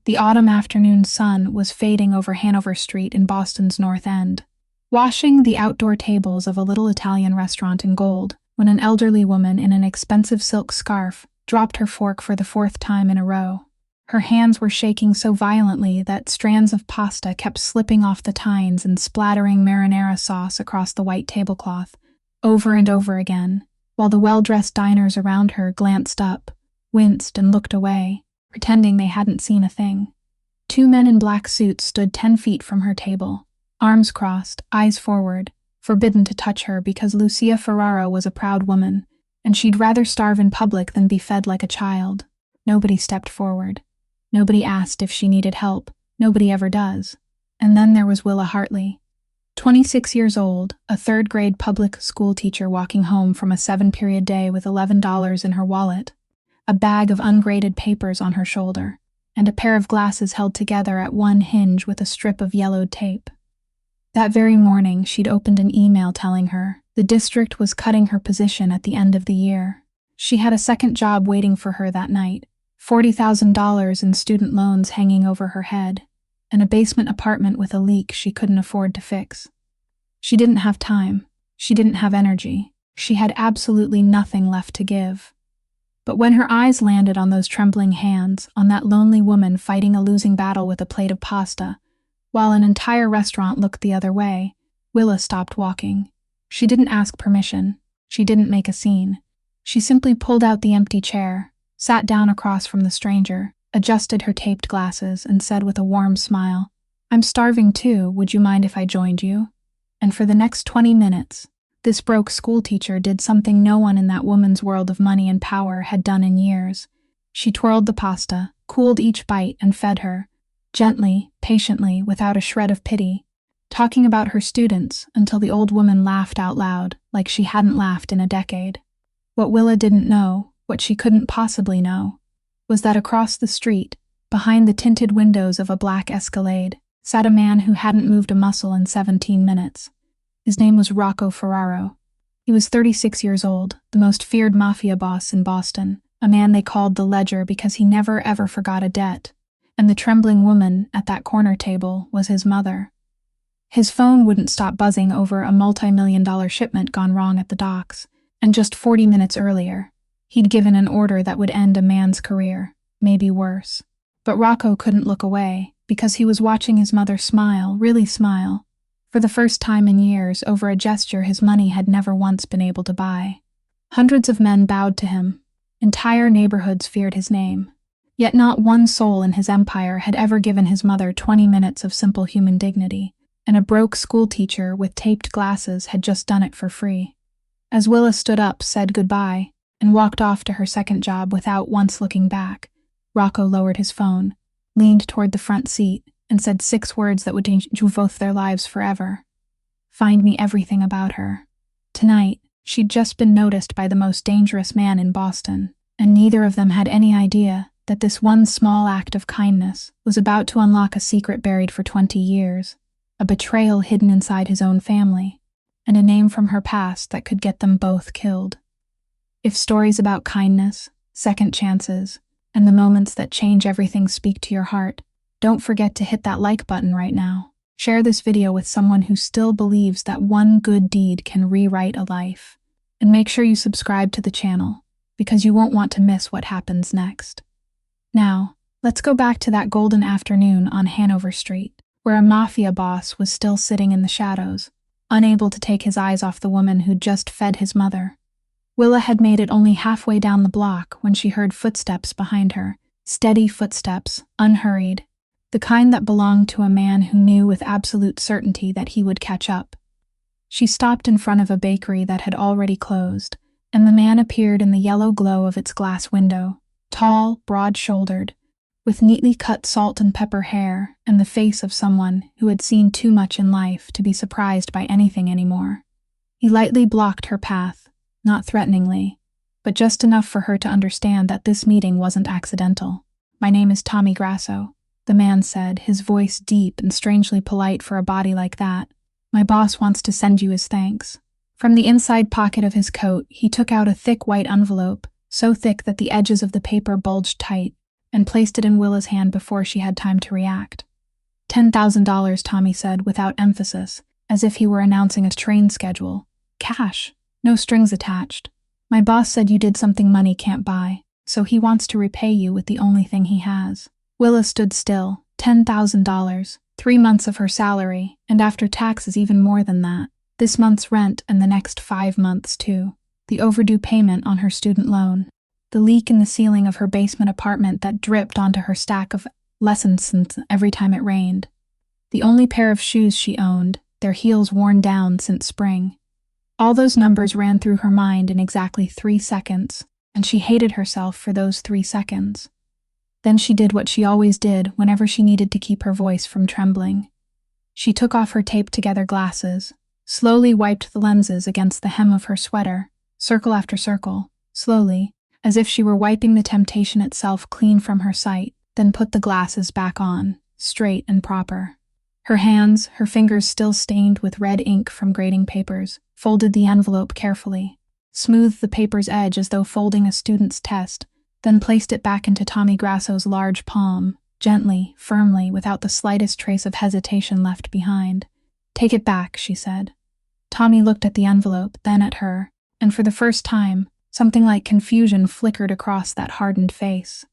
The autumn afternoon sun was fading over Hanover Street in Boston's North End, washing the outdoor tables of a little Italian restaurant in gold, when an elderly woman in an expensive silk scarf dropped her fork for the fourth time in a row. Her hands were shaking so violently that strands of pasta kept slipping off the tines and splattering marinara sauce across the white tablecloth, over and over again, while the well-dressed diners around her glanced up, winced, and looked away, pretending they hadn't seen a thing. 2 men in black suits stood 10 feet from her table, arms crossed, eyes forward, forbidden to touch her because Lucia Ferraro was a proud woman, and she'd rather starve in public than be fed like a child. Nobody stepped forward. Nobody asked if she needed help. Nobody ever does. And then there was Willa Hartley, 26 years old, a third-grade public school teacher walking home from a 7-period day with $11 in her wallet, a bag of ungraded papers on her shoulder, and a pair of glasses held together at one hinge with a strip of yellowed tape. That very morning, she'd opened an email telling her the district was cutting her position at the end of the year. She had a second job waiting for her that night, $40,000 in student loans hanging over her head, and a basement apartment with a leak she couldn't afford to fix. She didn't have time. She didn't have energy. She had absolutely nothing left to give. But when her eyes landed on those trembling hands, on that lonely woman fighting a losing battle with a plate of pasta, while an entire restaurant looked the other way, Willa stopped walking. She didn't ask permission. She didn't make a scene. She simply pulled out the empty chair, sat down across from the stranger, adjusted her taped glasses, and said with a warm smile, "I'm starving too, would you mind if I joined you?" And for the next 20 minutes, this broke schoolteacher did something no one in that woman's world of money and power had done in years. She twirled the pasta, cooled each bite, and fed her, gently, patiently, without a shred of pity, talking about her students until the old woman laughed out loud, like she hadn't laughed in a decade. What Willa didn't know, what she couldn't possibly know, was that across the street, behind the tinted windows of a black Escalade, sat a man who hadn't moved a muscle in 17 minutes. His name was Rocco Ferraro. He was 36 years old, the most feared Mafia boss in Boston, a man they called the Ledger because he never ever forgot a debt, and the trembling woman at that corner table was his mother. His phone wouldn't stop buzzing over a multi-million-dollar shipment gone wrong at the docks, and just 40 minutes earlier, he'd given an order that would end a man's career, maybe worse. But Rocco couldn't look away, because he was watching his mother smile, really smile, for the first time in years over a gesture his money had never once been able to buy. Hundreds of men bowed to him. Entire neighborhoods feared his name. Yet not one soul in his empire had ever given his mother 20 minutes of simple human dignity, and a broke schoolteacher with taped glasses had just done it for free. As Willa stood up, said goodbye, and walked off to her second job without once looking back, Rocco lowered his phone, leaned toward the front seat, and said 6 words that would change both their lives forever. "Find me everything about her." Tonight, she'd just been noticed by the most dangerous man in Boston, and neither of them had any idea that this one small act of kindness was about to unlock a secret buried for 20 years, a betrayal hidden inside his own family, and a name from her past that could get them both killed. If stories about kindness, second chances, and the moments that change everything speak to your heart, don't forget to hit that like button right now. Share this video with someone who still believes that one good deed can rewrite a life. And make sure you subscribe to the channel, because you won't want to miss what happens next. Now, let's go back to that golden afternoon on Hanover Street, where a Mafia boss was still sitting in the shadows, unable to take his eyes off the woman who'd just fed his mother. Willa had made it only halfway down the block when she heard footsteps behind her, steady footsteps, unhurried, the kind that belonged to a man who knew with absolute certainty that he would catch up. She stopped in front of a bakery that had already closed, and the man appeared in the yellow glow of its glass window, tall, broad-shouldered, with neatly cut salt and pepper hair and the face of someone who had seen too much in life to be surprised by anything anymore. He lightly blocked her path, not threateningly, but just enough for her to understand that this meeting wasn't accidental. "My name is Tommy Grasso," the man said, his voice deep and strangely polite for a body like that. "My boss wants to send you his thanks." From the inside pocket of his coat, he took out a thick white envelope, so thick that the edges of the paper bulged tight, and placed it in Willa's hand before she had time to react. $10,000, Tommy said without emphasis, as if he were announcing a train schedule. Cash. No strings attached. My boss said you did something money can't buy, so he wants to repay you with the only thing he has. Willa stood still. $10,000. 3 months of her salary, and after taxes even more than that. This month's rent and the next 5 months too. The overdue payment on her student loan. The leak in the ceiling of her basement apartment that dripped onto her stack of lessons every time it rained. The only pair of shoes she owned, their heels worn down since spring. All those numbers ran through her mind in exactly 3 seconds, and she hated herself for those 3 seconds. Then she did what she always did whenever she needed to keep her voice from trembling. She took off her taped-together glasses, slowly wiped the lenses against the hem of her sweater, circle after circle, slowly, as if she were wiping the temptation itself clean from her sight, then put the glasses back on, straight and proper. Her hands, her fingers still stained with red ink from grading papers, folded the envelope carefully, smoothed the paper's edge as though folding a student's test, then placed it back into Tommy Grasso's large palm, gently, firmly, without the slightest trace of hesitation left behind. "Take it back," she said. Tommy looked at the envelope, then at her, and for the first time, something like confusion flickered across that hardened face.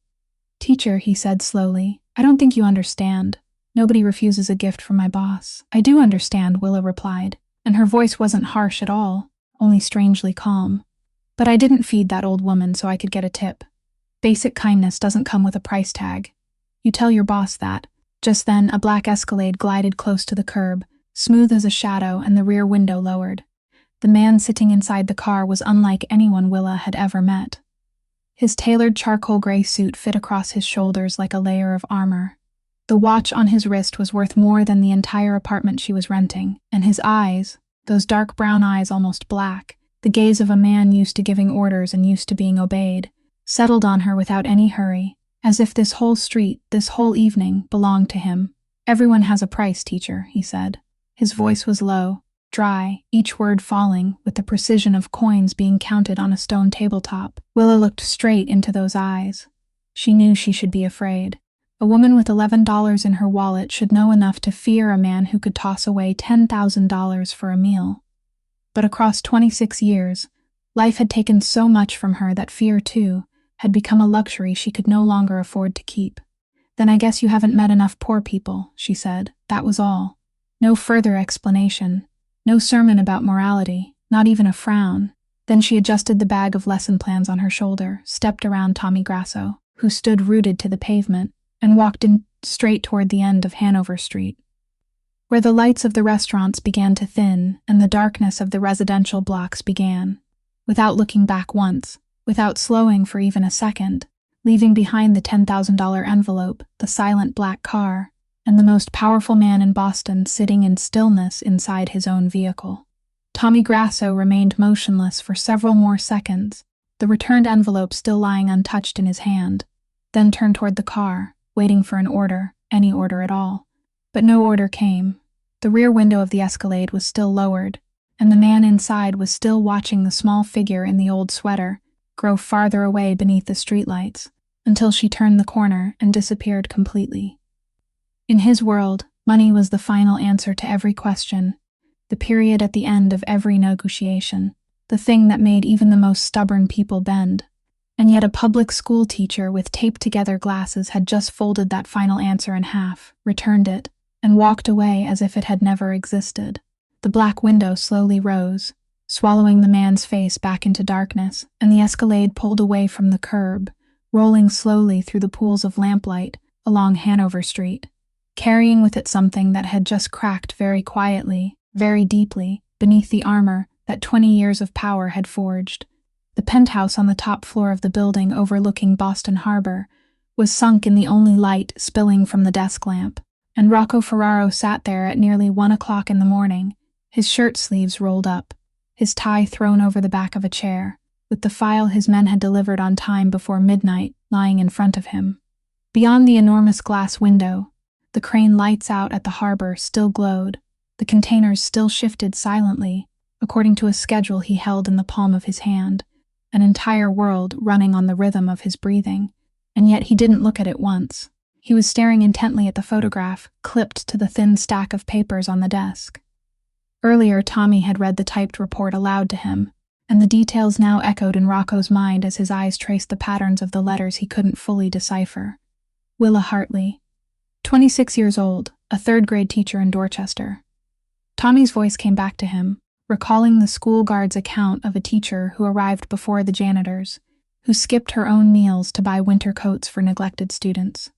"Teacher," he said slowly, "I don't think you understand. Nobody refuses a gift from my boss." "I do understand," Willa replied, and her voice wasn't harsh at all, only strangely calm. "But I didn't feed that old woman so I could get a tip. Basic kindness doesn't come with a price tag. You tell your boss that." Just then, a black Escalade glided close to the curb, smooth as a shadow, and the rear window lowered. The man sitting inside the car was unlike anyone Willa had ever met. His tailored charcoal gray suit fit across his shoulders like a layer of armor. The watch on his wrist was worth more than the entire apartment she was renting, and his eyes, those dark brown eyes almost black, the gaze of a man used to giving orders and used to being obeyed, settled on her without any hurry, as if this whole street, this whole evening, belonged to him. "Everyone has a price, teacher," he said. His voice was low, dry, each word falling with the precision of coins being counted on a stone tabletop. Willa looked straight into those eyes. She knew she should be afraid. A woman with $11 in her wallet should know enough to fear a man who could toss away $10,000 for a meal. But across 26 years, life had taken so much from her that fear, too, had become a luxury she could no longer afford to keep. "Then I guess you haven't met enough poor people," she said. That was all. No further explanation. No sermon about morality, not even a frown. Then she adjusted the bag of lesson plans on her shoulder, stepped around Tommy Grasso, who stood rooted to the pavement, and walked in straight toward the end of Hanover Street, where the lights of the restaurants began to thin and the darkness of the residential blocks began. Without looking back once, without slowing for even a second, leaving behind the $10,000 envelope, the silent black car, and the most powerful man in Boston sitting in stillness inside his own vehicle. Tommy Grasso remained motionless for several more seconds, the returned envelope still lying untouched in his hand, then turned toward the car, waiting for an order, any order at all. But no order came. The rear window of the Escalade was still lowered, and the man inside was still watching the small figure in the old sweater grow farther away beneath the streetlights, until she turned the corner and disappeared completely. In his world, money was the final answer to every question, the period at the end of every negotiation, the thing that made even the most stubborn people bend. And yet a public school teacher with taped-together glasses had just folded that final answer in half, returned it, and walked away as if it had never existed. The black window slowly rose, swallowing the man's face back into darkness, and the Escalade pulled away from the curb, rolling slowly through the pools of lamplight along Hanover Street, carrying with it something that had just cracked very quietly, very deeply, beneath the armor that 20 years of power had forged. The penthouse on the top floor of the building overlooking Boston Harbor was sunk in the only light spilling from the desk lamp, and Rocco Ferraro sat there at nearly 1 o'clock in the morning, his shirt sleeves rolled up, his tie thrown over the back of a chair, with the file his men had delivered on time before midnight lying in front of him. Beyond the enormous glass window, the crane lights out at the harbor still glowed, the containers still shifted silently, according to a schedule he held in the palm of his hand, an entire world running on the rhythm of his breathing, and yet he didn't look at it once. He was staring intently at the photograph, clipped to the thin stack of papers on the desk. Earlier, Tommy had read the typed report aloud to him, and the details now echoed in Rocco's mind as his eyes traced the patterns of the letters he couldn't fully decipher. Willa Hartley, 26 years old, a third-grade teacher in Dorchester. Tommy's voice came back to him, recalling the school guard's account of a teacher who arrived before the janitors, who skipped her own meals to buy winter coats for neglected students.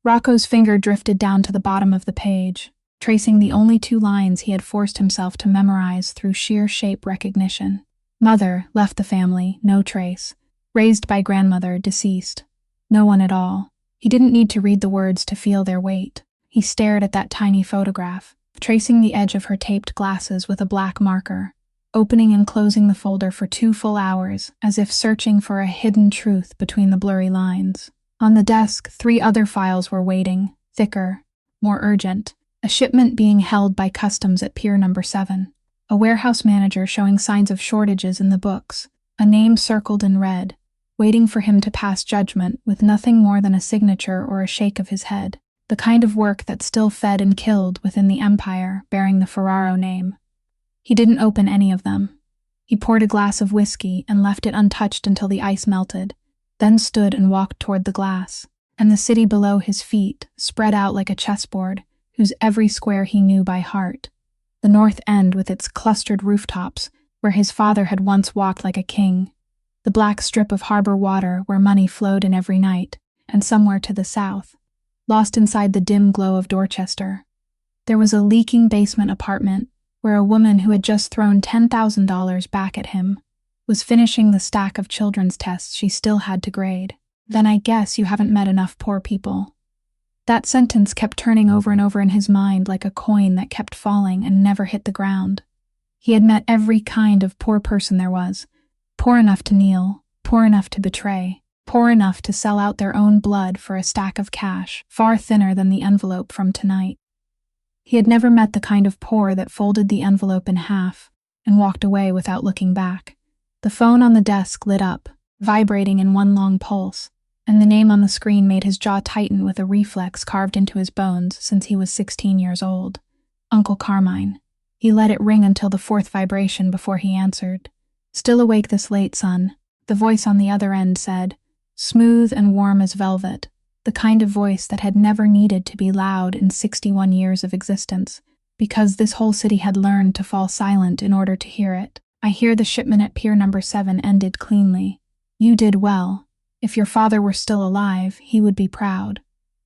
Rocco's finger drifted down to the bottom of the page, tracing the only 2 lines he had forced himself to memorize through sheer shape recognition. Mother, left the family, no trace. Raised by grandmother, deceased. No one at all. He didn't need to read the words to feel their weight. He stared at that tiny photograph, tracing the edge of her taped glasses with a black marker, opening and closing the folder for 2 full hours, as if searching for a hidden truth between the blurry lines. On the desk, 3 other files were waiting, thicker, more urgent. A shipment being held by customs at Pier Number 7. A warehouse manager showing signs of shortages in the books, a name circled in red, waiting for him to pass judgment with nothing more than a signature or a shake of his head. The kind of work that still fed and killed within the empire bearing the Ferraro name. He didn't open any of them. He poured a glass of whiskey and left it untouched until the ice melted, then stood and walked toward the glass, and the city below his feet spread out like a chessboard, whose every square he knew by heart. The North End with its clustered rooftops, where his father had once walked like a king. The black strip of harbor water where money flowed in every night, and somewhere to the south, lost inside the dim glow of Dorchester, there was a leaking basement apartment where a woman who had just thrown $10,000 back at him was finishing the stack of children's tests she still had to grade. Then I guess you haven't met enough poor people. That sentence kept turning over and over in his mind like a coin that kept falling and never hit the ground. He had met every kind of poor person there was. Poor enough to kneel, poor enough to betray, poor enough to sell out their own blood for a stack of cash, far thinner than the envelope from tonight. He had never met the kind of poor that folded the envelope in half and walked away without looking back. The phone on the desk lit up, vibrating in one long pulse, and the name on the screen made his jaw tighten with a reflex carved into his bones since he was 16 years old. Uncle Carmine. He let it ring until the 4th vibration before he answered. Still awake this late, son? The voice on the other end said, smooth and warm as velvet, the kind of voice that had never needed to be loud in 61 years of existence, because this whole city had learned to fall silent in order to hear it. I hear the shipment at Pier Number 7 ended cleanly. You did well. If your father were still alive, he would be proud.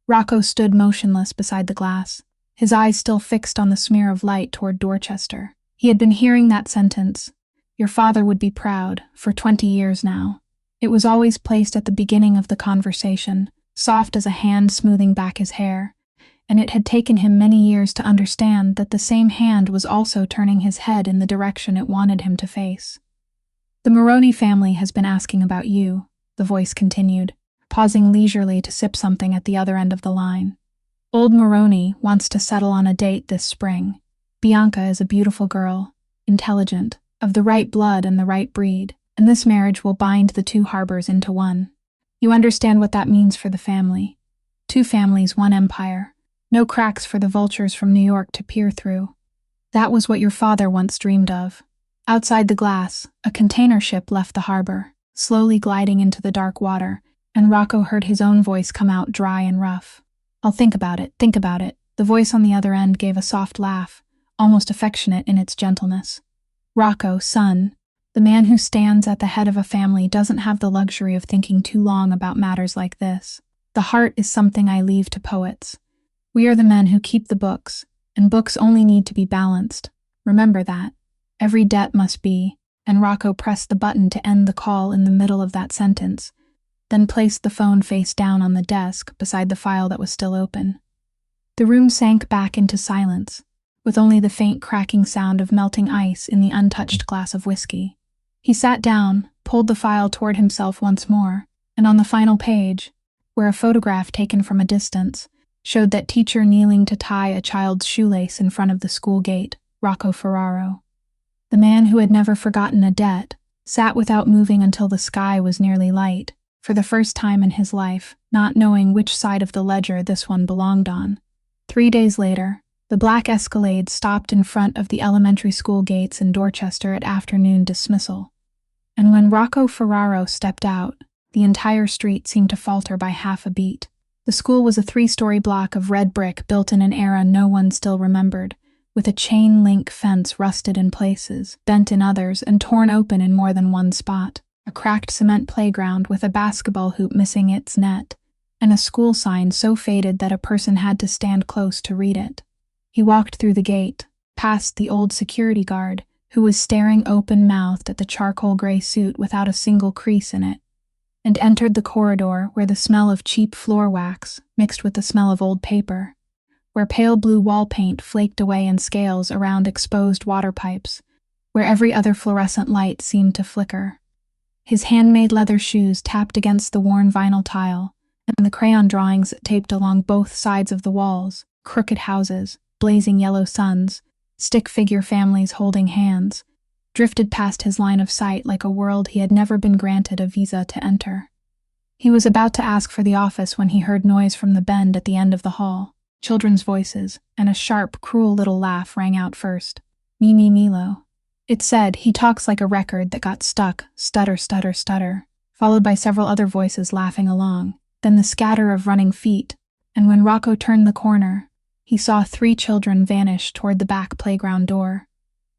Rocco stood motionless beside the glass, his eyes still fixed on the smear of light toward Dorchester. He had been hearing that sentence, your father would be proud, for 20 years now. It was always placed at the beginning of the conversation, soft as a hand smoothing back his hair, and it had taken him many years to understand that the same hand was also turning his head in the direction it wanted him to face. The Maroney family has been asking about you, the voice continued, pausing leisurely to sip something at the other end of the line. Old Maroney wants to settle on a date this spring. Bianca is a beautiful girl, intelligent, of the right blood and the right breed, and this marriage will bind the 2 harbors into one. You understand what that means for the family. 2 families, 1 empire. No cracks for the vultures from New York to peer through. That was what your father once dreamed of. Outside the glass, a container ship left the harbor, slowly gliding into the dark water, and Rocco heard his own voice come out dry and rough. I'll think about it, think about it. The voice on the other end gave a soft laugh, almost affectionate in its gentleness. Rocco, son, the man who stands at the head of a family doesn't have the luxury of thinking too long about matters like this. The heart is something I leave to poets. We are the men who keep the books, and books only need to be balanced. Remember that. Every debt must be, and Rocco pressed the button to end the call in the middle of that sentence, then placed the phone face down on the desk beside the file that was still open. The room sank back into silence, with only the faint cracking sound of melting ice in the untouched glass of whiskey. He sat down, pulled the file toward himself once more, and on the final page, where a photograph taken from a distance showed that teacher kneeling to tie a child's shoelace in front of the school gate, Rocco Ferraro. The man who had never forgotten a debt sat without moving until the sky was nearly light, for the first time in his life, not knowing which side of the ledger this one belonged on. 3 days later, the black Escalade stopped in front of the elementary school gates in Dorchester at afternoon dismissal. And when Rocco Ferraro stepped out, the entire street seemed to falter by half a beat. The school was a 3-story block of red brick built in an era no one still remembered, with a chain-link fence rusted in places, bent in others, and torn open in more than one spot. A cracked cement playground with a basketball hoop missing its net, and a school sign so faded that a person had to stand close to read it. He walked through the gate, past the old security guard, who was staring open-mouthed at the charcoal gray suit without a single crease in it, and entered the corridor where the smell of cheap floor wax mixed with the smell of old paper, where pale blue wall paint flaked away in scales around exposed water pipes, where every other fluorescent light seemed to flicker. His handmade leather shoes tapped against the worn vinyl tile, and the crayon drawings taped along both sides of the walls, crooked houses, blazing yellow suns, stick figure families holding hands, drifted past his line of sight like a world he had never been granted a visa to enter. He was about to ask for the office when he heard noise from the bend at the end of the hall. Children's voices, and a sharp, cruel little laugh rang out first. "Mimi Milo." It said, "He talks like a record that got stuck, stutter, stutter, stutter," followed by several other voices laughing along, then the scatter of running feet, and when Rocco turned the corner, he saw 3 children vanish toward the back playground door,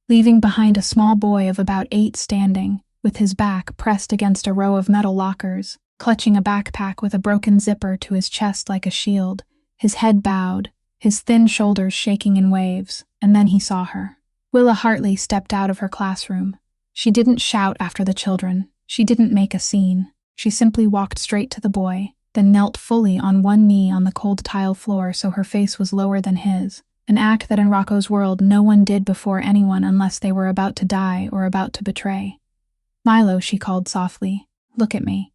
leaving behind a small boy of about 8 standing, with his back pressed against a row of metal lockers, clutching a backpack with a broken zipper to his chest like a shield, his head bowed, his thin shoulders shaking in waves, and then he saw her. Willa Hartley stepped out of her classroom. She didn't shout after the children. She didn't make a scene. She simply walked straight to the boy, then knelt fully on one knee on the cold tile floor so her face was lower than his, an act that in Rocco's world no one did before anyone unless they were about to die or about to betray. "Milo," she called softly, "look at me."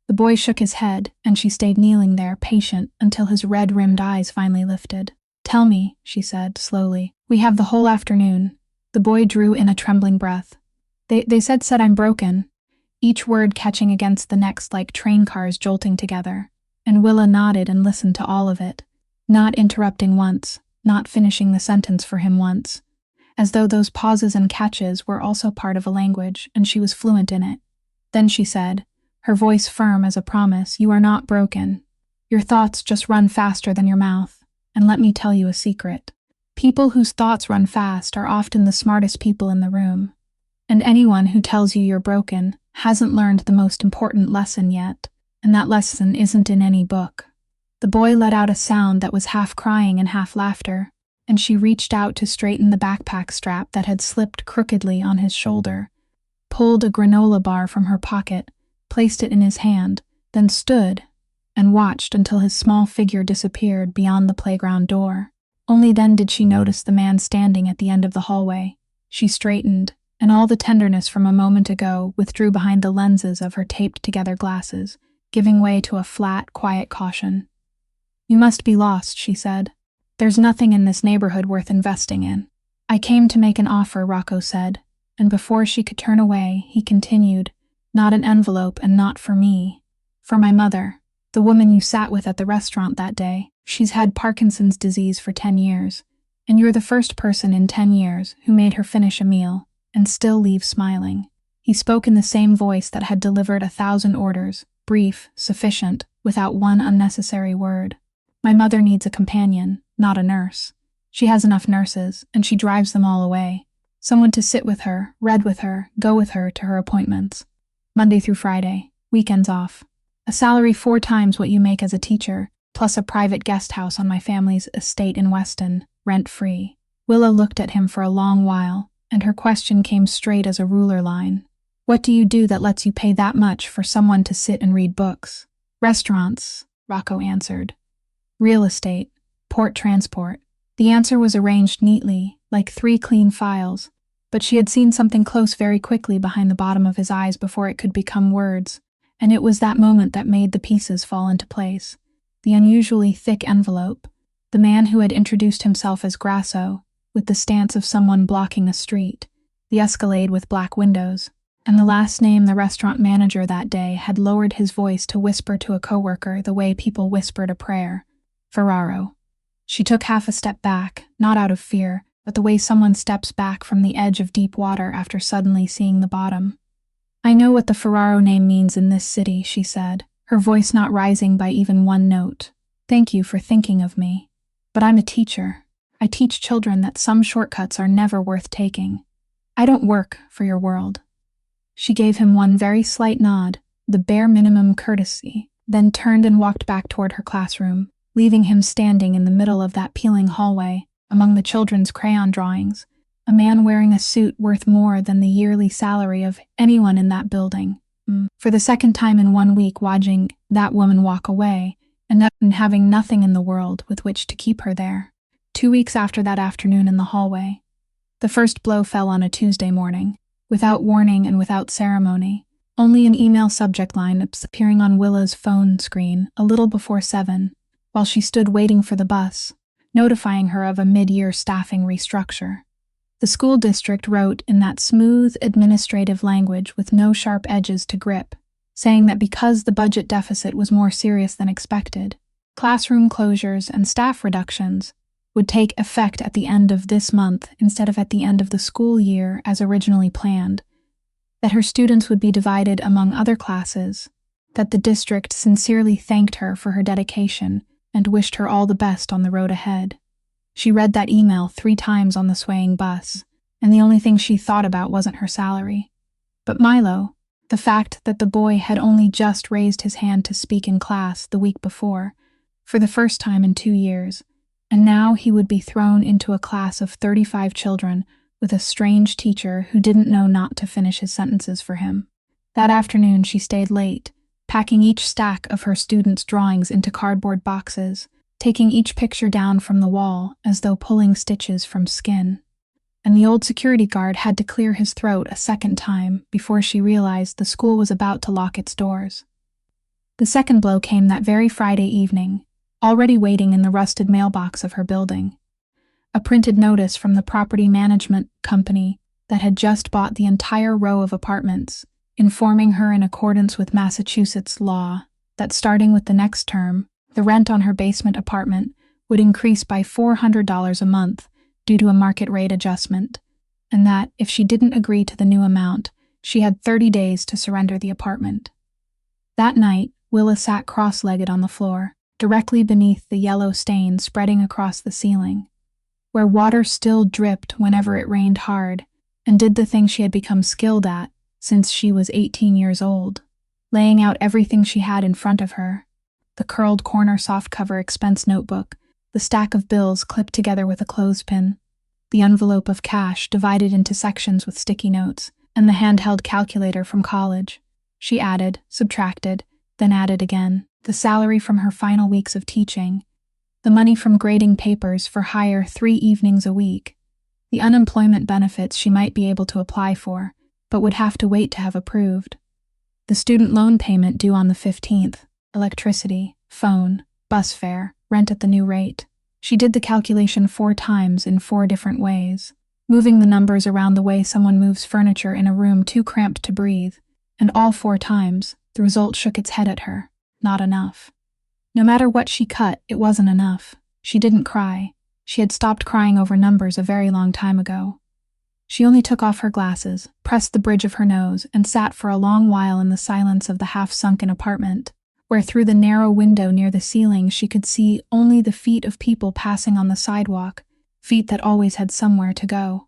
The boy shook his head, and she stayed kneeling there, patient, until his red-rimmed eyes finally lifted. "Tell me," she said, slowly. "We have the whole afternoon." The boy drew in a trembling breath. They said I'm broken," each word catching against the next like train cars jolting together, and Willa nodded and listened to all of it, not interrupting once, not finishing the sentence for him once, as though those pauses and catches were also part of a language and she was fluent in it. Then she said, her voice firm as a promise, "You are not broken. Your thoughts just run faster than your mouth, and let me tell you a secret. People whose thoughts run fast are often the smartest people in the room. And anyone who tells you you're broken hasn't learned the most important lesson yet, and that lesson isn't in any book." The boy let out a sound that was half crying and half laughter, and she reached out to straighten the backpack strap that had slipped crookedly on his shoulder, pulled a granola bar from her pocket, placed it in his hand, then stood and watched until his small figure disappeared beyond the playground door. Only then did she notice the man standing at the end of the hallway. She straightened, and all the tenderness from a moment ago withdrew behind the lenses of her taped-together glasses, giving way to a flat, quiet caution. "You must be lost," she said. "There's nothing in this neighborhood worth investing in." "I came to make an offer," Rocco said, and before she could turn away, he continued, "Not an envelope and not for me. For my mother, the woman you sat with at the restaurant that day. She's had Parkinson's disease for 10 years, and you're the first person in 10 years who made her finish a meal and still leave smiling." He spoke in the same voice that had delivered 1,000 orders, brief, sufficient, without one unnecessary word. "My mother needs a companion, not a nurse. She has enough nurses, and she drives them all away. Someone to sit with her, read with her, go with her to her appointments. Monday through Friday, weekends off. A salary 4 times what you make as a teacher, plus a private guest house on my family's estate in Weston, rent-free." Willa looked at him for a long while, and her question came straight as a ruler line. "What do you do that lets you pay that much for someone to sit and read books?" "Restaurants," Rocco answered. "Real estate, port transport." The answer was arranged neatly, like 3 clean files, but she had seen something close very quickly behind the bottom of his eyes before it could become words, and it was that moment that made the pieces fall into place. The unusually thick envelope, the man who had introduced himself as Grasso, with the stance of someone blocking a street, the Escalade with black windows, and the last name the restaurant manager that day had lowered his voice to whisper to a coworker the way people whispered a prayer. Ferraro. She took half a step back, not out of fear, but the way someone steps back from the edge of deep water after suddenly seeing the bottom. I know what the Ferraro name means in this city, she said, her voice not rising by even one note. Thank you for thinking of me. But I'm a teacher. I teach children that some shortcuts are never worth taking. I don't work for your world. She gave him one very slight nod, the bare minimum courtesy, then turned and walked back toward her classroom, leaving him standing in the middle of that peeling hallway, among the children's crayon drawings, a man wearing a suit worth more than the yearly salary of anyone in that building. For the second time in 1 week, watching that woman walk away, and having nothing in the world with which to keep her there. 2 weeks after that afternoon in the hallway. The first blow fell on a Tuesday morning, without warning and without ceremony, only an email subject line appearing on Willa's phone screen a little before 7, while she stood waiting for the bus, notifying her of a mid-year staffing restructure. The school district wrote in that smooth, administrative language with no sharp edges to grip, saying that because the budget deficit was more serious than expected, classroom closures and staff reductions would take effect at the end of this month instead of at the end of the school year as originally planned, that her students would be divided among other classes, that the district sincerely thanked her for her dedication and wished her all the best on the road ahead. She read that email 3 times on the swaying bus, and the only thing she thought about wasn't her salary. But Milo, the fact that the boy had only just raised his hand to speak in class the week before, for the first time in 2 years, and now he would be thrown into a class of 35 children with a strange teacher who didn't know not to finish his sentences for him. That afternoon she stayed late, packing each stack of her students' drawings into cardboard boxes, taking each picture down from the wall as though pulling stitches from skin. And the old security guard had to clear his throat a second time before she realized the school was about to lock its doors. The second blow came that very Friday evening, already waiting in the rusted mailbox of her building. A printed notice from the property management company that had just bought the entire row of apartments, informing her in accordance with Massachusetts law that starting with the next term, the rent on her basement apartment would increase by $400 a month due to a market rate adjustment, and that if she didn't agree to the new amount, she had 30 days to surrender the apartment. That night, Willa sat cross-legged on the floor, directly beneath the yellow stain spreading across the ceiling, where water still dripped whenever it rained hard, and did the thing she had become skilled at since she was 18 years old, laying out everything she had in front of her. The curled corner softcover expense notebook, the stack of bills clipped together with a clothespin, the envelope of cash divided into sections with sticky notes, and the handheld calculator from college. She added, subtracted, then added again, the salary from her final weeks of teaching, the money from grading papers for hire 3 evenings a week, the unemployment benefits she might be able to apply for, but would have to wait to have approved, the student loan payment due on the 15th, electricity, phone, bus fare, rent at the new rate. She did the calculation 4 times in 4 different ways, moving the numbers around the way someone moves furniture in a room too cramped to breathe, and all 4 times, the result shook its head at her. Not enough. No matter what she cut, it wasn't enough. She didn't cry. She had stopped crying over numbers a very long time ago. She only took off her glasses, pressed the bridge of her nose, and sat for a long while in the silence of the half-sunken apartment, where through the narrow window near the ceiling she could see only the feet of people passing on the sidewalk, feet that always had somewhere to go.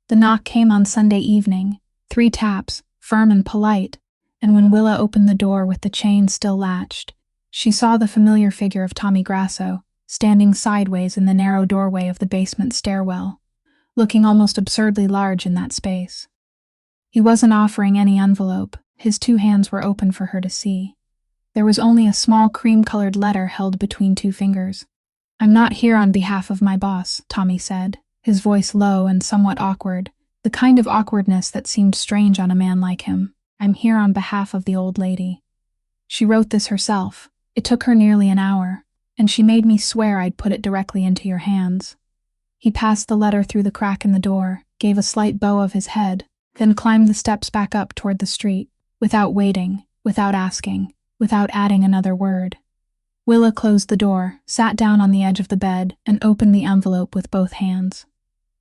The knock came on Sunday evening, 3 taps, firm and polite, and when Willa opened the door with the chain still latched, she saw the familiar figure of Tommy Grasso, standing sideways in the narrow doorway of the basement stairwell, looking almost absurdly large in that space. He wasn't offering any envelope. His 2 hands were open for her to see. There was only a small cream-colored letter held between 2 fingers. "I'm not here on behalf of my boss," Tommy said, his voice low and somewhat awkward, the kind of awkwardness that seemed strange on a man like him. "I'm here on behalf of the old lady. She wrote this herself. It took her nearly an hour, and she made me swear I'd put it directly into your hands." He passed the letter through the crack in the door, gave a slight bow of his head, then climbed the steps back up toward the street, without waiting, without asking, without adding another word. Willa closed the door, sat down on the edge of the bed, and opened the envelope with both hands.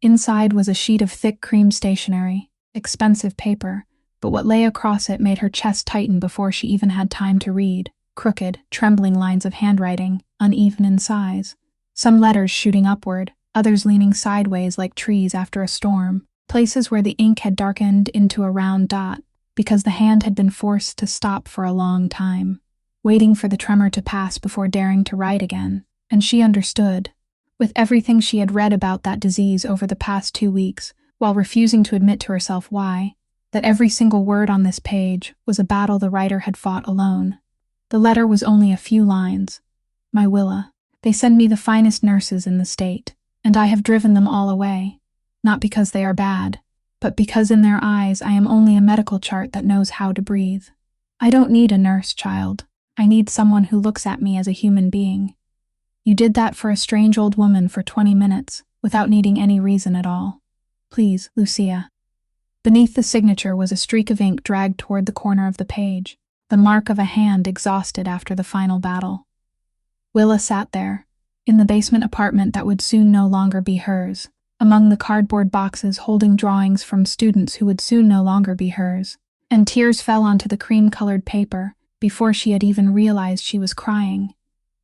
Inside was a sheet of thick cream stationery, expensive paper, but what lay across it made her chest tighten before she even had time to read. Crooked, trembling lines of handwriting, uneven in size. Some letters shooting upward, others leaning sideways like trees after a storm, places where the ink had darkened into a round dot, because the hand had been forced to stop for a long time, waiting for the tremor to pass before daring to write again. And she understood, with everything she had read about that disease over the past 2 weeks, while refusing to admit to herself why, that every single word on this page was a battle the writer had fought alone. The letter was only a few lines. My Willa, they send me the finest nurses in the state, and I have driven them all away, not because they are bad, but because in their eyes I am only a medical chart that knows how to breathe. I don't need a nurse, child. I need someone who looks at me as a human being. You did that for a strange old woman for 20 minutes, without needing any reason at all. Please, Lucia. Beneath the signature was a streak of ink dragged toward the corner of the page, the mark of a hand exhausted after the final battle. Willa sat there, in the basement apartment that would soon no longer be hers, among the cardboard boxes holding drawings from students who would soon no longer be hers, and tears fell onto the cream-colored paper before she had even realized she was crying.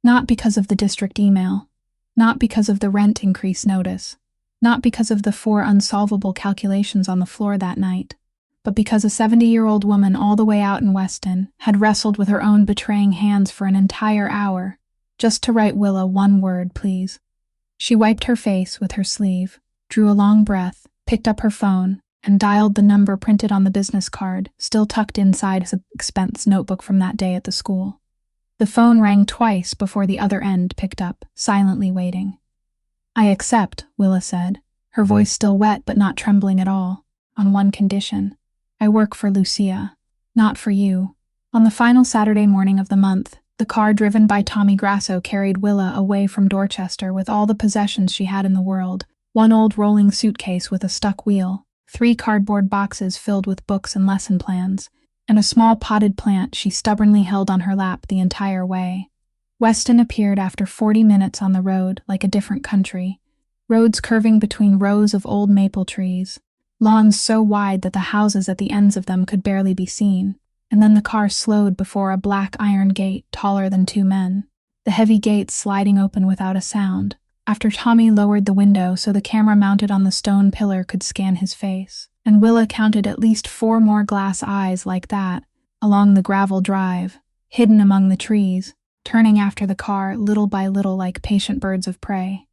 Not because of the district email, not because of the rent increase notice, not because of the 4 unsolvable calculations on the floor that night, but because a 70-year-old woman all the way out in Weston had wrestled with her own betraying hands for an entire hour, just to write Willa one word, please. She wiped her face with her sleeve, drew a long breath, picked up her phone, and dialed the number printed on the business card, still tucked inside his expense notebook from that day at the school. The phone rang twice before the other end picked up, silently waiting. I accept, Willa said, her voice still wet but not trembling at all, on one condition. I work for Lucia, not for you. On the final Saturday morning of the month, the car driven by Tommy Grasso carried Willa away from Dorchester with all the possessions she had in the world, 1 old rolling suitcase with a stuck wheel, 3 cardboard boxes filled with books and lesson plans, and a small potted plant she stubbornly held on her lap the entire way. Weston appeared after 40 minutes on the road like a different country, roads curving between rows of old maple trees, lawns so wide that the houses at the ends of them could barely be seen, and then the car slowed before a black iron gate taller than 2 men, the heavy gate sliding open without a sound, after Tommy lowered the window so the camera mounted on the stone pillar could scan his face, and Willa counted at least 4 more glass eyes like that along the gravel drive, hidden among the trees, turning after the car little by little like patient birds of prey.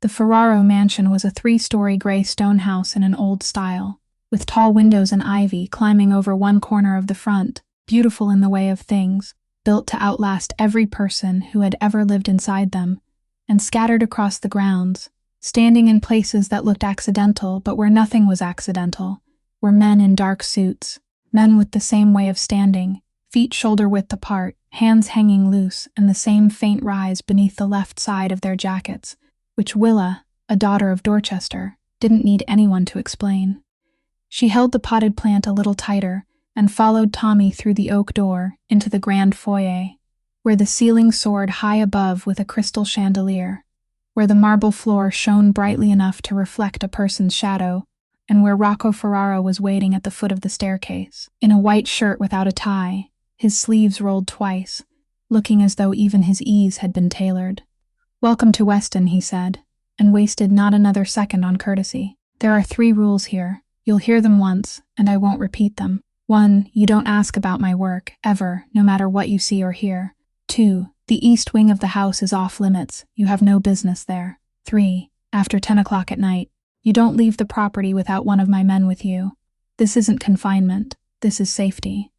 The Ferraro mansion was a 3-story gray stone house in an old style, with tall windows and ivy climbing over one corner of the front, beautiful in the way of things, built to outlast every person who had ever lived inside them, and scattered across the grounds, standing in places that looked accidental but where nothing was accidental, were men in dark suits, men with the same way of standing, feet shoulder-width apart, hands hanging loose, and the same faint rise beneath the left side of their jackets, which Willa, a daughter of Dorchester, didn't need anyone to explain. She held the potted plant a little tighter and followed Tommy through the oak door into the grand foyer, where the ceiling soared high above with a crystal chandelier, where the marble floor shone brightly enough to reflect a person's shadow, and where Rocco Ferraro was waiting at the foot of the staircase, in a white shirt without a tie, his sleeves rolled twice, looking as though even his ease had been tailored. Welcome to Weston, he said, and wasted not another second on courtesy. There are 3 rules here. You'll hear them once, and I won't repeat them. 1, you don't ask about my work, ever, no matter what you see or hear. 2, the east wing of the house is off limits. You have no business there. 3, after 10 o'clock at night, you don't leave the property without one of my men with you. This isn't confinement. This is safety.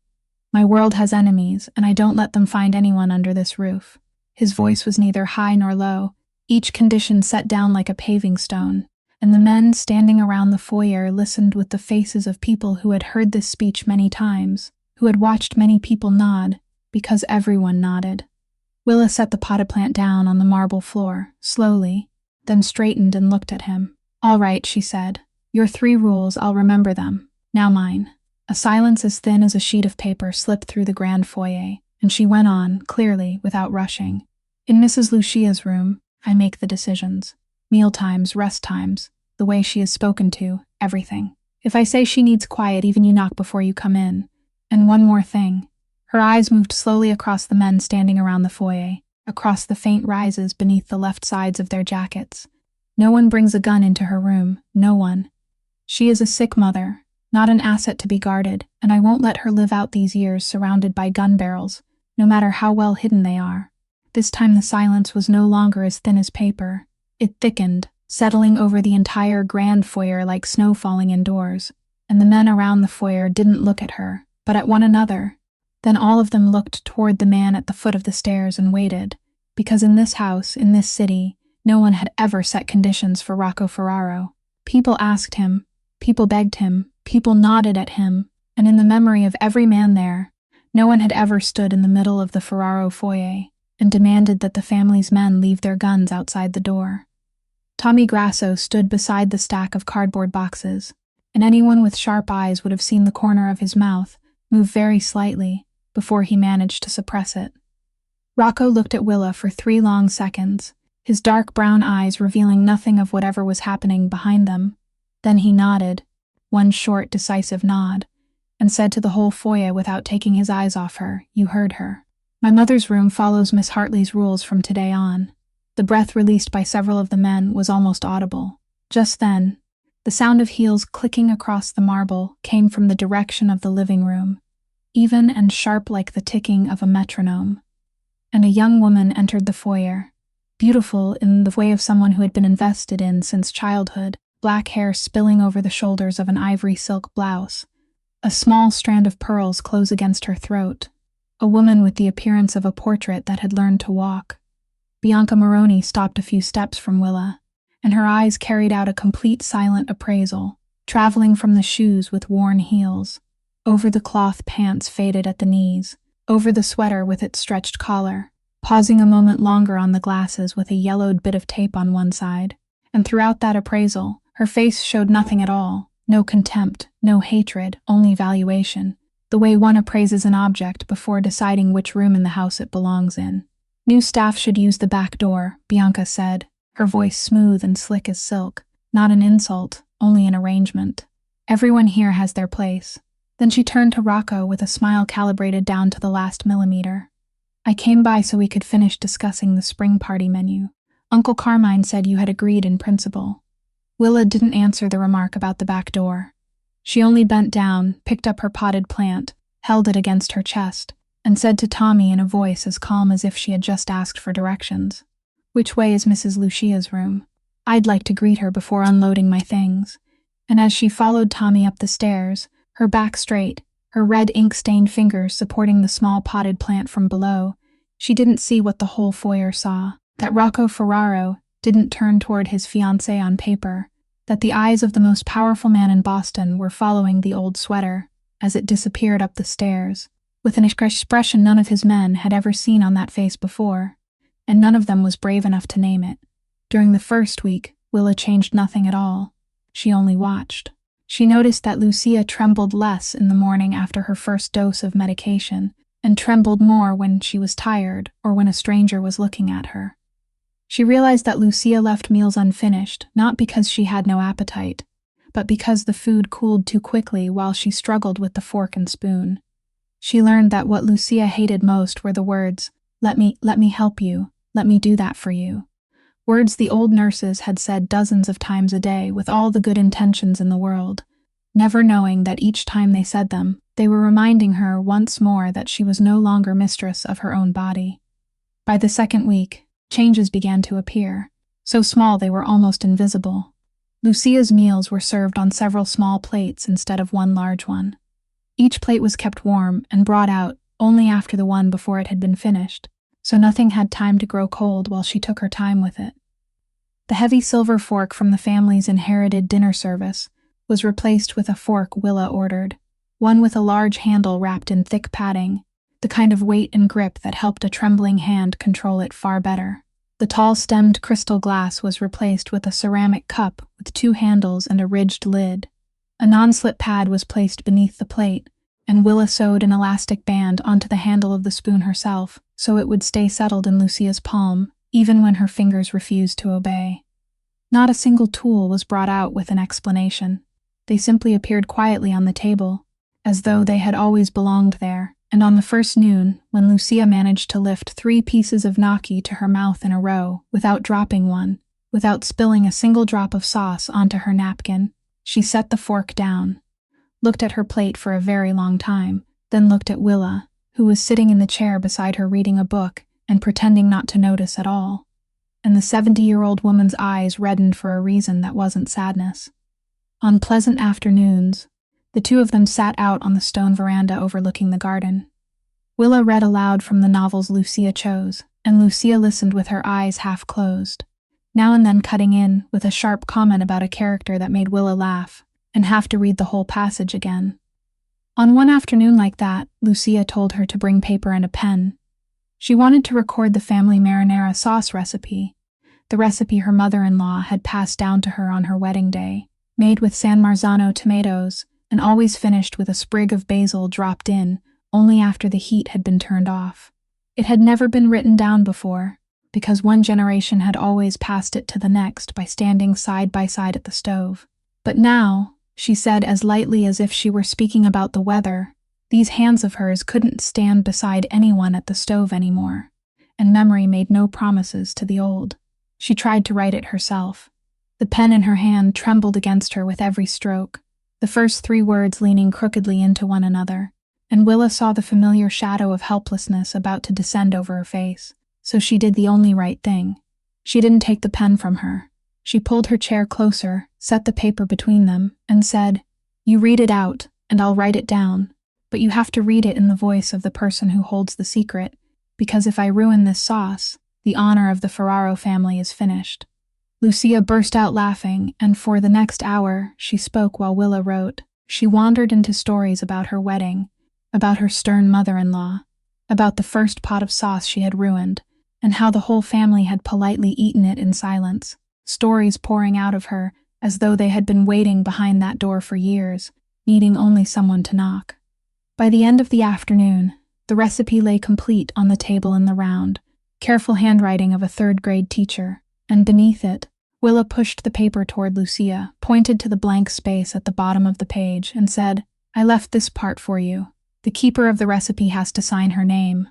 My world has enemies, and I don't let them find anyone under this roof. His voice was neither high nor low, each condition set down like a paving stone, and the men standing around the foyer listened with the faces of people who had heard this speech many times, who had watched many people nod, because everyone nodded. Willa set the potted plant down on the marble floor, slowly, then straightened and looked at him. All right, she said. Your 3 rules, I'll remember them. Now mine." A silence as thin as a sheet of paper slipped through the grand foyer, and she went on, clearly, without rushing. "In Mrs. Lucia's room, I make the decisions. Meal times, rest times, the way she is spoken to, everything. If I say she needs quiet, even you knock before you come in. And one more thing." Her eyes moved slowly across the men standing around the foyer, across the faint rises beneath the left sides of their jackets. "No one brings a gun into her room, no one. She is a sick mother, not an asset to be guarded, and I won't let her live out these years surrounded by gun barrels, no matter how well hidden they are." This time the silence was no longer as thin as paper. It thickened, settling over the entire grand foyer like snow falling indoors, and the men around the foyer didn't look at her, but at one another. Then all of them looked toward the man at the foot of the stairs and waited, because in this house, in this city, no one had ever set conditions for Rocco Ferraro. People asked him, people begged him, people nodded at him, and in the memory of every man there, no one had ever stood in the middle of the Ferraro foyer and demanded that the family's men leave their guns outside the door. Tommy Grasso stood beside the stack of cardboard boxes, and anyone with sharp eyes would have seen the corner of his mouth move very slightly before he managed to suppress it. Rocco looked at Willa for 3 long seconds, his dark brown eyes revealing nothing of whatever was happening behind them. Then he nodded, one short, decisive nod, and said to the whole foyer without taking his eyes off her, "You heard her. My mother's room follows Miss Hartley's rules from today on." The breath released by several of the men was almost audible. Just then, the sound of heels clicking across the marble came from the direction of the living room, even and sharp like the ticking of a metronome. And a young woman entered the foyer, beautiful in the way of someone who had been invested in since childhood, black hair spilling over the shoulders of an ivory silk blouse, a small strand of pearls close against her throat, a woman with the appearance of a portrait that had learned to walk. Bianca Moroni stopped a few steps from Willa, and her eyes carried out a complete silent appraisal, traveling from the shoes with worn heels, over the cloth pants faded at the knees, over the sweater with its stretched collar, pausing a moment longer on the glasses with a yellowed bit of tape on one side. And throughout that appraisal, her face showed nothing at all, no contempt, no hatred, only valuation, the way one appraises an object before deciding which room in the house it belongs in. "New staff should use the back door," Bianca said, her voice smooth and slick as silk, not an insult, only an arrangement. "Everyone here has their place." Then she turned to Rocco with a smile calibrated down to the last millimeter. "I came by so we could finish discussing the spring party menu. Uncle Carmine said you had agreed in principle." Willa didn't answer the remark about the back door. She only bent down, picked up her potted plant, held it against her chest, and said to Tommy in a voice as calm as if she had just asked for directions, "Which way is Mrs. Lucia's room? I'd like to greet her before unloading my things." And as she followed Tommy up the stairs, her back straight, her red ink-stained fingers supporting the small potted plant from below, she didn't see what the whole foyer saw, that Rocco Ferraro didn't turn toward his fiancée on paper, that the eyes of the most powerful man in Boston were following the old sweater as it disappeared up the stairs, with an expression none of his men had ever seen on that face before, and none of them was brave enough to name it. During the first week, Willa changed nothing at all. She only watched. She noticed that Lucia trembled less in the morning after her first dose of medication, and trembled more when she was tired or when a stranger was looking at her. She realized that Lucia left meals unfinished, not because she had no appetite, but because the food cooled too quickly while she struggled with the fork and spoon. She learned that what Lucia hated most were the words, let me help you, let me do that for you." Words the old nurses had said dozens of times a day with all the good intentions in the world, never knowing that each time they said them, they were reminding her once more that she was no longer mistress of her own body. By the second week, changes began to appear, so small they were almost invisible. Lucia's meals were served on several small plates instead of one large one. Each plate was kept warm and brought out only after the one before it had been finished, so nothing had time to grow cold while she took her time with it. The heavy silver fork from the family's inherited dinner service was replaced with a fork Willa ordered, one with a large handle wrapped in thick padding, the kind of weight and grip that helped a trembling hand control it far better. The tall stemmed crystal glass was replaced with a ceramic cup with 2 handles and a ridged lid. A non-slip pad was placed beneath the plate, and Willa sewed an elastic band onto the handle of the spoon herself so it would stay settled in Lucia's palm, even when her fingers refused to obey. Not a single tool was brought out with an explanation. They simply appeared quietly on the table, as though they had always belonged there, and on the first noon, when Lucia managed to lift 3 pieces of gnocchi to her mouth in a row, without dropping one, without spilling a single drop of sauce onto her napkin, she set the fork down, looked at her plate for a very long time, then looked at Willa, who was sitting in the chair beside her reading a book and pretending not to notice at all. And the 70-year-old woman's eyes reddened for a reason that wasn't sadness. On pleasant afternoons, the two of them sat out on the stone veranda overlooking the garden. Willa read aloud from the novels Lucia chose, and Lucia listened with her eyes half closed, now and then cutting in with a sharp comment about a character that made Willa laugh, and have to read the whole passage again. On one afternoon like that, Lucia told her to bring paper and a pen. She wanted to record the family marinara sauce recipe, the recipe her mother-in-law had passed down to her on her wedding day, made with San Marzano tomatoes, and always finished with a sprig of basil dropped in only after the heat had been turned off. It had never been written down before, because one generation had always passed it to the next by standing side by side at the stove. But now, she said as lightly as if she were speaking about the weather, these hands of hers couldn't stand beside anyone at the stove anymore, and memory made no promises to the old. She tried to write it herself. The pen in her hand trembled against her with every stroke, the first 3 words leaning crookedly into one another, and Willa saw the familiar shadow of helplessness about to descend over her face, so she did the only right thing. She didn't take the pen from her. She pulled her chair closer, set the paper between them, and said, "You read it out, and I'll write it down, but you have to read it in the voice of the person who holds the secret, because if I ruin this sauce, the honor of the Ferraro family is finished." Lucia burst out laughing, and for the next hour she spoke while Willa wrote. She wandered into stories about her wedding, about her stern mother-in-law, about the first pot of sauce she had ruined, and how the whole family had politely eaten it in silence, stories pouring out of her as though they had been waiting behind that door for years, needing only someone to knock. By the end of the afternoon, the recipe lay complete on the table in the round, careful handwriting of a 3rd-grade teacher, and beneath it, Willa pushed the paper toward Lucia, pointed to the blank space at the bottom of the page, and said, "I left this part for you. The keeper of the recipe has to sign her name."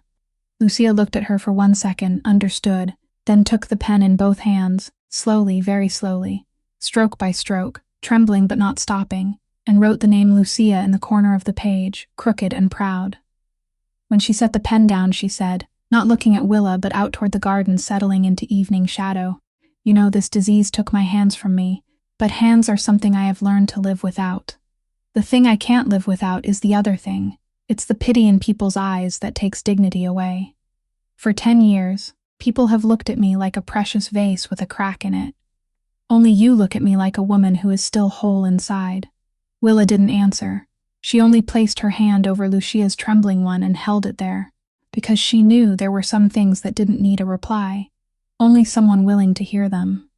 Lucia looked at her for 1 second, understood, then took the pen in both hands, slowly, very slowly, stroke by stroke, trembling but not stopping, and wrote the name Lucia in the corner of the page, crooked and proud. When she set the pen down, she said, not looking at Willa but out toward the garden settling into evening shadow, "You know, this disease took my hands from me, but hands are something I have learned to live without. The thing I can't live without is the other thing. It's the pity in people's eyes that takes dignity away. For 10 years, people have looked at me like a precious vase with a crack in it. Only you look at me like a woman who is still whole inside." Willa didn't answer. She only placed her hand over Lucia's trembling one and held it there, because she knew there were some things that didn't need a reply, only someone willing to hear them.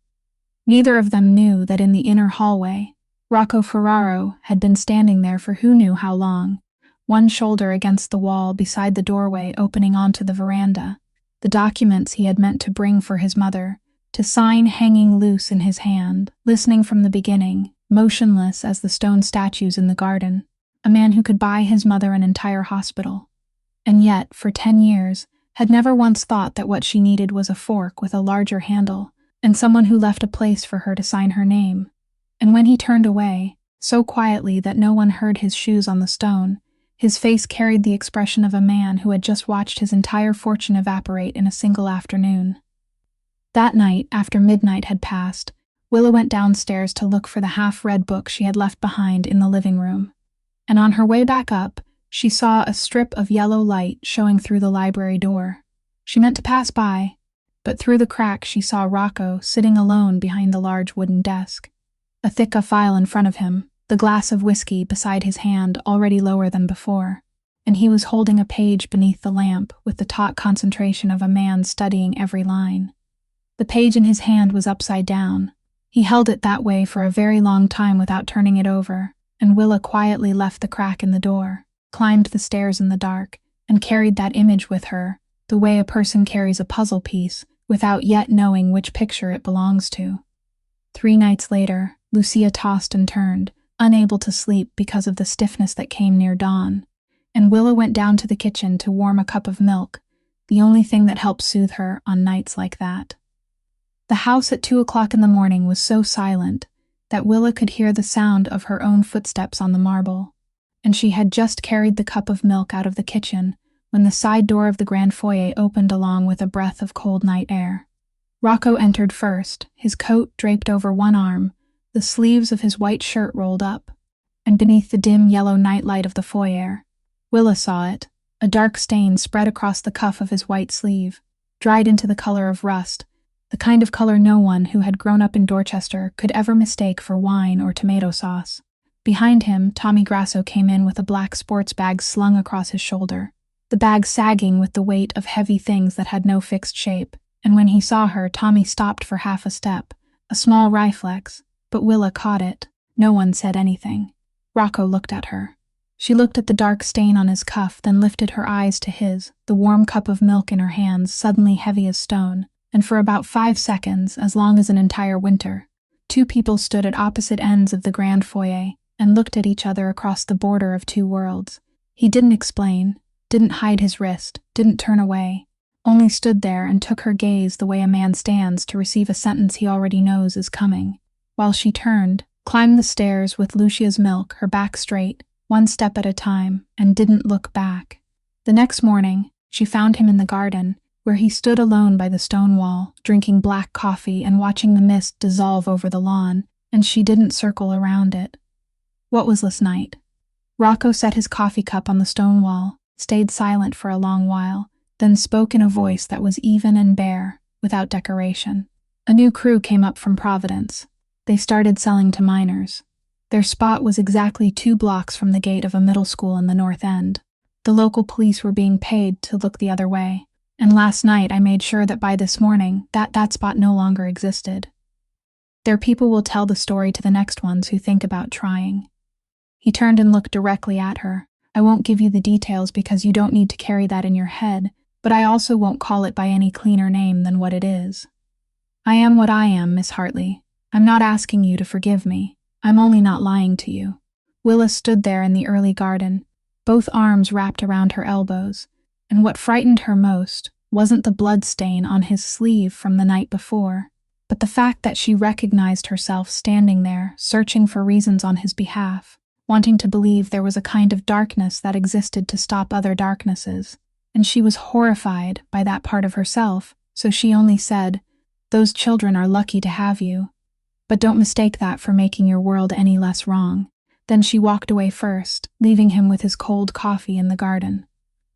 Neither of them knew that in the inner hallway, Rocco Ferraro had been standing there for who knew how long, one shoulder against the wall beside the doorway opening onto the veranda, the documents he had meant to bring for his mother, to sign hanging loose in his hand, listening from the beginning, motionless as the stone statues in the garden, a man who could buy his mother an entire hospital. And yet, for 10 years, had never once thought that what she needed was a fork with a larger handle, and someone who left a place for her to sign her name. And when he turned away, so quietly that no one heard his shoes on the stone, his face carried the expression of a man who had just watched his entire fortune evaporate in a single afternoon. That night, after midnight had passed, Willa went downstairs to look for the half-read book she had left behind in the living room. And on her way back up, she saw a strip of yellow light showing through the library door. She meant to pass by, but through the crack she saw Rocco sitting alone behind the large wooden desk, a thick file in front of him, the glass of whiskey beside his hand already lower than before, and he was holding a page beneath the lamp with the taut concentration of a man studying every line. The page in his hand was upside down. He held it that way for a very long time without turning it over, and Willa quietly left the crack in the door, climbed the stairs in the dark, and carried that image with her, the way a person carries a puzzle piece, without yet knowing which picture it belongs to. 3 nights later, Lucia tossed and turned, unable to sleep because of the stiffness that came near dawn, and Willa went down to the kitchen to warm a cup of milk, the only thing that helped soothe her on nights like that. The house at 2 o'clock in the morning was so silent that Willa could hear the sound of her own footsteps on the marble, and she had just carried the cup of milk out of the kitchen when the side door of the grand foyer opened along with a breath of cold night air. Rocco entered first, his coat draped over one arm, the sleeves of his white shirt rolled up, and beneath the dim yellow nightlight of the foyer, Willa saw it, a dark stain spread across the cuff of his white sleeve, dried into the color of rust, the kind of color no one who had grown up in Dorchester could ever mistake for wine or tomato sauce. Behind him, Tommy Grasso came in with a black sports bag slung across his shoulder, the bag sagging with the weight of heavy things that had no fixed shape, and when he saw her, Tommy stopped for half a step, a small reflex, but Willa caught it. No one said anything. Rocco looked at her. She looked at the dark stain on his cuff, then lifted her eyes to his, the warm cup of milk in her hands suddenly heavy as stone, and for about 5 seconds, as long as an entire winter, 2 people stood at opposite ends of the grand foyer and looked at each other across the border of 2 worlds. He didn't explain, didn't hide his wrist, didn't turn away, only stood there and took her gaze the way a man stands to receive a sentence he already knows is coming, while she turned, climbed the stairs with Lucia's milk, her back straight, 1 step at a time, and didn't look back. The next morning, she found him in the garden, where he stood alone by the stone wall, drinking black coffee and watching the mist dissolve over the lawn, and she didn't circle around it. What was last night? Rocco set his coffee cup on the stone wall, stayed silent for a long while, then spoke in a voice that was even and bare, without decoration. A new crew came up from Providence. They started selling to minors. Their spot was exactly 2 blocks from the gate of a middle school in the North End. The local police were being paid to look the other way, and last night I made sure that by this morning that spot no longer existed. Their people will tell the story to the next ones who think about trying. He turned and looked directly at her. I won't give you the details because you don't need to carry that in your head, but I also won't call it by any cleaner name than what it is. I am what I am, Miss Hartley. I'm not asking you to forgive me. I'm only not lying to you. Willa stood there in the early garden, both arms wrapped around her elbows, and what frightened her most wasn't the blood stain on his sleeve from the night before, but the fact that she recognized herself standing there, searching for reasons on his behalf, wanting to believe there was a kind of darkness that existed to stop other darknesses, and she was horrified by that part of herself, so she only said, "Those children are lucky to have you. But don't mistake that for making your world any less wrong." Then she walked away first, leaving him with his cold coffee in the garden.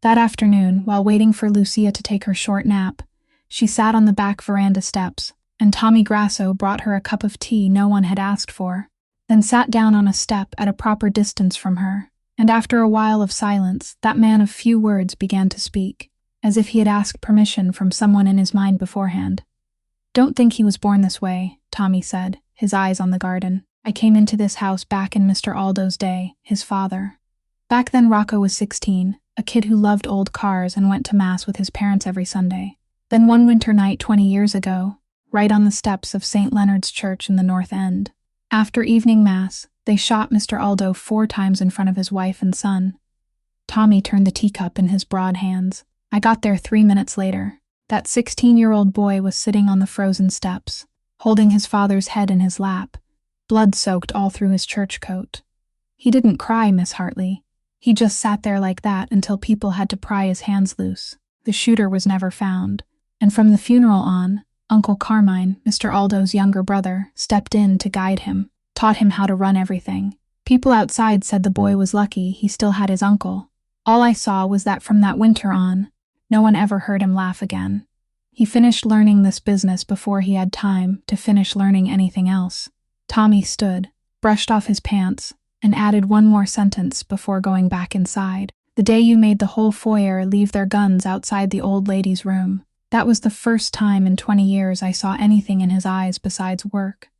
That afternoon, while waiting for Lucia to take her short nap, she sat on the back veranda steps, and Tommy Grasso brought her a cup of tea no one had asked for, then sat down on a step at a proper distance from her, and after a while of silence, that man of few words began to speak, as if he had asked permission from someone in his mind beforehand. "Don't think he was born this way," Tommy said, his eyes on the garden. "I came into this house back in Mr. Aldo's day, his father. Back then Rocco was 16, a kid who loved old cars and went to Mass with his parents every Sunday. Then one winter night 20 years ago, right on the steps of St. Leonard's Church in the North End, after evening Mass, they shot Mr. Aldo 4 times in front of his wife and son." Tommy turned the teacup in his broad hands. "I got there 3 minutes later. That 16-year-old boy was sitting on the frozen steps, holding his father's head in his lap, blood soaked all through his church coat. He didn't cry, Miss Hartley. He just sat there like that until people had to pry his hands loose. The shooter was never found, and from the funeral on, Uncle Carmine, Mr. Aldo's younger brother, stepped in to guide him, taught him how to run everything. People outside said the boy was lucky he still had his uncle. All I saw was that from that winter on, no one ever heard him laugh again. He finished learning this business before he had time to finish learning anything else." Tommy stood, brushed off his pants, and added one more sentence before going back inside. "The day you made the whole foyer leave their guns outside the old lady's room. That was the first time in 20 years I saw anything in his eyes besides work."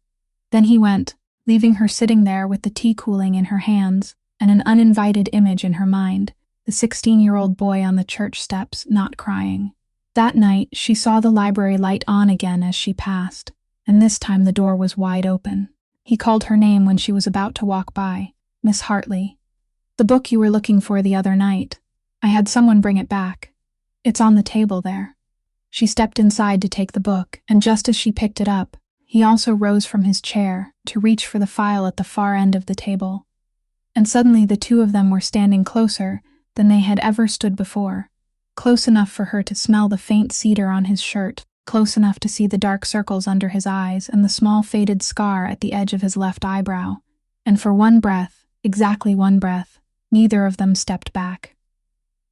Then he went, leaving her sitting there with the tea cooling in her hands and an uninvited image in her mind, the 16-year-old boy on the church steps, not crying. That night, she saw the library light on again as she passed, and this time the door was wide open. He called her name when she was about to walk by. "Miss Hartley. The book you were looking for the other night. I had someone bring it back. It's on the table there." She stepped inside to take the book, and just as she picked it up, he also rose from his chair to reach for the file at the far end of the table. And suddenly the two of them were standing closer than they had ever stood before, close enough for her to smell the faint cedar on his shirt, close enough to see the dark circles under his eyes and the small faded scar at the edge of his left eyebrow. And for one breath, exactly one breath, neither of them stepped back.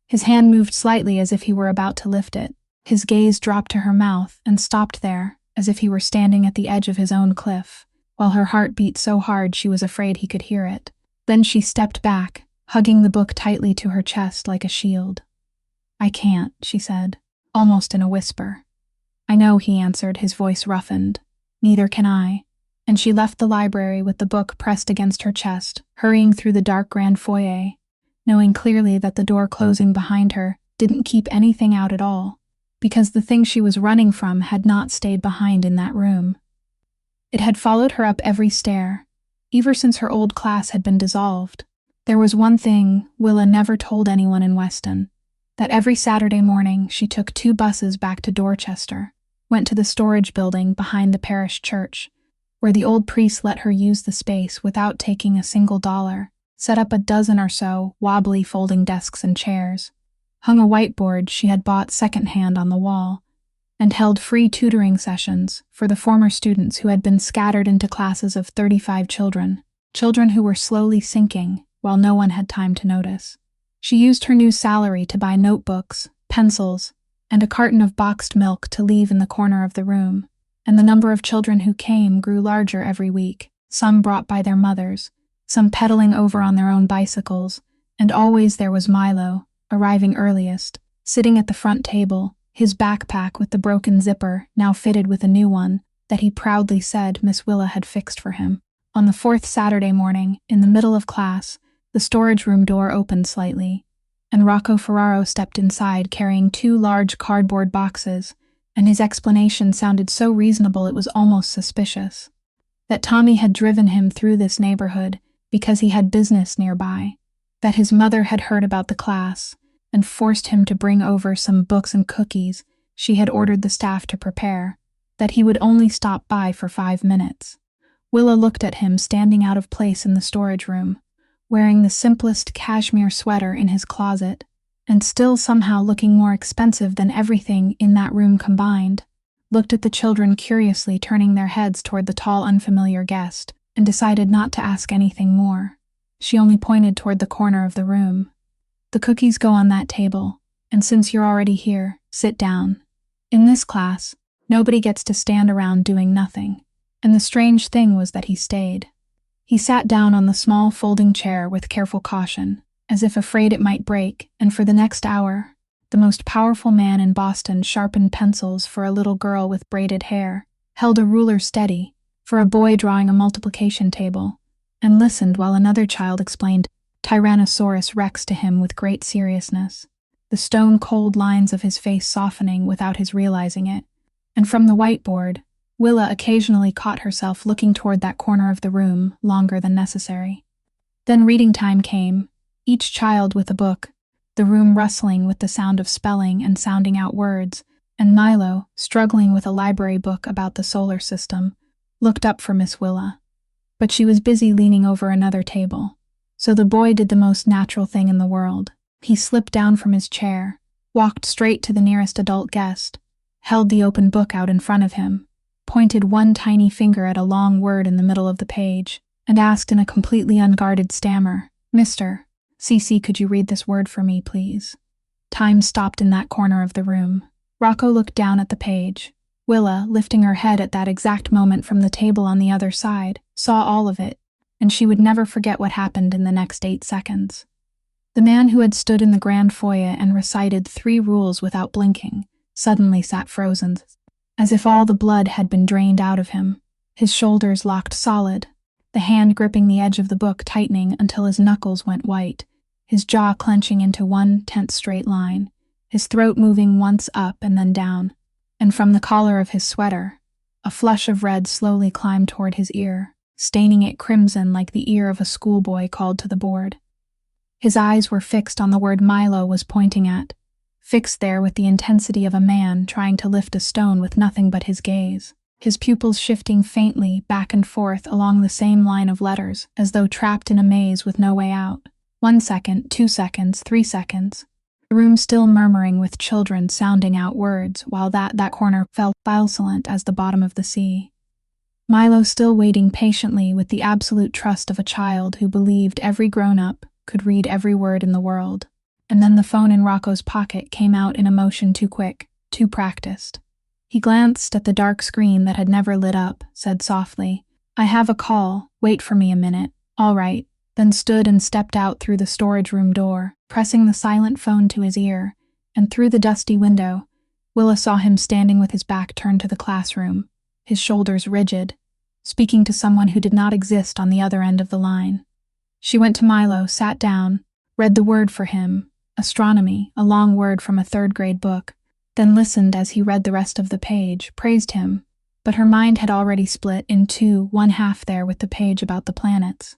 His hand moved slightly as if he were about to lift it. His gaze dropped to her mouth and stopped there, as if he were standing at the edge of his own cliff, while her heart beat so hard she was afraid he could hear it. Then she stepped back, hugging the book tightly to her chest like a shield. "I can't," she said, almost in a whisper. "I know," he answered, his voice roughened. "Neither can I." And she left the library with the book pressed against her chest, hurrying through the dark grand foyer, knowing clearly that the door closing behind her didn't keep anything out at all, because the thing she was running from had not stayed behind in that room. It had followed her up every stair, ever since her old class had been dissolved. There was one thing Willa never told anyone in Weston, that every Saturday morning she took 2 buses back to Dorchester, went to the storage building behind the parish church, where the old priest let her use the space without taking a single dollar, set up a dozen or so wobbly folding desks and chairs, hung a whiteboard she had bought secondhand on the wall, and held free tutoring sessions for the former students who had been scattered into classes of 35 children who were slowly sinking while no one had time to notice. She used her new salary to buy notebooks, pencils, and a carton of boxed milk to leave in the corner of the room, and the number of children who came grew larger every week, some brought by their mothers, some pedaling over on their own bicycles, and always there was Milo, arriving earliest, sitting at the front table, his backpack with the broken zipper now fitted with a new one that he proudly said Miss Willa had fixed for him. On the 4th Saturday morning, in the middle of class, the storage room door opened slightly, and Rocco Ferraro stepped inside carrying 2 large cardboard boxes, and his explanation sounded so reasonable it was almost suspicious. That Tommy had driven him through this neighborhood because he had business nearby, that his mother had heard about the class and forced him to bring over some books and cookies she had ordered the staff to prepare, that he would only stop by for 5 minutes. Willa looked at him standing out of place in the storage room, wearing the simplest cashmere sweater in his closet, and still somehow looking more expensive than everything in that room combined, looked at the children curiously turning their heads toward the tall unfamiliar guest, and decided not to ask anything more. She only pointed toward the corner of the room. "The cookies go on that table, and since you're already here, sit down. In this class, nobody gets to stand around doing nothing." And the strange thing was that he stayed. He sat down on the small folding chair with careful caution, as if afraid it might break, and for the next hour, the most powerful man in Boston sharpened pencils for a little girl with braided hair, held a ruler steady for a boy drawing a multiplication table, and listened while another child explained Tyrannosaurus Rex to him with great seriousness, the stone-cold lines of his face softening without his realizing it, and from the whiteboard, Willa occasionally caught herself looking toward that corner of the room longer than necessary. Then reading time came, each child with a book, the room rustling with the sound of spelling and sounding out words, and Milo, struggling with a library book about the solar system, looked up for Miss Willa. But she was busy leaning over another table, so the boy did the most natural thing in the world. He slipped down from his chair, walked straight to the nearest adult guest, held the open book out in front of him, pointed one tiny finger at a long word in the middle of the page, and asked in a completely unguarded stammer, "Mr. C.C., could you read this word for me, please?" Time stopped in that corner of the room. Rocco looked down at the page. Willa, lifting her head at that exact moment from the table on the other side, saw all of it, and she would never forget what happened in the next 8 seconds. The man who had stood in the grand foyer and recited 3 rules without blinking suddenly sat frozen, as if all the blood had been drained out of him, his shoulders locked solid, the hand gripping the edge of the book tightening until his knuckles went white, his jaw clenching into one tense straight line, his throat moving once up and then down. And from the collar of his sweater, a flush of red slowly climbed toward his ear, staining it crimson like the ear of a schoolboy called to the board. His eyes were fixed on the word Milo was pointing at, fixed there with the intensity of a man trying to lift a stone with nothing but his gaze, his pupils shifting faintly back and forth along the same line of letters, as though trapped in a maze with no way out. 1 second, 2 seconds, 3 seconds. The room still murmuring with children sounding out words, while that corner felt silent as the bottom of the sea. Milo still waiting patiently with the absolute trust of a child who believed every grown-up could read every word in the world. And then the phone in Rocco's pocket came out in a motion too quick, too practiced. He glanced at the dark screen that had never lit up, said softly, "I have a call, wait for me a minute." "All right," then stood and stepped out through the storage room door, pressing the silent phone to his ear, and through the dusty window, Willa saw him standing with his back turned to the classroom, his shoulders rigid, speaking to someone who did not exist on the other end of the line. She went to Milo, sat down, read the word for him, astronomy, a long word from a third-grade book, then listened as he read the rest of the page, praised him, but her mind had already split in two, one half there with the page about the planets,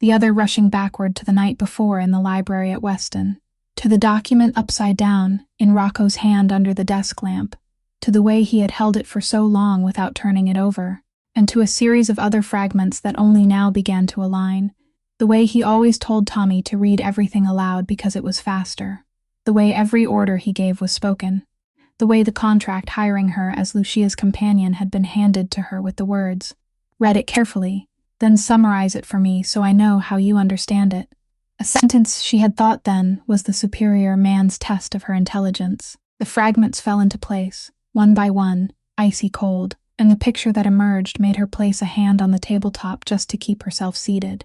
the other rushing backward to the night before in the library at Weston, to the document upside down, in Rocco's hand under the desk lamp, to the way he had held it for so long without turning it over, and to a series of other fragments that only now began to align, the way he always told Tommy to read everything aloud because it was faster, the way every order he gave was spoken, the way the contract hiring her as Lucia's companion had been handed to her with the words, "Read it carefully, then summarize it for me so I know how you understand it." A sentence she had thought then was the superior man's test of her intelligence. The fragments fell into place, one by one, icy cold, and the picture that emerged made her place a hand on the tabletop just to keep herself seated.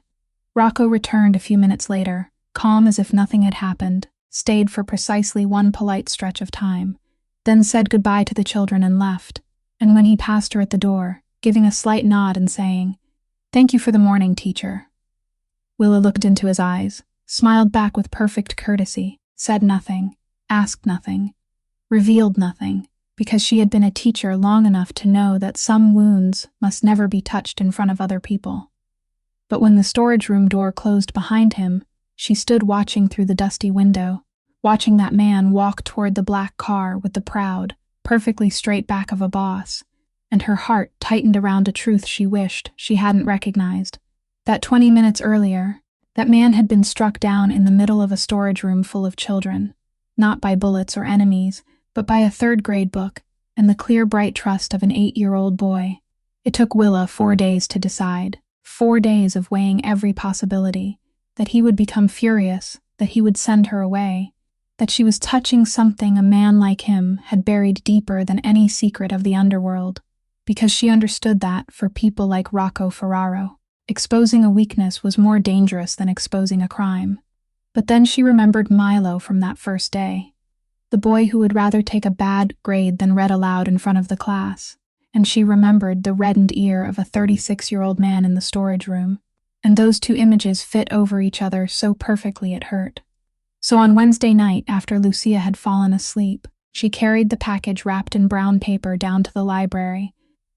Rocco returned a few minutes later, calm as if nothing had happened, stayed for precisely one polite stretch of time, then said goodbye to the children and left, and when he passed her at the door, giving a slight nod and saying, "Thank you for the morning, teacher." Willa looked into his eyes, smiled back with perfect courtesy, said nothing, asked nothing, revealed nothing, because she had been a teacher long enough to know that some wounds must never be touched in front of other people. But when the storage room door closed behind him, she stood watching through the dusty window, watching that man walk toward the black car with the proud, perfectly straight back of a boss, and her heart tightened around a truth she wished she hadn't recognized. That 20 minutes earlier, that man had been struck down in the middle of a storage room full of children, not by bullets or enemies, but by a third-grade book and the clear, bright trust of an 8-year-old boy. It took Willa 4 days to decide, 4 days of weighing every possibility, that he would become furious, that he would send her away, that she was touching something a man like him had buried deeper than any secret of the Underworld, because she understood that, for people like Rocco Ferraro, exposing a weakness was more dangerous than exposing a crime. But then she remembered Milo from that first day, the boy who would rather take a bad grade than read aloud in front of the class, and she remembered the reddened ear of a 36-year-old man in the storage room, and those two images fit over each other so perfectly it hurt. So on Wednesday night, after Lucia had fallen asleep, she carried the package wrapped in brown paper down to the library,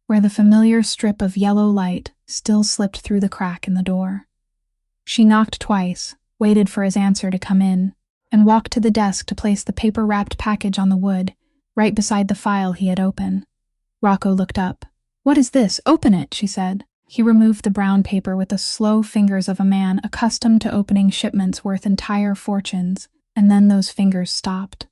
where the familiar strip of yellow light still slipped through the crack in the door. She knocked twice, waited for his answer to come in, and walked to the desk to place the paper-wrapped package on the wood, right beside the file he had opened. Rocco looked up. "What is this? Open it," she said. He removed the brown paper with the slow fingers of a man accustomed to opening shipments worth entire fortunes, and then those fingers stopped.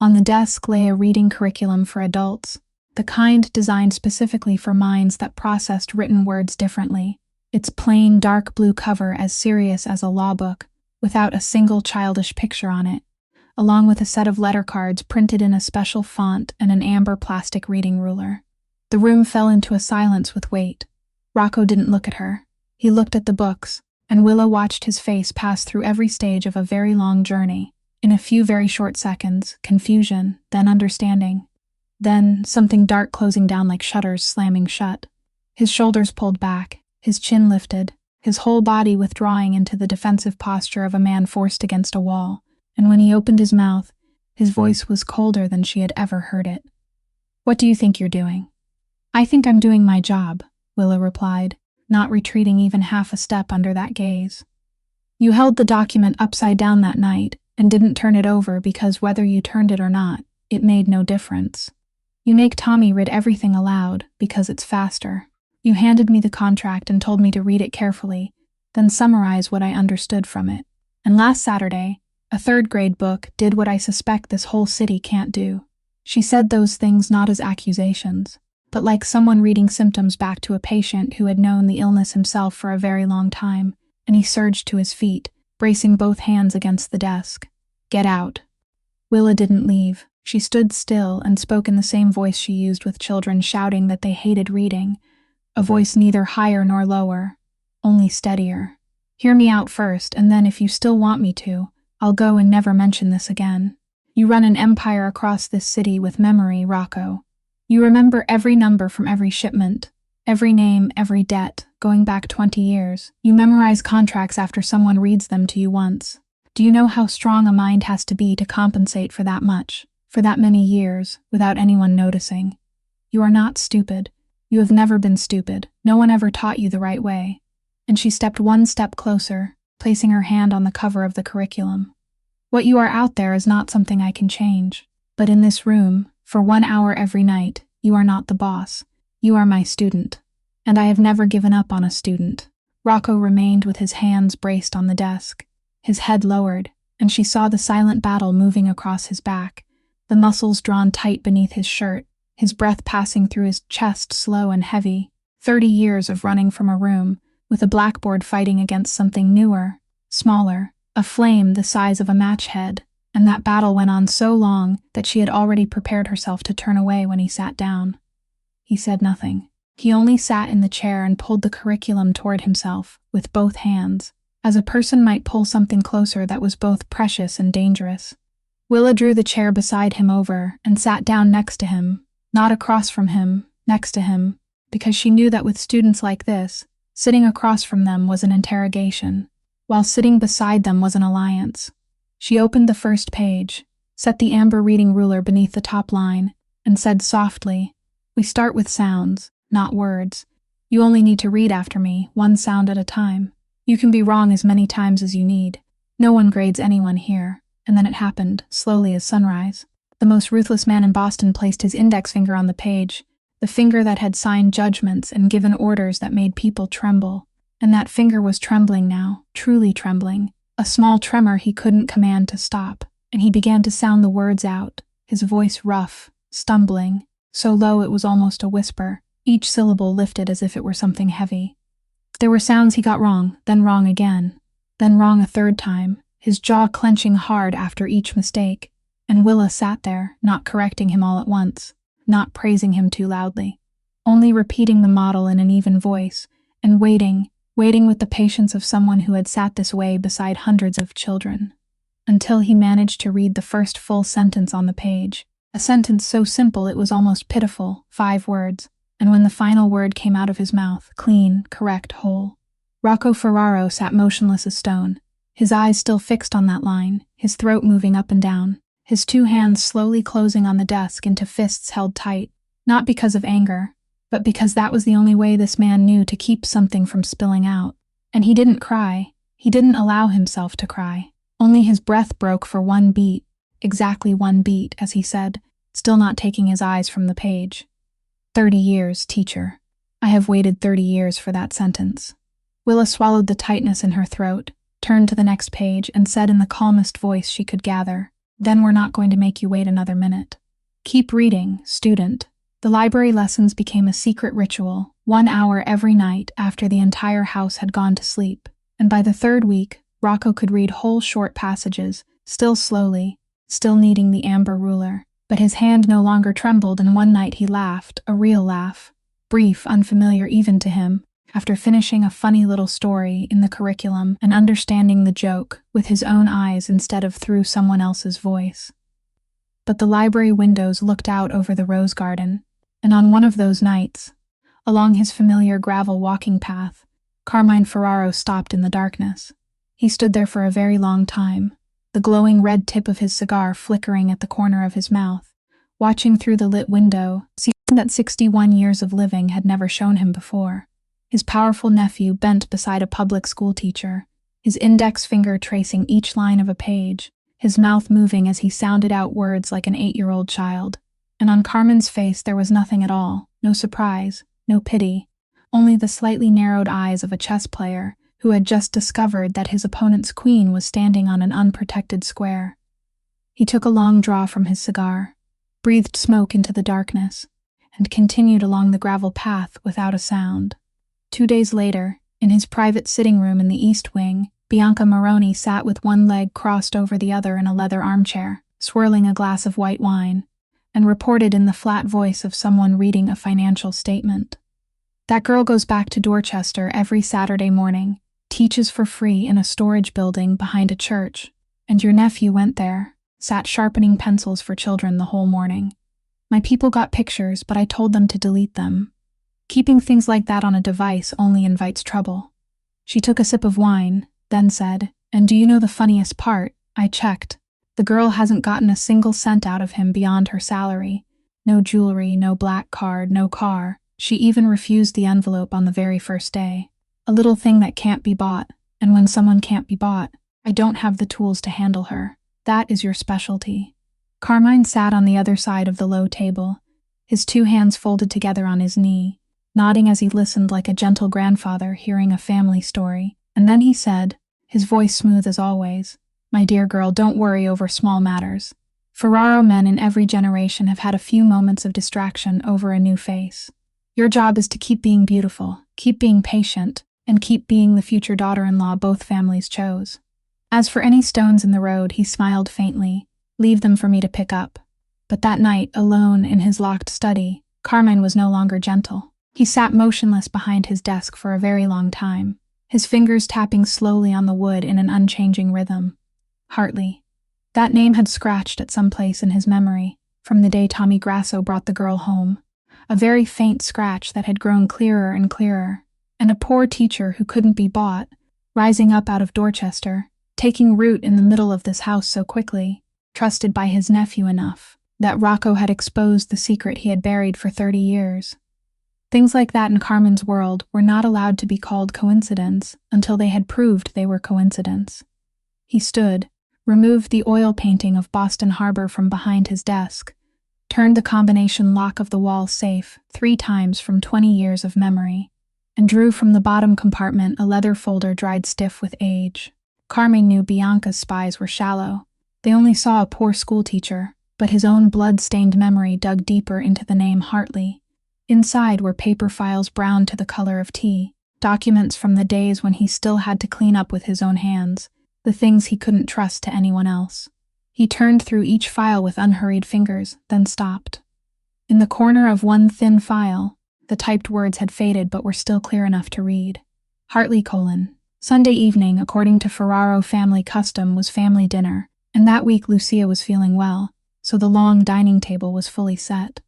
On the desk lay a reading curriculum for adults, the kind designed specifically for minds that processed written words differently, its plain dark blue cover as serious as a law book, without a single childish picture on it, along with a set of letter cards printed in a special font and an amber plastic reading ruler. The room fell into a silence with weight. Rocco didn't look at her. He looked at the books, and Willa watched his face pass through every stage of a very long journey. In a few very short seconds, confusion, then understanding. Then something dark closing down like shutters slamming shut. His shoulders pulled back, his chin lifted, his whole body withdrawing into the defensive posture of a man forced against a wall, and when he opened his mouth, his voice was colder than she had ever heard it. "What do you think you're doing?" "I think I'm doing my job," Willa replied, not retreating even half a step under that gaze. "You held the document upside down that night and didn't turn it over because whether you turned it or not, it made no difference. You make Tommy read everything aloud because it's faster. You handed me the contract and told me to read it carefully, then summarize what I understood from it. And last Saturday, a third-grade book did what I suspect this whole city can't do." She said those things not as accusations, but like someone reading symptoms back to a patient who had known the illness himself for a very long time, and he surged to his feet, bracing both hands against the desk. "Get out." Willa didn't leave. She stood still and spoke in the same voice she used with children shouting that they hated reading, a voice neither higher nor lower, only steadier. "Hear me out first, and then if you still want me to, I'll go and never mention this again. You run an empire across this city with memory, Rocco. You remember every number from every shipment, every name, every debt, going back 20 years. You memorize contracts after someone reads them to you once. Do you know how strong a mind has to be to compensate for that much, for that many years, without anyone noticing? You are not stupid. You have never been stupid. No one ever taught you the right way." And she stepped one step closer, placing her hand on the cover of the curriculum. "What you are out there is not something I can change. But in this room, for 1 hour every night, you are not the boss. You are my student. And I have never given up on a student." Rocco remained with his hands braced on the desk, his head lowered, and she saw the silent battle moving across his back, the muscles drawn tight beneath his shirt, his breath passing through his chest slow and heavy. 30 years of running from a room, with a blackboard fighting against something newer, smaller, a flame the size of a match head, and that battle went on so long that she had already prepared herself to turn away when he sat down. He said nothing. He only sat in the chair and pulled the curriculum toward himself, with both hands, as a person might pull something closer that was both precious and dangerous. Willa drew the chair beside him over and sat down next to him, not across from him, next to him, because she knew that with students like this, sitting across from them was an interrogation, while sitting beside them was an alliance. She opened the first page, set the amber reading ruler beneath the top line, and said softly, "We start with sounds, not words. You only need to read after me, one sound at a time. You can be wrong as many times as you need. No one grades anyone here." And then it happened, slowly as sunrise. The most ruthless man in Boston placed his index finger on the page, the finger that had signed judgments and given orders that made people tremble. And that finger was trembling now, truly trembling, a small tremor he couldn't command to stop, and he began to sound the words out, his voice rough, stumbling, so low it was almost a whisper, each syllable lifted as if it were something heavy. There were sounds he got wrong, then wrong again, then wrong a third time, his jaw clenching hard after each mistake, and Willa sat there, not correcting him all at once, not praising him too loudly, only repeating the model in an even voice, and waiting with the patience of someone who had sat this way beside hundreds of children, until he managed to read the first full sentence on the page, a sentence so simple it was almost pitiful, 5 words, and when the final word came out of his mouth, clean, correct, whole, Rocco Ferraro sat motionless as stone, his eyes still fixed on that line, his throat moving up and down, his 2 hands slowly closing on the desk into fists held tight, not because of anger, but because that was the only way this man knew to keep something from spilling out. And he didn't cry. He didn't allow himself to cry. Only his breath broke for 1 beat, exactly 1 beat, as he said, still not taking his eyes from the page. 30 years, teacher. I have waited 30 years for that sentence." Willa swallowed the tightness in her throat, turned to the next page, and said in the calmest voice she could gather, "Then we're not going to make you wait another minute. Keep reading, student." The library lessons became a secret ritual, 1 hour every night after the entire house had gone to sleep, and by the 3rd week, Rocco could read whole short passages, still slowly, still needing the amber ruler, but his hand no longer trembled, and one night he laughed, a real laugh, brief, unfamiliar even to him, after finishing a funny little story in the curriculum and understanding the joke with his own eyes instead of through someone else's voice. But the library windows looked out over the rose garden, and on one of those nights, along his familiar gravel walking path, Carmine Ferraro stopped in the darkness. He stood there for a very long time, the glowing red tip of his cigar flickering at the corner of his mouth, watching through the lit window, seeing that 61 years of living had never shown him before. His powerful nephew bent beside a public school teacher, his index finger tracing each line of a page, his mouth moving as he sounded out words like an 8-year-old child. And on Carmen's face there was nothing at all, no surprise, no pity, only the slightly narrowed eyes of a chess player who had just discovered that his opponent's queen was standing on an unprotected square. He took a long draw from his cigar, breathed smoke into the darkness, and continued along the gravel path without a sound. 2 days later, in his private sitting room in the East Wing, Bianca Moroni sat with one leg crossed over the other in a leather armchair, swirling a glass of white wine, and reported in the flat voice of someone reading a financial statement. That girl goes back to Dorchester every Saturday morning, teaches for free in a storage building behind a church, and your nephew went there, sat sharpening pencils for children the whole morning. My people got pictures, but I told them to delete them. Keeping things like that on a device only invites trouble. She took a sip of wine, then said, "And do you know the funniest part? I checked. The girl hasn't gotten a single cent out of him beyond her salary. No jewelry, no black card, no car. She even refused the envelope on the very first day. A little thing that can't be bought, and when someone can't be bought, I don't have the tools to handle her. That is your specialty." Carmine sat on the other side of the low table, his 2 hands folded together on his knee, nodding as he listened like a gentle grandfather hearing a family story, and then he said, his voice smooth as always, "My dear girl, don't worry over small matters. Ferraro men in every generation have had a few moments of distraction over a new face. Your job is to keep being beautiful, keep being patient, and keep being the future daughter-in-law both families chose. As for any stones in the road," he smiled faintly, "leave them for me to pick up." But that night, alone in his locked study, Carmine was no longer gentle. He sat motionless behind his desk for a very long time, his fingers tapping slowly on the wood in an unchanging rhythm. Hartley. That name had scratched at some place in his memory, from the day Tommy Grasso brought the girl home. A very faint scratch that had grown clearer and clearer, and a poor teacher who couldn't be bought, rising up out of Dorchester, taking root in the middle of this house so quickly, trusted by his nephew enough, that Rocco had exposed the secret he had buried for 30 years. Things like that in Carmen's world were not allowed to be called coincidence until they had proved they were coincidence. He stood, removed the oil painting of Boston Harbor from behind his desk, turned the combination lock of the wall safe 3 times from 20 years of memory, and drew from the bottom compartment a leather folder dried stiff with age. Carmine knew Bianca's spies were shallow. They only saw a poor schoolteacher, but his own blood-stained memory dug deeper into the name Hartley. Inside were paper files browned to the color of tea, documents from the days when he still had to clean up with his own hands, the things he couldn't trust to anyone else. He turned through each file with unhurried fingers, then stopped. In the corner of one thin file, the typed words had faded but were still clear enough to read. Hartley: Sunday evening, according to Ferraro family custom, was family dinner, and that week Lucia was feeling well, so the long dining table was fully set.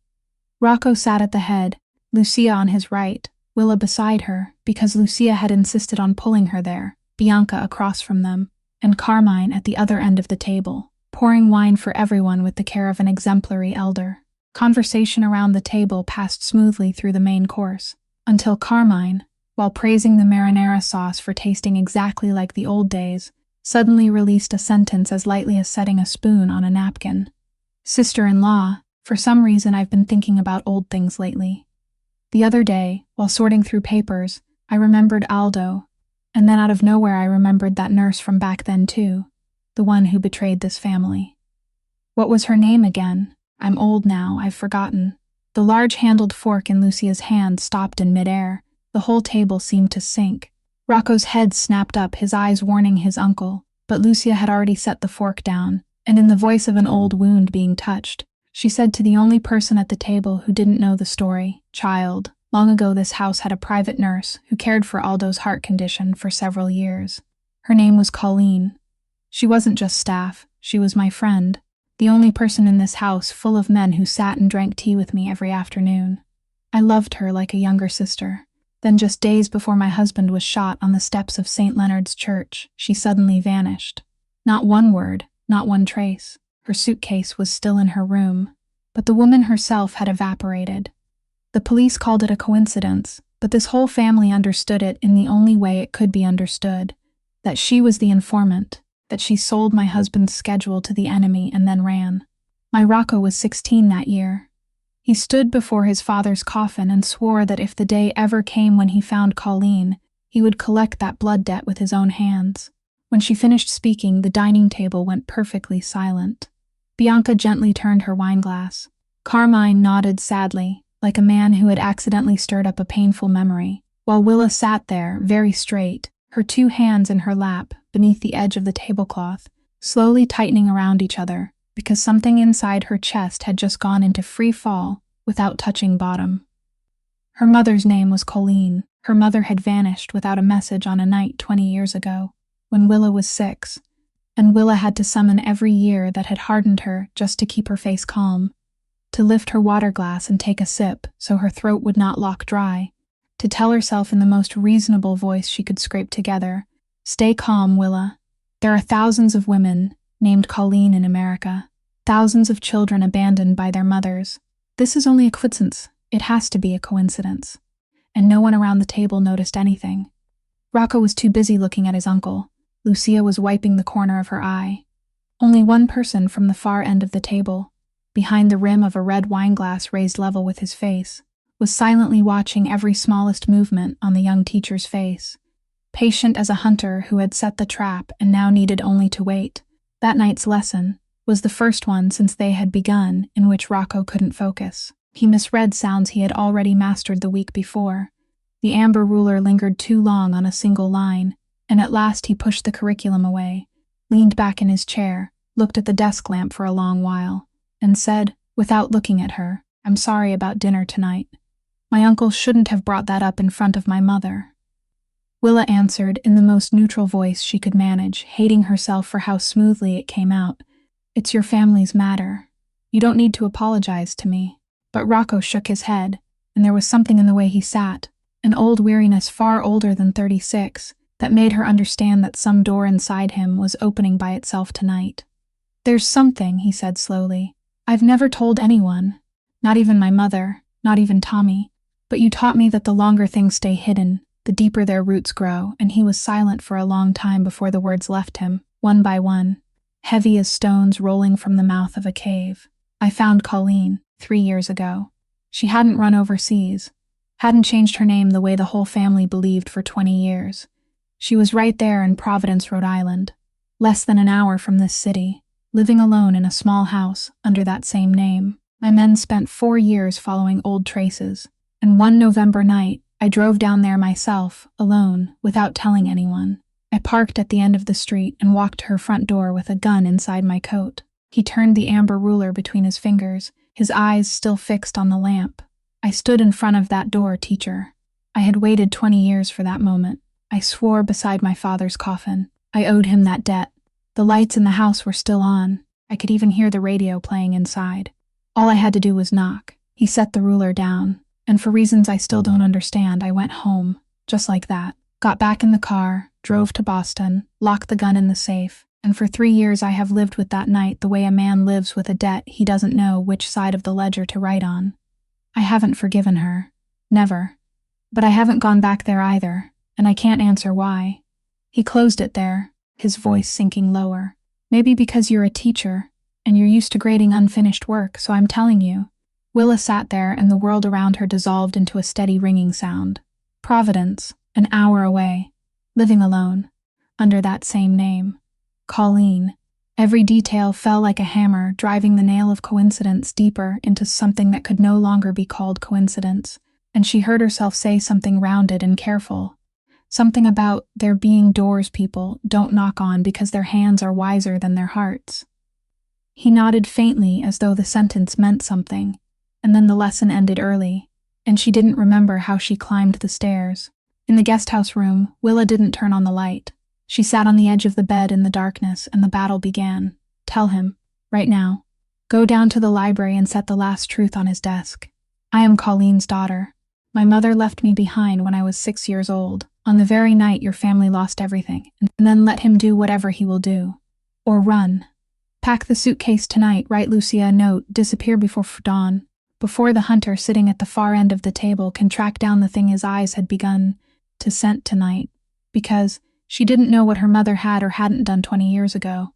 Rocco sat at the head, Lucia on his right, Willa beside her, because Lucia had insisted on pulling her there, Bianca across from them, and Carmine at the other end of the table, pouring wine for everyone with the care of an exemplary elder. Conversation around the table passed smoothly through the main course, until Carmine, while praising the marinara sauce for tasting exactly like the old days, suddenly released a sentence as lightly as setting a spoon on a napkin. "Sister-in-law, for some reason I've been thinking about old things lately. The other day, while sorting through papers, I remembered Aldo, and then out of nowhere I remembered that nurse from back then too, the one who betrayed this family. What was her name again? I'm old now, I've forgotten." The large-handled fork in Lucia's hand stopped in midair. The whole table seemed to sink. Rocco's head snapped up, his eyes warning his uncle, but Lucia had already set the fork down, and in the voice of an old wound being touched, she said to the only person at the table who didn't know the story, "Child, long ago this house had a private nurse who cared for Aldo's heart condition for several years. Her name was Colleen. She wasn't just staff, she was my friend, the only person in this house full of men who sat and drank tea with me every afternoon. I loved her like a younger sister. Then just days before my husband was shot on the steps of St. Leonard's Church, she suddenly vanished. Not one word, not one trace. Her suitcase was still in her room, but the woman herself had evaporated. The police called it a coincidence, but this whole family understood it in the only way it could be understood, that she was the informant, that she sold my husband's schedule to the enemy and then ran. My Rocco was 16 that year. He stood before his father's coffin and swore that if the day ever came when he found Colleen, he would collect that blood debt with his own hands. When she finished speaking, the dining table went perfectly silent. Bianca gently turned her wineglass. Carmine nodded sadly, like a man who had accidentally stirred up a painful memory, while Willa sat there, very straight, her two hands in her lap, beneath the edge of the tablecloth, slowly tightening around each other, because something inside her chest had just gone into free fall without touching bottom. Her mother's name was Colleen. Her mother had vanished without a message on a night 20 years ago, when Willa was 6, and Willa had to summon every year that had hardened her just to keep her face calm, to lift her water glass and take a sip so her throat would not lock dry, to tell herself in the most reasonable voice she could scrape together, "Stay calm, Willa. There are thousands of women named Colleen in America, thousands of children abandoned by their mothers. This is only a coincidence. It has to be a coincidence." And no one around the table noticed anything. Rocco was too busy looking at his uncle. Lucia was wiping the corner of her eye. Only one person from the far end of the table, behind the rim of a red wineglass raised level with his face, was silently watching every smallest movement on the young teacher's face, patient as a hunter who had set the trap and now needed only to wait. That night's lesson was the first one since they had begun in which Rocco couldn't focus. He misread sounds he had already mastered the week before. The amber ruler lingered too long on a single line, and at last he pushed the curriculum away, leaned back in his chair, looked at the desk lamp for a long while, and said, without looking at her, "I'm sorry about dinner tonight. My uncle shouldn't have brought that up in front of my mother." Willa answered in the most neutral voice she could manage, hating herself for how smoothly it came out. "It's your family's matter. You don't need to apologize to me." But Rocco shook his head, and there was something in the way he sat, an old weariness far older than 36, that made her understand that some door inside him was opening by itself tonight. "There's something," he said slowly. "I've never told anyone, not even my mother, not even Tommy, but you taught me that the longer things stay hidden, the deeper their roots grow," and he was silent for a long time before the words left him, one by one, heavy as stones rolling from the mouth of a cave. "I found Colleen 3 years ago. She hadn't run overseas, hadn't changed her name the way the whole family believed for 20 years. She was right there in Providence, Rhode Island, less than an hour from this city, living alone in a small house under that same name. My men spent 4 years following old traces, and one November night, I drove down there myself, alone, without telling anyone. I parked at the end of the street and walked to her front door with a gun inside my coat." He turned the amber ruler between his fingers, his eyes still fixed on the lamp. "I stood in front of that door, teacher. I had waited 20 years for that moment. I swore beside my father's coffin. I owed him that debt. The lights in the house were still on. I could even hear the radio playing inside. All I had to do was knock." He set the ruler down, and for reasons I still don't understand, I went home, just like that. Got back in the car, drove to Boston, locked the gun in the safe, and for 3 years I have lived with that night the way a man lives with a debt he doesn't know which side of the ledger to write on. I haven't forgiven her. Never. But I haven't gone back there either, and I can't answer why. He closed it there, his voice sinking lower. "Maybe because you're a teacher, and you're used to grading unfinished work, so I'm telling you." Willa sat there, and the world around her dissolved into a steady ringing sound. Providence, an hour away, living alone, under that same name. Colleen. Every detail fell like a hammer, driving the nail of coincidence deeper into something that could no longer be called coincidence, and she heard herself say something rounded and careful. Something about there being doors people don't knock on because their hands are wiser than their hearts. He nodded faintly as though the sentence meant something, and then the lesson ended early, and she didn't remember how she climbed the stairs. In the guesthouse room, Willa didn't turn on the light. She sat on the edge of the bed in the darkness, and the battle began. Tell him, right now. Go down to the library and set the last truth on his desk. I am Colleen's daughter. My mother left me behind when I was 6 years old, on the very night your family lost everything, and then let him do whatever he will do. Or run. Pack the suitcase tonight, write Lucia a note, disappear before dawn. Before the hunter sitting at the far end of the table can track down the thing his eyes had begun to scent tonight. Because she didn't know what her mother had or hadn't done 20 years ago.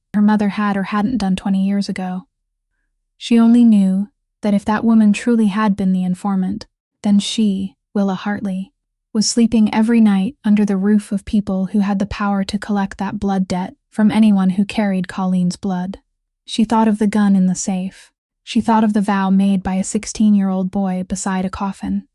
She only knew that if that woman truly had been the informant, then she, Willa Hartley, was sleeping every night under the roof of people who had the power to collect that blood debt from anyone who carried Colleen's blood. She thought of the gun in the safe. She thought of the vow made by a 16-year-old boy beside a coffin.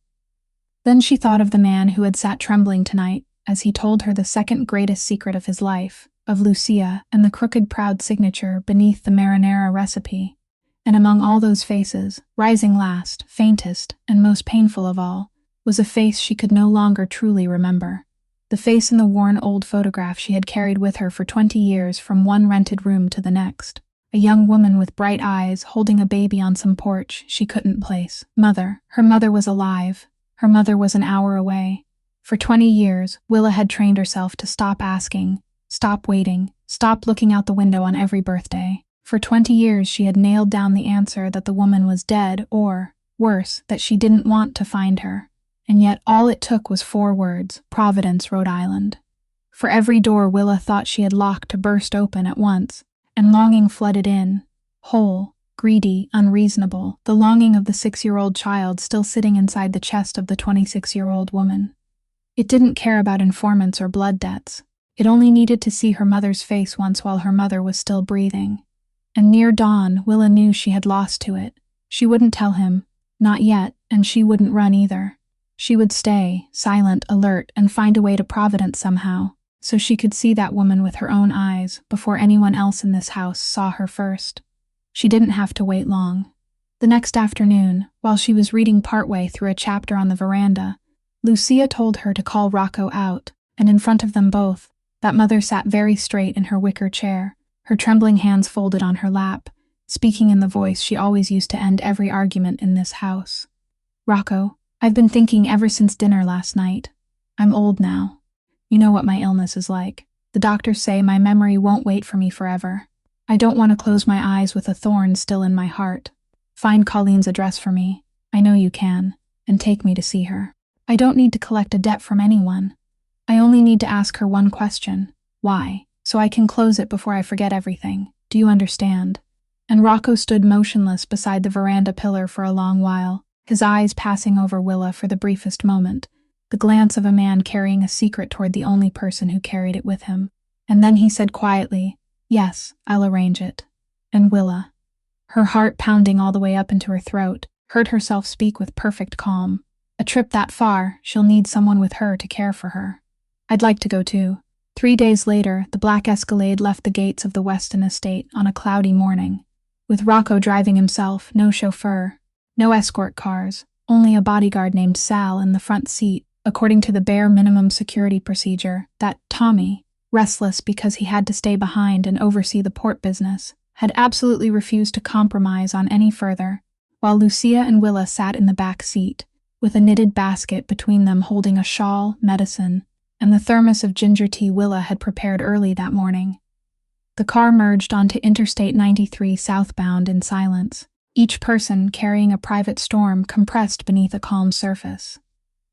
Then she thought of the man who had sat trembling tonight as he told her the second greatest secret of his life, of Lucia and the crooked proud signature beneath the marinara recipe. And among all those faces, rising last, faintest, and most painful of all, was a face she could no longer truly remember. The face in the worn old photograph she had carried with her for 20 years from one rented room to the next. A young woman with bright eyes holding a baby on some porch she couldn't place. Her mother was alive. Her mother was an hour away. For 20 years, Willa had trained herself to stop asking, stop waiting, stop looking out the window on every birthday. For 20 years she had nailed down the answer that the woman was dead or, worse, that she didn't want to find her. And yet all it took was 4 words, Providence, Rhode Island. For every door Willa thought she had locked to burst open at once, and longing flooded in, whole, greedy, unreasonable, the longing of the 6-year-old child still sitting inside the chest of the 26-year-old woman. It didn't care about informants or blood debts. It only needed to see her mother's face once while her mother was still breathing. And near dawn, Willa knew she had lost to it. She wouldn't tell him, not yet, and she wouldn't run either. She would stay, silent, alert, and find a way to Providence somehow, so she could see that woman with her own eyes before anyone else in this house saw her first. She didn't have to wait long. The next afternoon, while she was reading partway through a chapter on the veranda, Lucia told her to call Rocco out, and in front of them both, that mother sat very straight in her wicker chair, her trembling hands folded on her lap, speaking in the voice she always used to end every argument in this house. "Rocco, I've been thinking ever since dinner last night. I'm old now. You know what my illness is like. The doctors say my memory won't wait for me forever. I don't want to close my eyes with a thorn still in my heart. Find Colleen's address for me. I know you can. And take me to see her. I don't need to collect a debt from anyone. I only need to ask her one question. Why? So I can close it before I forget everything. Do you understand?" And Rocco stood motionless beside the veranda pillar for a long while, his eyes passing over Willa for the briefest moment, the glance of a man carrying a secret toward the only person who carried it with him. And then he said quietly, "Yes, I'll arrange it." And Willa, her heart pounding all the way up into her throat, heard herself speak with perfect calm. A trip that far, she'll need someone with her to care for her. I'd like to go too. 3 days later, the black Escalade left the gates of the Weston estate on a cloudy morning, with Rocco driving himself, no chauffeur, no escort cars, only a bodyguard named Sal in the front seat, according to the bare minimum security procedure that Tommy, restless because he had to stay behind and oversee the port business, had absolutely refused to compromise on any further, while Lucia and Willa sat in the back seat, with a knitted basket between them holding a shawl, medicine, and the thermos of ginger tea Willa had prepared early that morning. The car merged onto Interstate 93 southbound in silence, each person carrying a private storm compressed beneath a calm surface.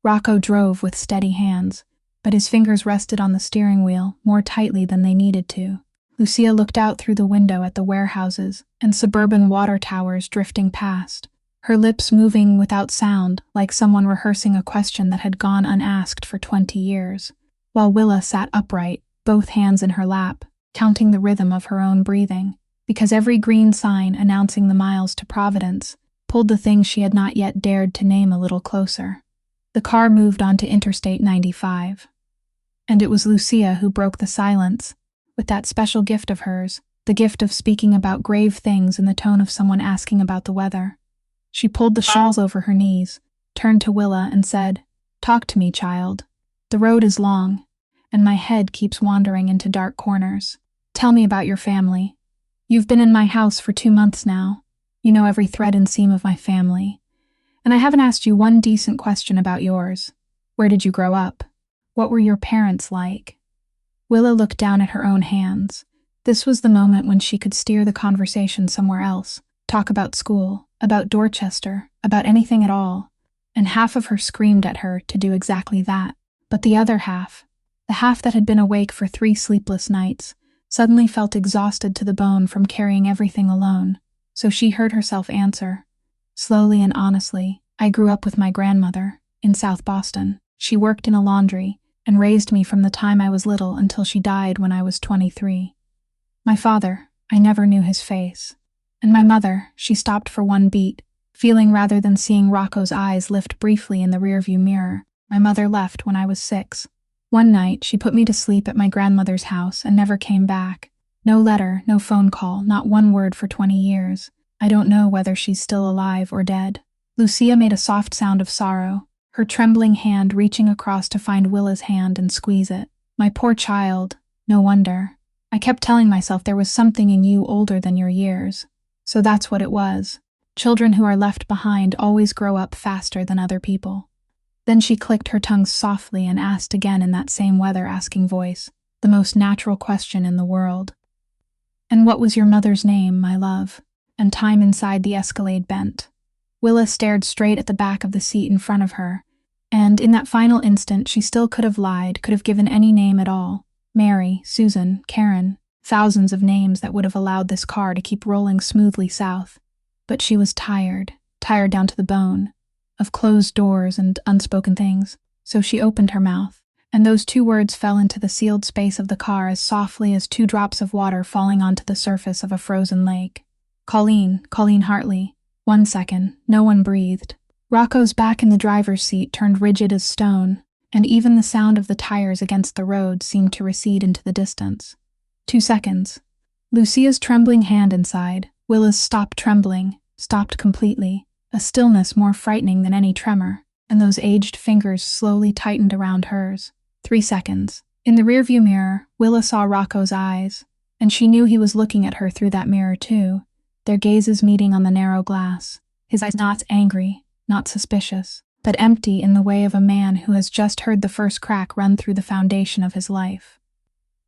Rocco drove with steady hands, but his fingers rested on the steering wheel more tightly than they needed to. Lucia looked out through the window at the warehouses and suburban water towers drifting past, her lips moving without sound like someone rehearsing a question that had gone unasked for 20 years, while Willa sat upright, both hands in her lap, counting the rhythm of her own breathing, because every green sign announcing the miles to Providence pulled the thing she had not yet dared to name a little closer. The car moved onto Interstate 95. And it was Lucia who broke the silence, with that special gift of hers, the gift of speaking about grave things in the tone of someone asking about the weather. She pulled the shawls over her knees, turned to Willa and said, "Talk to me, child. The road is long, and my head keeps wandering into dark corners. Tell me about your family. You've been in my house for 2 months now. You know every thread and seam of my family. And I haven't asked you one decent question about yours. Where did you grow up? What were your parents like? Willa looked down at her own hands. This was the moment when she could steer the conversation somewhere else, talk about school, about Dorchester, about anything at all. And half of her screamed at her to do exactly that. But the other half, the half that had been awake for 3 sleepless nights, suddenly felt exhausted to the bone from carrying everything alone. So she heard herself answer. Slowly and honestly, I grew up with my grandmother, in South Boston. She worked in a laundry, and raised me from the time I was little until she died when I was 23. My father, I never knew his face. And my mother, she stopped for one beat, feeling rather than seeing Rocco's eyes lift briefly in the rearview mirror. My mother left when I was 6. One night, she put me to sleep at my grandmother's house and never came back. No letter, no phone call, not one word for 20 years. I don't know whether she's still alive or dead. Lucia made a soft sound of sorrow, her trembling hand reaching across to find Willa's hand and squeeze it. My poor child, no wonder. I kept telling myself there was something in you older than your years. So that's what it was. Children who are left behind always grow up faster than other people. Then she clicked her tongue softly and asked again in that same weather-asking voice, the most natural question in the world. And what was your mother's name, my love? And time inside the Escalade bent. Willa stared straight at the back of the seat in front of her, and in that final instant she still could have lied, could have given any name at all. Mary, Susan, Karen, thousands of names that would have allowed this car to keep rolling smoothly south. But she was tired down to the bone, of closed doors and unspoken things, so she opened her mouth, and those 2 words fell into the sealed space of the car as softly as 2 drops of water falling onto the surface of a frozen lake. Colleen Hartley. 1 second, no one breathed. Rocco's back in the driver's seat turned rigid as stone, and even the sound of the tires against the road seemed to recede into the distance. 2 seconds. Lucia's trembling hand inside, Willa's stopped trembling, stopped completely, a stillness more frightening than any tremor, and those aged fingers slowly tightened around hers. 3 seconds. In the rearview mirror, Willa saw Rocco's eyes, and she knew he was looking at her through that mirror too, their gazes meeting on the narrow glass, his eyes not angry, not suspicious, but empty in the way of a man who has just heard the first crack run through the foundation of his life.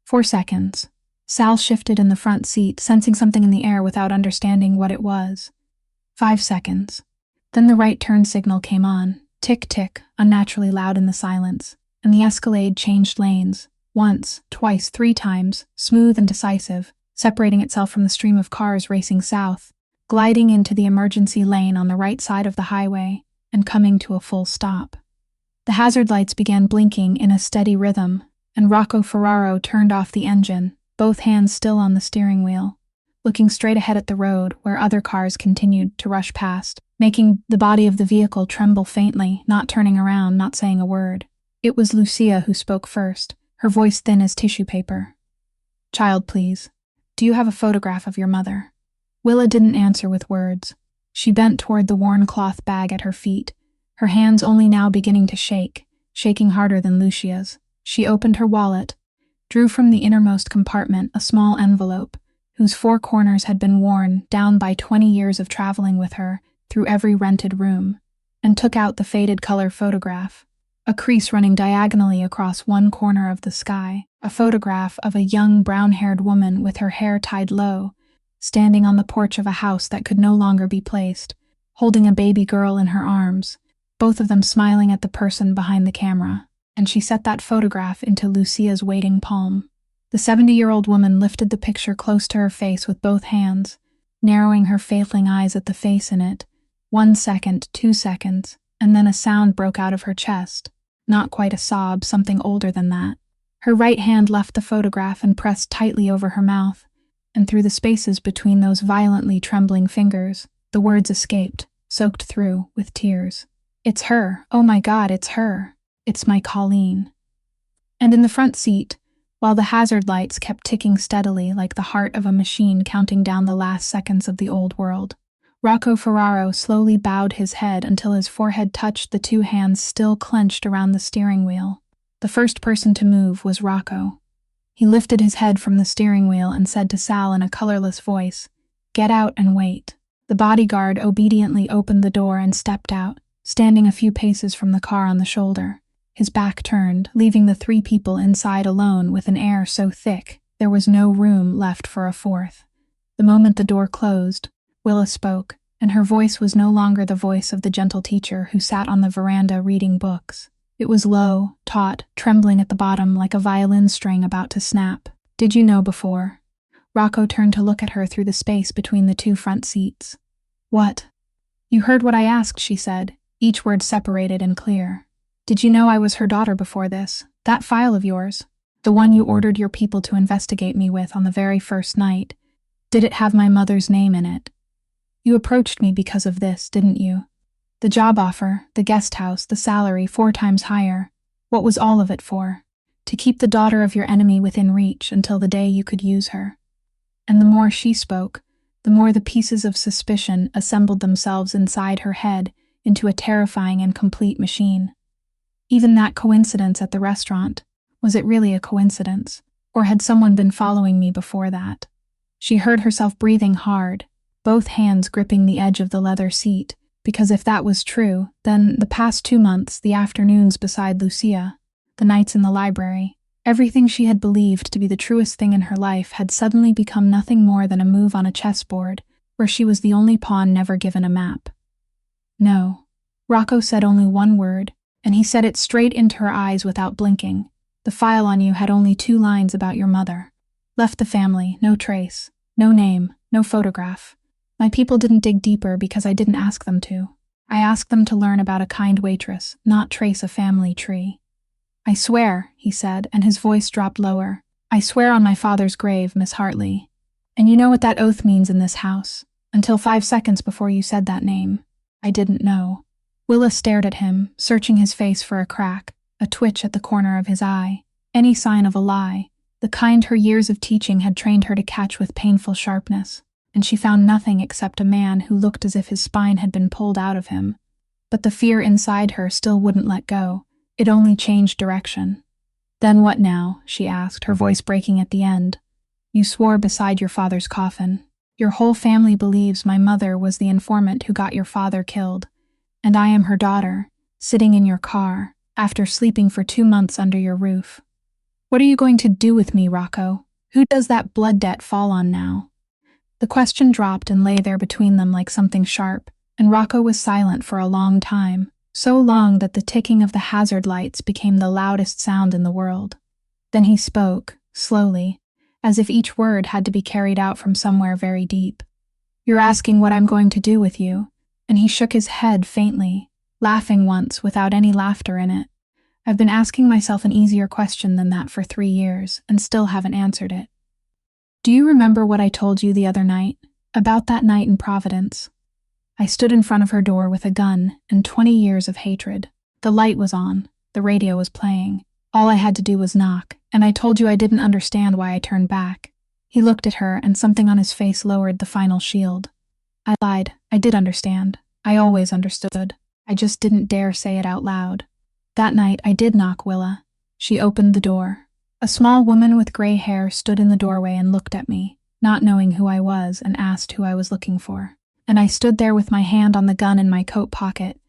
4 seconds. Sal shifted in the front seat, sensing something in the air without understanding what it was. 5 seconds. Then the right turn signal came on, tick-tick, unnaturally loud in the silence, and the Escalade changed lanes, once, twice, 3 times, smooth and decisive, separating itself from the stream of cars racing south, gliding into the emergency lane on the right side of the highway, and coming to a full stop. The hazard lights began blinking in a steady rhythm, and Rocco Ferraro turned off the engine, both hands still on the steering wheel, looking straight ahead at the road where other cars continued to rush past, making the body of the vehicle tremble faintly, not turning around, not saying a word. It was Lucia who spoke first, her voice thin as tissue paper. "Child, please. Do you have a photograph of your mother?" Willa didn't answer with words. She bent toward the worn cloth bag at her feet, her hands only now beginning to shake, shaking harder than Lucia's. She opened her wallet, drew from the innermost compartment a small envelope, whose 4 corners had been worn down by 20 years of traveling with her through every rented room, and took out the faded color photograph, a crease running diagonally across one corner of the sky, a photograph of a young brown-haired woman with her hair tied low, standing on the porch of a house that could no longer be placed, holding a baby girl in her arms, both of them smiling at the person behind the camera, and she set that photograph into Lucia's waiting palm. The 70-year-old woman lifted the picture close to her face with both hands, narrowing her failing eyes at the face in it. 1 second, 2 seconds, and then a sound broke out of her chest. Not quite a sob, something older than that. Her right hand left the photograph and pressed tightly over her mouth, and through the spaces between those violently trembling fingers, the words escaped, soaked through with tears. "It's her. Oh my God, it's her. It's my Colleen." And in the front seat, while the hazard lights kept ticking steadily like the heart of a machine counting down the last seconds of the old world, Rocco Ferraro slowly bowed his head until his forehead touched the 2 hands still clenched around the steering wheel. The first person to move was Rocco. He lifted his head from the steering wheel and said to Sal in a colorless voice, "Get out and wait." The bodyguard obediently opened the door and stepped out, standing a few paces from the car on the shoulder. His back turned, leaving the three people inside alone with an air so thick there was no room left for a fourth. The moment the door closed, Willa spoke, and her voice was no longer the voice of the gentle teacher who sat on the veranda reading books. It was low, taut, trembling at the bottom like a violin string about to snap. "Did you know before?" Rocco turned to look at her through the space between the two front seats. "What?" "You heard what I asked," she said, each word separated and clear. "Did you know I was her daughter before this? That file of yours, the one you ordered your people to investigate me with on the very first night, did it have my mother's name in it? You approached me because of this, didn't you? The job offer, the guest house, the salary 4 times higher. What was all of it for? To keep the daughter of your enemy within reach until the day you could use her." And the more she spoke, the more the pieces of suspicion assembled themselves inside her head into a terrifying and complete machine. Even that coincidence at the restaurant, was it really a coincidence? Or had someone been following me before that? She heard herself breathing hard, both hands gripping the edge of the leather seat, because if that was true, then the past 2 months, the afternoons beside Lucia, the nights in the library, everything she had believed to be the truest thing in her life had suddenly become nothing more than a move on a chessboard, where she was the only pawn never given a map. "No." Rocco said only one word, and he said it straight into her eyes without blinking. "The file on you had only 2 lines about your mother. Left the family, no trace, no name, no photograph. My people didn't dig deeper because I didn't ask them to. I asked them to learn about a kind waitress, not trace a family tree." "I swear," he said, and his voice dropped lower. "I swear on my father's grave, Miss Hartley. And you know what that oath means in this house. Until 5 seconds before you said that name, I didn't know." Willa stared at him, searching his face for a crack, a twitch at the corner of his eye, any sign of a lie, the kind her years of teaching had trained her to catch with painful sharpness, and she found nothing except a man who looked as if his spine had been pulled out of him. But the fear inside her still wouldn't let go. It only changed direction. "Then what now?" she asked, her voice breaking at the end. "You swore beside your father's coffin. Your whole family believes my mother was the informant who got your father killed, and I am her daughter, sitting in your car, after sleeping for 2 months under your roof. What are you going to do with me, Rocco? Who does that blood debt fall on now?" The question dropped and lay there between them like something sharp, and Rocco was silent for a long time, so long that the ticking of the hazard lights became the loudest sound in the world. Then he spoke, slowly, as if each word had to be carried out from somewhere very deep. "You're asking what I'm going to do with you," and he shook his head faintly, laughing once without any laughter in it. "I've been asking myself an easier question than that for 3 years, and still haven't answered it. Do you remember what I told you the other night, about that night in Providence? I stood in front of her door with a gun and 20 years of hatred. The light was on, the radio was playing. All I had to do was knock, and I told you I didn't understand why I turned back." He looked at her, and something on his face lowered the final shield. "I lied. I did understand. I always understood. I just didn't dare say it out loud. That night I did knock, Willa." She opened the door. A small woman with gray hair stood in the doorway and looked at me, not knowing who I was, and asked who I was looking for. And I stood there with my hand on the gun in my coat pocket,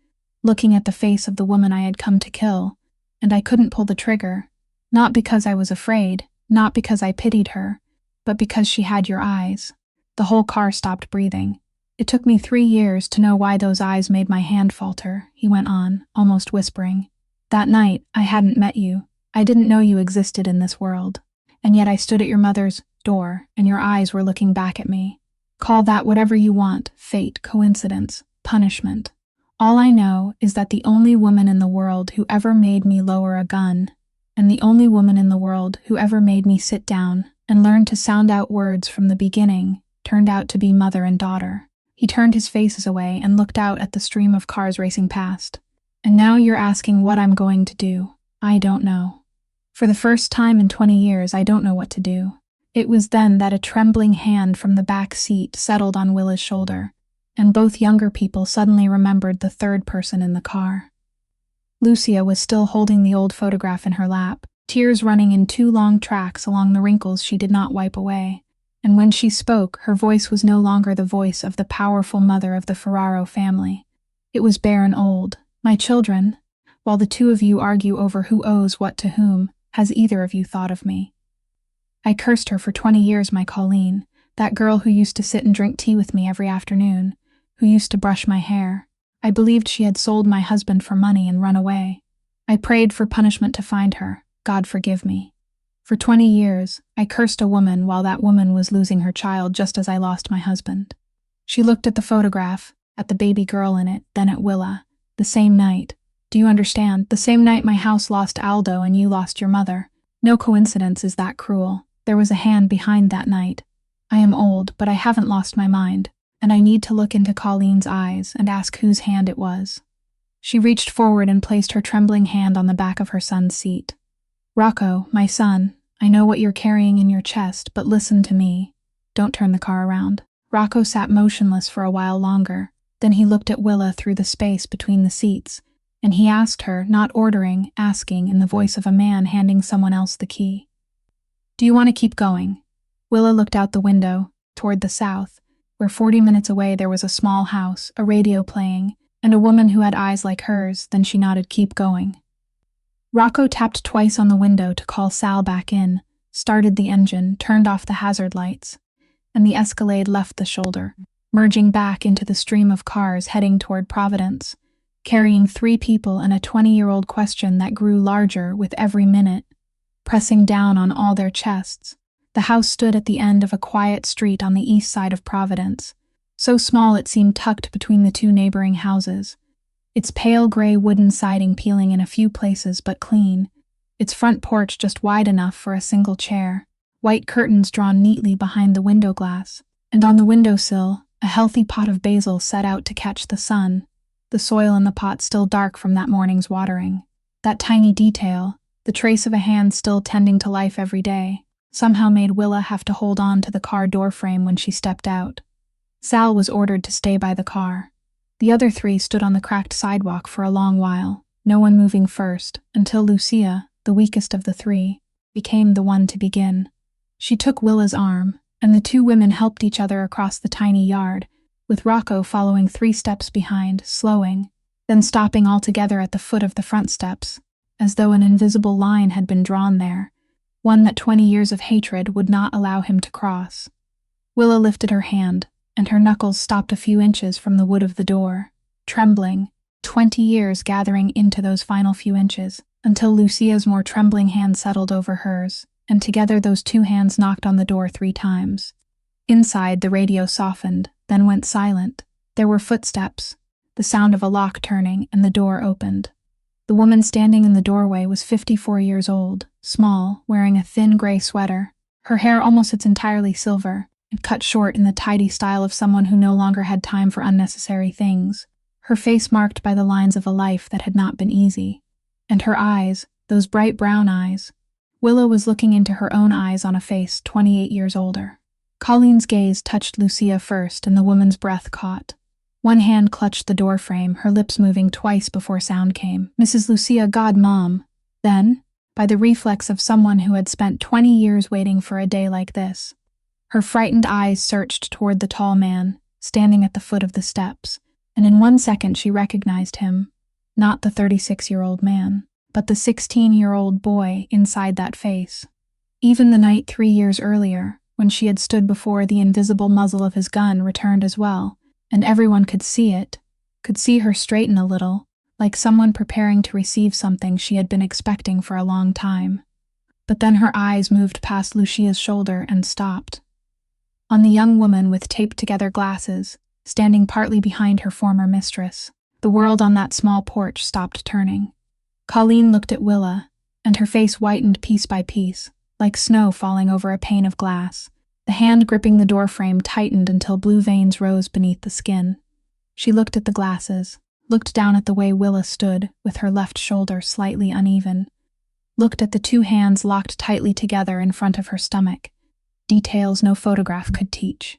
looking at the face of the woman I had come to kill, and I couldn't pull the trigger, not because I was afraid, not because I pitied her, but because she had your eyes. The whole car stopped breathing. "It took me 3 years to know why those eyes made my hand falter," he went on, almost whispering. "That night, I hadn't met you. I didn't know you existed in this world. And yet I stood at your mother's door, and your eyes were looking back at me. Call that whatever you want, fate, coincidence, punishment. All I know is that the only woman in the world who ever made me lower a gun, and the only woman in the world who ever made me sit down and learn to sound out words from the beginning, turned out to be mother and daughter." He turned his faces away and looked out at the stream of cars racing past. "And now you're asking what I'm going to do. I don't know. For the first time in 20 years, I don't know what to do." It was then that a trembling hand from the back seat settled on Willa's shoulder, and both younger people suddenly remembered the third person in the car. Lucia was still holding the old photograph in her lap, tears running in 2 long tracks along the wrinkles she did not wipe away. and when she spoke, her voice was no longer the voice of the powerful mother of the Ferraro family. It was bare and old. "My children, while the two of you argue over who owes what to whom, has either of you thought of me? I cursed her for 20 years, my Colleen, that girl who used to sit and drink tea with me every afternoon, who used to brush my hair. I believed she had sold my husband for money and run away. I prayed for punishment to find her. God forgive me. For 20 years, I cursed a woman while that woman was losing her child just as I lost my husband." She looked at the photograph, at the baby girl in it, then at Willa. "The same night. Do you understand? The same night my house lost Aldo and you lost your mother. No coincidence is that cruel. There was a hand behind that night. I am old, but I haven't lost my mind, and I need to look into Colleen's eyes and ask whose hand it was." She reached forward and placed her trembling hand on the back of her son's seat. "Rocco, my son, I know what you're carrying in your chest, but listen to me. Don't turn the car around." Rocco sat motionless for a while longer. Then he looked at Willa through the space between the seats, and he asked her, not ordering, asking in the voice of a man handing someone else the key. "Do you want to keep going?" Willa looked out the window, toward the south, where 40 minutes away there was a small house, a radio playing, and a woman who had eyes like hers. Then she nodded, "Keep going." Rocco tapped twice on the window to call Sal back in, started the engine, turned off the hazard lights, and the Escalade left the shoulder, merging back into the stream of cars heading toward Providence, carrying 3 people and a 20-year-old question that grew larger with every minute, pressing down on all their chests. The house stood at the end of a quiet street on the east side of Providence, so small it seemed tucked between the 2 neighboring houses, its pale gray wooden siding peeling in a few places but clean, its front porch just wide enough for a single chair, white curtains drawn neatly behind the window glass, and on the windowsill, a healthy pot of basil set out to catch the sun, the soil in the pot still dark from that morning's watering. That tiny detail, the trace of a hand still tending to life every day, somehow made Willa have to hold on to the car doorframe when she stepped out. Sal was ordered to stay by the car. The other 3 stood on the cracked sidewalk for a long while, no one moving first, until Lucia, the weakest of the 3, became the one to begin. She took Willa's arm, and the 2 women helped each other across the tiny yard, with Rocco following 3 steps behind, slowing, then stopping altogether at the foot of the front steps, as though an invisible line had been drawn there, one that 20 years of hatred would not allow him to cross. Willa lifted her hand, and her knuckles stopped a few inches from the wood of the door, trembling, 20 years gathering into those final few inches, until Lucia's more trembling hand settled over hers, and together those 2 hands knocked on the door 3 times. Inside, the radio softened, then went silent. There were footsteps, the sound of a lock turning, and the door opened. The woman standing in the doorway was 54 years old, small, wearing a thin gray sweater, her hair almost its entirely silver, and cut short in the tidy style of someone who no longer had time for unnecessary things, her face marked by the lines of a life that had not been easy. And her eyes, those bright brown eyes. Willa was looking into her own eyes on a face 28 years older. Colleen's gaze touched Lucia first, and the woman's breath caught. One hand clutched the doorframe, her lips moving twice before sound came. "Mrs. Lucia, God, Mom." Then, by the reflex of someone who had spent 20 years waiting for a day like this, her frightened eyes searched toward the tall man, standing at the foot of the steps, and in 1 second she recognized him, not the 36-year-old man, but the 16-year-old boy inside that face. Even the night 3 years earlier, when she had stood before the invisible muzzle of his gun, returned as well, and everyone could see it, could see her straighten a little, like someone preparing to receive something she had been expecting for a long time. But then her eyes moved past Lucia's shoulder and stopped. On the young woman with taped-together glasses, standing partly behind her former mistress. The world on that small porch stopped turning. Colleen looked at Willa, and her face whitened piece by piece, like snow falling over a pane of glass. The hand gripping the doorframe tightened until blue veins rose beneath the skin. She looked at the glasses, looked down at the way Willa stood, with her left shoulder slightly uneven, looked at the 2 hands locked tightly together in front of her stomach. Details no photograph could teach.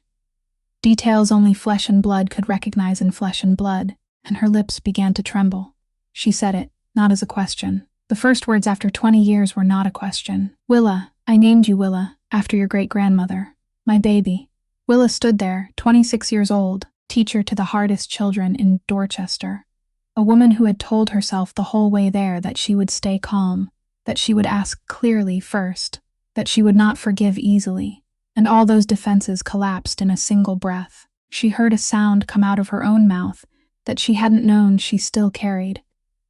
Details only flesh and blood could recognize in flesh and blood, and her lips began to tremble. She said it, not as a question. The first words after 20 years were not a question. "Willa, I named you Willa, after your great-grandmother. My baby. Willa stood there, 26 years old, teacher to the hardest children in Dorchester. A woman who had told herself the whole way there that she would stay calm, that she would ask clearly first, that she would not forgive easily. And all those defenses collapsed in a single breath. She heard a sound come out of her own mouth that she hadn't known she still carried.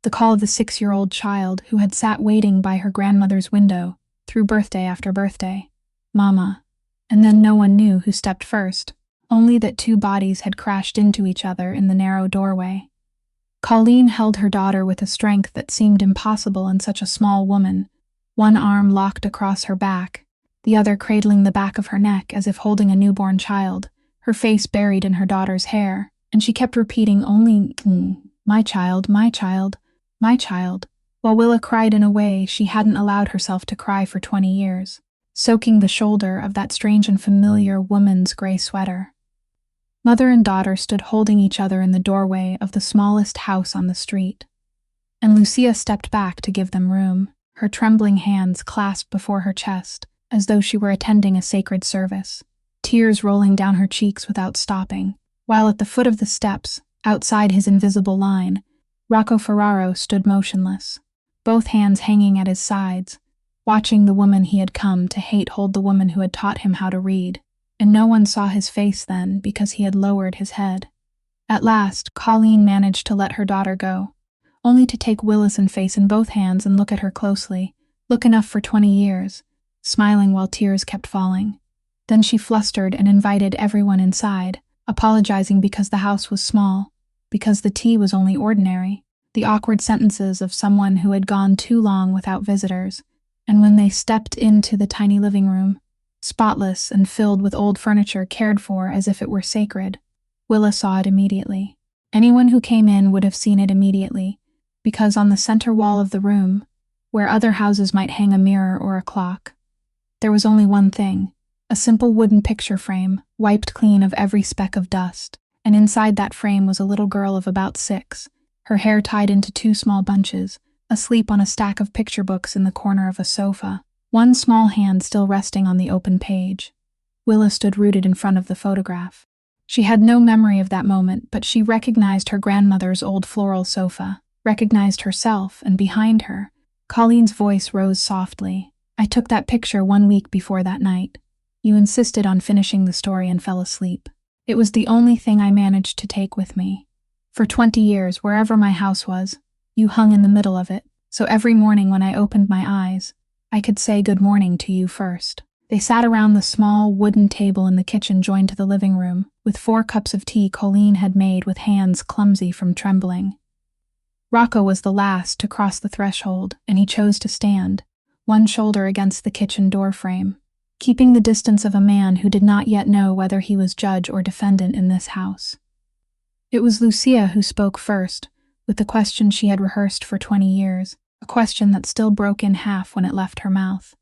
The call of the 6-year-old child who had sat waiting by her grandmother's window through birthday after birthday. Mama. And then no one knew who stepped first, only that 2 bodies had crashed into each other in the narrow doorway. Colleen held her daughter with a strength that seemed impossible in such a small woman, one arm locked across her back, the other cradling the back of her neck as if holding a newborn child, her face buried in her daughter's hair, and she kept repeating only, my child, my child, my child, while Willa cried in a way she hadn't allowed herself to cry for 20 years, soaking the shoulder of that strange and familiar woman's gray sweater. Mother and daughter stood holding each other in the doorway of the smallest house on the street, and Lucia stepped back to give them room, her trembling hands clasped before her chest, as though she were attending a sacred service, tears rolling down her cheeks without stopping, while at the foot of the steps, outside his invisible line, Rocco Ferraro stood motionless, both hands hanging at his sides, watching the woman he had come to hate hold the woman who had taught him how to read, and no one saw his face then because he had lowered his head. At last, Colleen managed to let her daughter go, only to take Willa's face in both hands and look at her closely, look enough for 20 years, smiling while tears kept falling. Then she flustered and invited everyone inside, apologizing because the house was small, because the tea was only ordinary, the awkward sentences of someone who had gone too long without visitors, and when they stepped into the tiny living room, spotless and filled with old furniture cared for as if it were sacred, Willa saw it immediately. Anyone who came in would have seen it immediately, because on the center wall of the room, where other houses might hang a mirror or a clock, there was only one thing, a simple wooden picture frame, wiped clean of every speck of dust, and inside that frame was a little girl of about 6, her hair tied into 2 small bunches, asleep on a stack of picture books in the corner of a sofa, one small hand still resting on the open page. Willa stood rooted in front of the photograph. She had no memory of that moment, but she recognized her grandmother's old floral sofa, recognized herself, and behind her, Colleen's voice rose softly. I took that picture 1 week before that night. You insisted on finishing the story and fell asleep. It was the only thing I managed to take with me. For 20 years, wherever my house was, you hung in the middle of it, so every morning when I opened my eyes, I could say good morning to you first. They sat around the small wooden table in the kitchen joined to the living room, with 4 cups of tea Colleen had made with hands clumsy from trembling. Rocco was the last to cross the threshold, and he chose to stand, one shoulder against the kitchen door frame, keeping the distance of a man who did not yet know whether he was judge or defendant in this house. It was Lucia who spoke first, with the question she had rehearsed for 20 years, a question that still broke in half when it left her mouth.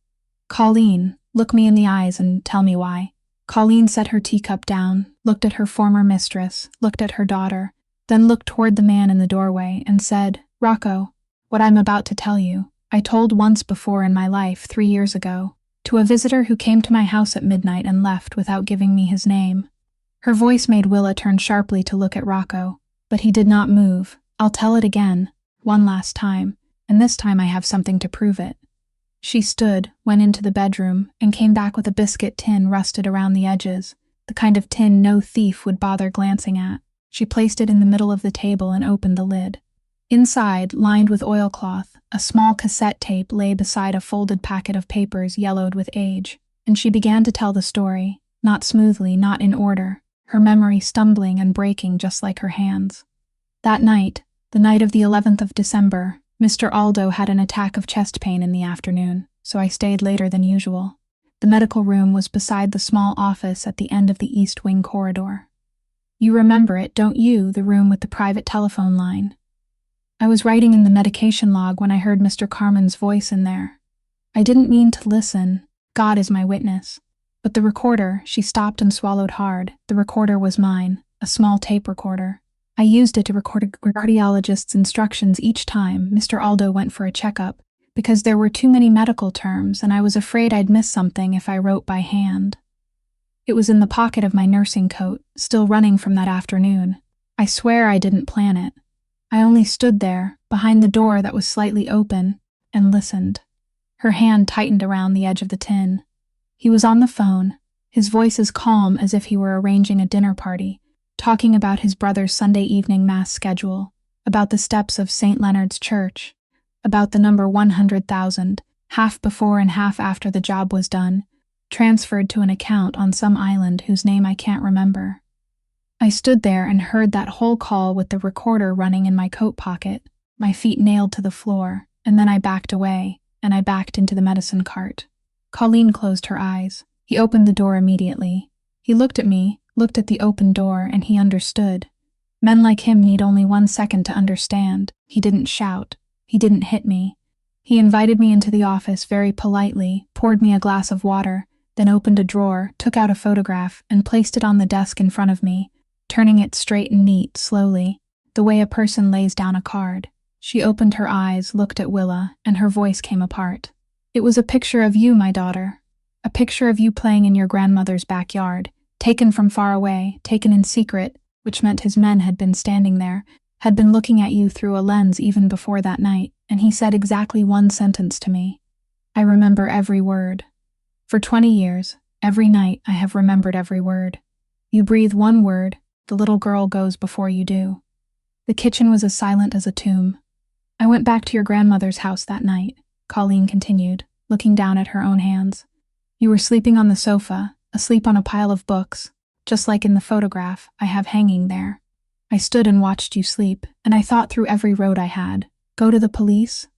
Colleen, look me in the eyes and tell me why. Colleen set her teacup down, looked at her former mistress, looked at her daughter, then looked toward the man in the doorway and said, Rocco, what I'm about to tell you, I told once before in my life 3 years ago, to a visitor who came to my house at midnight and left without giving me his name. Her voice made Willa turn sharply to look at Rocco, but he did not move. I'll tell it again, one last time, and this time I have something to prove it. She stood, went into the bedroom, and came back with a biscuit tin rusted around the edges, the kind of tin no thief would bother glancing at. She placed it in the middle of the table and opened the lid. Inside, lined with oilcloth, a small cassette tape lay beside a folded packet of papers yellowed with age, and she began to tell the story, not smoothly, not in order, her memory stumbling and breaking just like her hands. That night, the night of the 11th of December, Mr. Aldo had an attack of chest pain in the afternoon, so I stayed later than usual. The medical room was beside the small office at the end of the East Wing corridor. You remember it, don't you, the room with the private telephone line? I was writing in the medication log when I heard Mr. Carmen's voice in there. I didn't mean to listen, God is my witness. But the recorder, she stopped and swallowed hard. The recorder was mine, a small tape recorder. I used it to record a cardiologist's instructions each time Mr. Aldo went for a checkup, because there were too many medical terms and I was afraid I'd miss something if I wrote by hand. It was in the pocket of my nursing coat, still running from that afternoon. I swear I didn't plan it. I only stood there, behind the door that was slightly open, and listened. Her hand tightened around the edge of the tin. He was on the phone, his voice as calm as if he were arranging a dinner party, talking about his brother's Sunday evening mass schedule, about the steps of St. Leonard's Church, about the number 100,000, half before and half after the job was done, transferred to an account on some island whose name I can't remember. I stood there and heard that whole call with the recorder running in my coat pocket, my feet nailed to the floor, and then I backed away, and I backed into the medicine cart. Colleen closed her eyes. He opened the door immediately. He looked at me, looked at the open door, and he understood. Men like him need only 1 second to understand. He didn't shout. He didn't hit me. He invited me into the office very politely, poured me a glass of water, then opened a drawer, took out a photograph, and placed it on the desk in front of me, turning it straight and neat, slowly, the way a person lays down a card. She opened her eyes, looked at Willa, and her voice came apart. It was a picture of you, my daughter. A picture of you playing in your grandmother's backyard, taken from far away, taken in secret, which meant his men had been standing there, had been looking at you through a lens even before that night, and he said exactly 1 sentence to me. I remember every word. For 20 years, every night I have remembered every word. You breathe 1 word, the little girl goes before you do. The kitchen was as silent as a tomb. I went back to your grandmother's house that night, Colleen continued, looking down at her own hands. You were sleeping on the sofa, asleep on a pile of books, just like in the photograph I have hanging there. I stood and watched you sleep, and I thought through every road I had. Go to the police?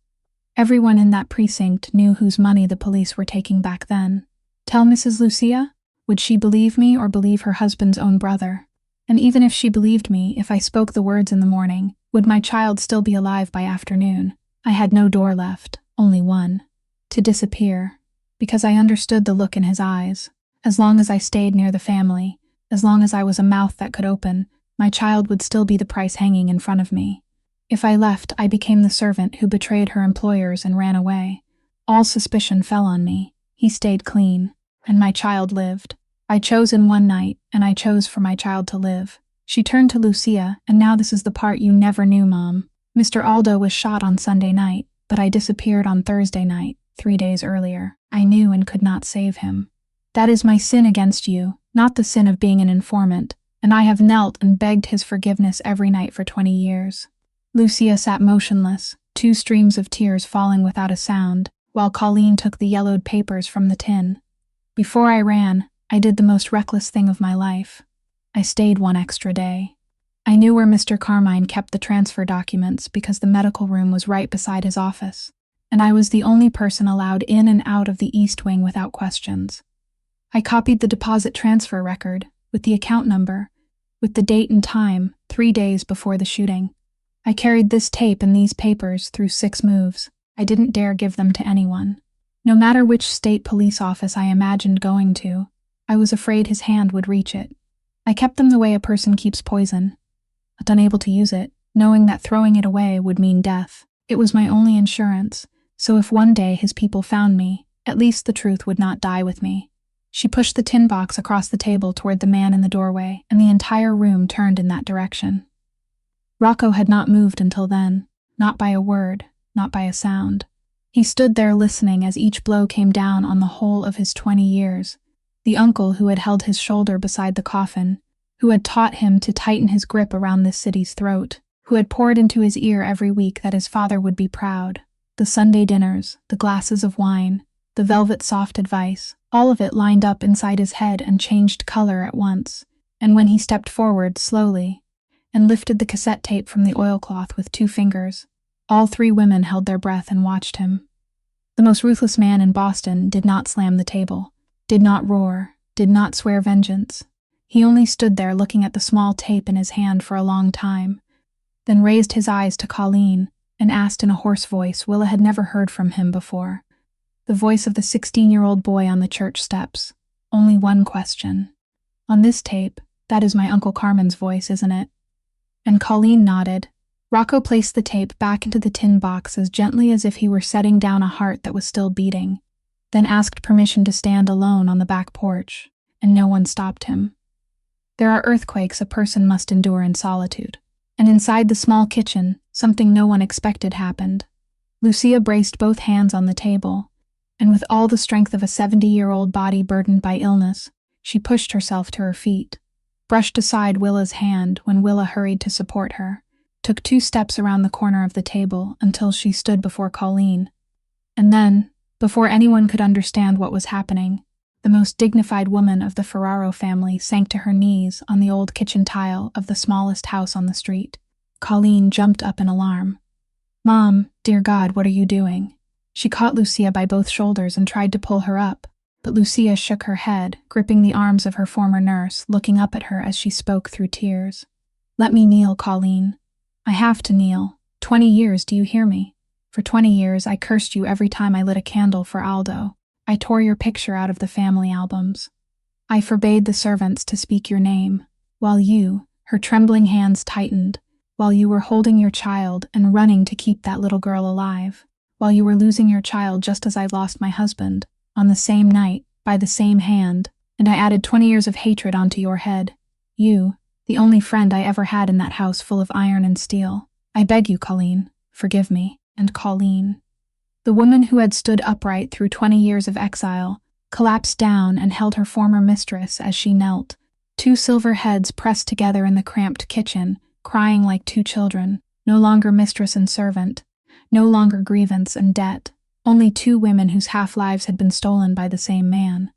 Everyone in that precinct knew whose money the police were taking back then. Tell Mrs. Lucia? Would she believe me or believe her husband's own brother? And even if she believed me, if I spoke the words in the morning, would my child still be alive by afternoon? I had no door left, only one. To disappear. Because I understood the look in his eyes. As long as I stayed near the family, as long as I was a mouth that could open, my child would still be the price hanging in front of me. If I left, I became the servant who betrayed her employers and ran away. All suspicion fell on me. He stayed clean, and my child lived. I chose in one night, and I chose for my child to live. She turned to Lucia, and now this is the part you never knew, Mom. Mr. Aldo was shot on Sunday night, but I disappeared on Thursday night, 3 days earlier. I knew and could not save him. That is my sin against you, not the sin of being an informant, and I have knelt and begged his forgiveness every night for 20 years. Lucia sat motionless, 2 streams of tears falling without a sound, while Colleen took the yellowed papers from the tin. Before I ran, I did the most reckless thing of my life. I stayed 1 extra day. I knew where Mr. Carmine kept the transfer documents because the medical room was right beside his office, and I was the only person allowed in and out of the East Wing without questions. I copied the deposit transfer record, with the account number, with the date and time, 3 days before the shooting. I carried this tape and these papers through 6 moves. I didn't dare give them to anyone. No matter which state police office I imagined going to, I was afraid his hand would reach it. I kept them the way a person keeps poison, but unable to use it, knowing that throwing it away would mean death. It was my only insurance, so if one day his people found me, at least the truth would not die with me. She pushed the tin box across the table toward the man in the doorway, and the entire room turned in that direction. Rocco had not moved until then, not by a word, not by a sound. He stood there listening as each blow came down on the whole of his 20 years. The uncle who had held his shoulder beside the coffin, who had taught him to tighten his grip around this city's throat, who had poured into his ear every week that his father would be proud. The Sunday dinners, the glasses of wine, the velvet soft advice, all of it lined up inside his head and changed color at once. And when he stepped forward slowly and lifted the cassette tape from the oilcloth with 2 fingers, all 3 women held their breath and watched him. The most ruthless man in Boston did not slam the table, did not roar, did not swear vengeance. He only stood there looking at the small tape in his hand for a long time, then raised his eyes to Colleen and asked in a hoarse voice Willa had never heard from him before. The voice of the 16-year-old boy on the church steps. Only one question. On this tape, that is my Uncle Carmen's voice, isn't it? And Colleen nodded. Rocco placed the tape back into the tin box as gently as if he were setting down a heart that was still beating, then asked permission to stand alone on the back porch, and no one stopped him. There are earthquakes a person must endure in solitude. And inside the small kitchen, something no one expected happened. Lucia braced both hands on the table, and with all the strength of a 70-year-old body burdened by illness, she pushed herself to her feet, brushed aside Willa's hand when Willa hurried to support her, took 2 steps around the corner of the table until she stood before Colleen. And then, before anyone could understand what was happening, the most dignified woman of the Ferraro family sank to her knees on the old kitchen tile of the smallest house on the street. Colleen jumped up in alarm. "Mom, dear God, what are you doing?" She caught Lucia by both shoulders and tried to pull her up, but Lucia shook her head, gripping the arms of her former nurse, looking up at her as she spoke through tears. "Let me kneel, Colleen. I have to kneel. 20 years, do you hear me? For 20 years, I cursed you every time I lit a candle for Aldo. I tore your picture out of the family albums. I forbade the servants to speak your name, while you," her trembling hands tightened, "while you were holding your child and running to keep that little girl alive, while you were losing your child just as I lost my husband, on the same night, by the same hand, and I added 20 years of hatred onto your head. You, the only friend I ever had in that house full of iron and steel. I beg you, Colleen, forgive me." And Colleen, the woman who had stood upright through 20 years of exile, collapsed down and held her former mistress as she knelt, 2 silver heads pressed together in the cramped kitchen, crying like 2 children, no longer mistress and servant, no longer grievance and debt, only 2 women whose half-lives had been stolen by the same man.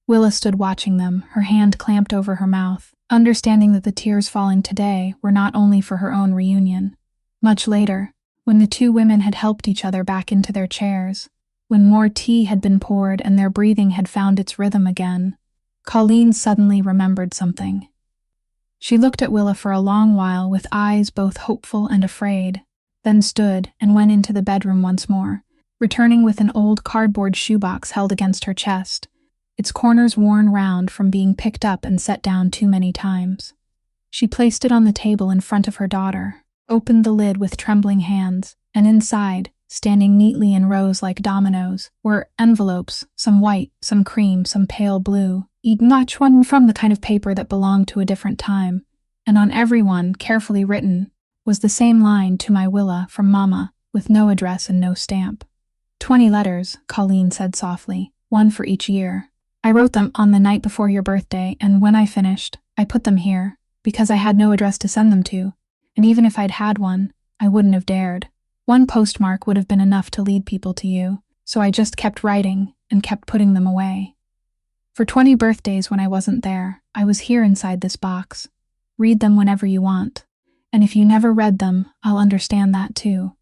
Willa stood watching them, her hand clamped over her mouth, understanding that the tears falling today were not only for her own reunion. Much later, when the 2 women had helped each other back into their chairs, when more tea had been poured and their breathing had found its rhythm again, Colleen suddenly remembered something. She looked at Willa for a long while with eyes both hopeful and afraid, then stood and went into the bedroom once more, returning with an old cardboard shoebox held against her chest, its corners worn round from being picked up and set down too many times. She placed it on the table in front of her daughter, opened the lid with trembling hands, and inside, standing neatly in rows like dominoes, were envelopes, some white, some cream, some pale blue, each one from the kind of paper that belonged to a different time, and on every one, carefully written, was the same line "To my Willa, from Mama," with no address and no stamp. 20 letters, Colleen said softly, 1 for each year. I wrote them on the night before your birthday, and when I finished, I put them here, because I had no address to send them to, and even if I'd had one, I wouldn't have dared. 1 postmark would have been enough to lead people to you, so I just kept writing and kept putting them away. For 20 birthdays when I wasn't there, I was here inside this box. Read them whenever you want, and if you never read them, I'll understand that too."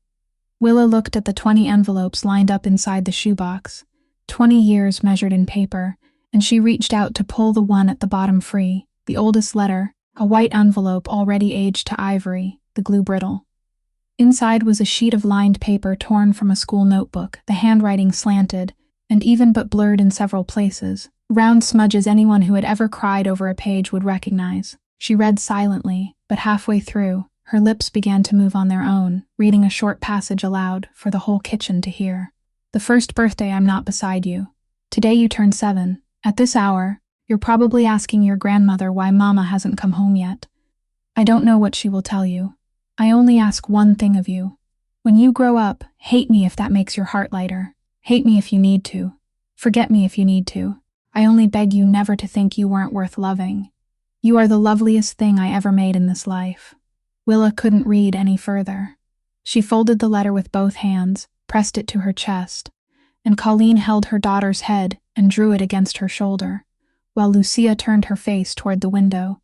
Willa looked at the 20 envelopes lined up inside the shoebox, 20 years measured in paper, and she reached out to pull the one at the bottom free, the oldest letter, a white envelope already aged to ivory, the glue brittle. Inside was a sheet of lined paper torn from a school notebook, the handwriting slanted, and even but blurred in several places, round smudges anyone who had ever cried over a page would recognize. She read silently, but halfway through, her lips began to move on their own, reading a short passage aloud for the whole kitchen to hear. "The first birthday I'm not beside you. Today you turn 7. At this hour, you're probably asking your grandmother why Mama hasn't come home yet. I don't know what she will tell you. I only ask one thing of you. When you grow up, hate me if that makes your heart lighter. Hate me if you need to. Forget me if you need to. I only beg you never to think you weren't worth loving. You are the loveliest thing I ever made in this life." Willa couldn't read any further. She folded the letter with both hands, pressed it to her chest, and Colleen held her daughter's head and drew it against her shoulder, while Lucia turned her face toward the window,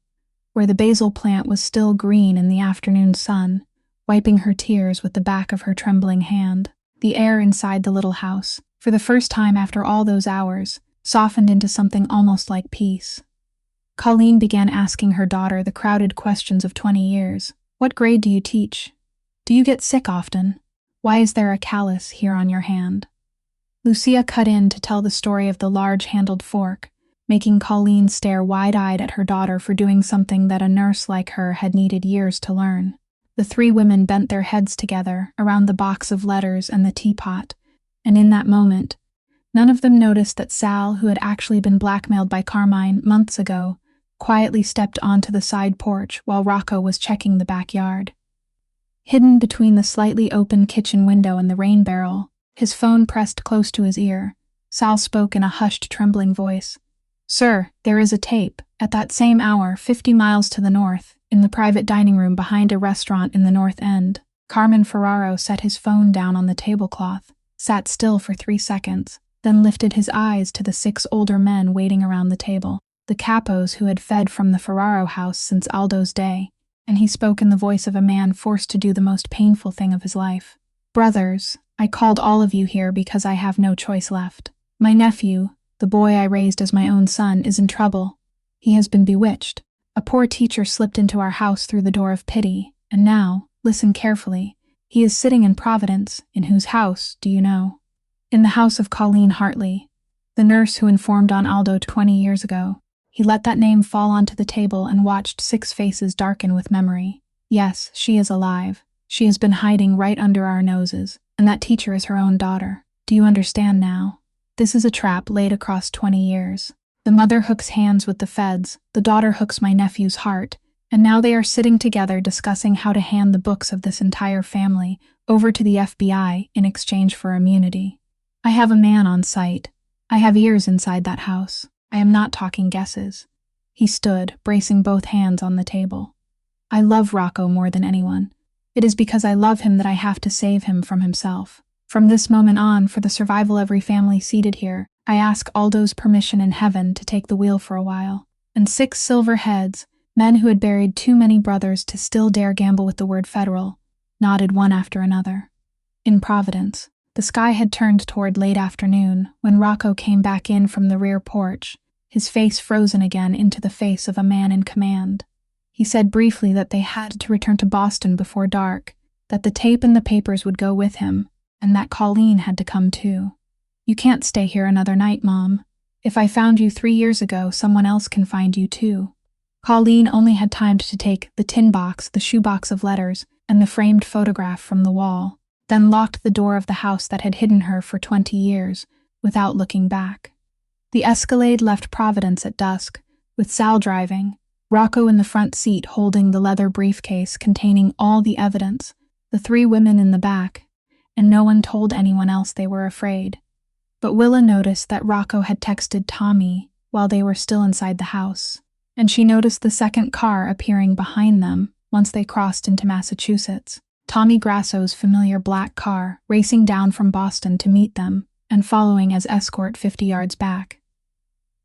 where the basil plant was still green in the afternoon sun, wiping her tears with the back of her trembling hand. The air inside the little house, for the first time after all those hours, softened into something almost like peace. Colleen began asking her daughter the crowded questions of 20 years. What grade do you teach? Do you get sick often? Why is there a callus here on your hand? Lucia cut in to tell the story of the large-handled fork, making Colleen stare wide-eyed at her daughter for doing something that a nurse like her had needed years to learn. The 3 women bent their heads together around the box of letters and the teapot, and in that moment, None of them noticed that Sal, who had actually been blackmailed by Carmine months ago, quietly stepped onto the side porch while Rocco was checking the backyard. Hidden between the slightly open kitchen window and the rain barrel, his phone pressed close to his ear, Sal spoke in a hushed, trembling voice. "Sir, there is a tape, at that same hour, 50 miles to the north, in the private dining room behind a restaurant in the North End." Carmen Ferraro set his phone down on the tablecloth, sat still for 3 seconds, then lifted his eyes to the 6 older men waiting around the table, the capos who had fed from the Ferraro house since Aldo's day, and he spoke in the voice of a man forced to do the most painful thing of his life. "Brothers, I called all of you here because I have no choice left. My nephew, the boy I raised as my own son, is in trouble. He has been bewitched. A poor teacher slipped into our house through the door of pity, and now, listen carefully, he is sitting in Providence. In whose house, do you know? In the house of Colleen Hartley, the nurse who informed on Aldo 20 years ago." He let that name fall onto the table and watched 6 faces darken with memory. "Yes, she is alive. She has been hiding right under our noses, and that teacher is her own daughter. Do you understand now? This is a trap laid across 20 years. The mother hooks hands with the feds, the daughter hooks my nephew's heart, and now they are sitting together discussing how to hand the books of this entire family over to the FBI in exchange for immunity. I have a man on site. I have ears inside that house. I am not talking guesses." He stood, bracing both hands on the table. "I love Rocco more than anyone. It is because I love him that I have to save him from himself. From this moment on, for the survival of every family seated here, I ask Aldo's permission in heaven to take the wheel for a while." And 6 silver heads, men who had buried too many brothers to still dare gamble with the word federal, nodded one after another. In Providence, the sky had turned toward late afternoon when Rocco came back in from the rear porch, his face frozen again into the face of a man in command. He said briefly that they had to return to Boston before dark, that the tape and the papers would go with him, and that Colleen had to come too. "You can't stay here another night, Mom. If I found you 3 years ago, someone else can find you too." Colleen only had time to take the tin box, the shoebox of letters, and the framed photograph from the wall, then locked the door of the house that had hidden her for 20 years, without looking back. The Escalade left Providence at dusk, with Sal driving, Rocco in the front seat holding the leather briefcase containing all the evidence, the 3 women in the back, and no one told anyone else they were afraid. But Willa noticed that Rocco had texted Tommy while they were still inside the house, and she noticed the second car appearing behind them once they crossed into Massachusetts. Tommy Grasso's familiar black car racing down from Boston to meet them and following as escort 50 yards back.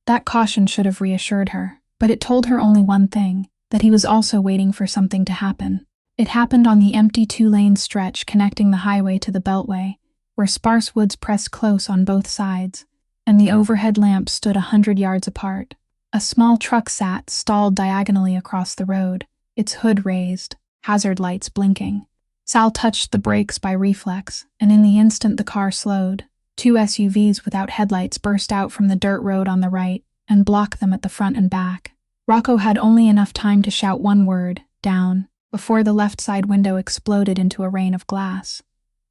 That caution should have reassured her, but it told her only one thing, that he was also waiting for something to happen. It happened on the empty 2-lane stretch connecting the highway to the Beltway, where sparse woods pressed close on both sides, and the overhead lamps stood 100 yards apart. A small truck sat stalled diagonally across the road, its hood raised, hazard lights blinking. Sal touched the brakes by reflex, and in the instant the car slowed, 2 SUVs without headlights burst out from the dirt road on the right and blocked them at the front and back. Rocco had only enough time to shout one word, "Down," before the left side window exploded into a rain of glass.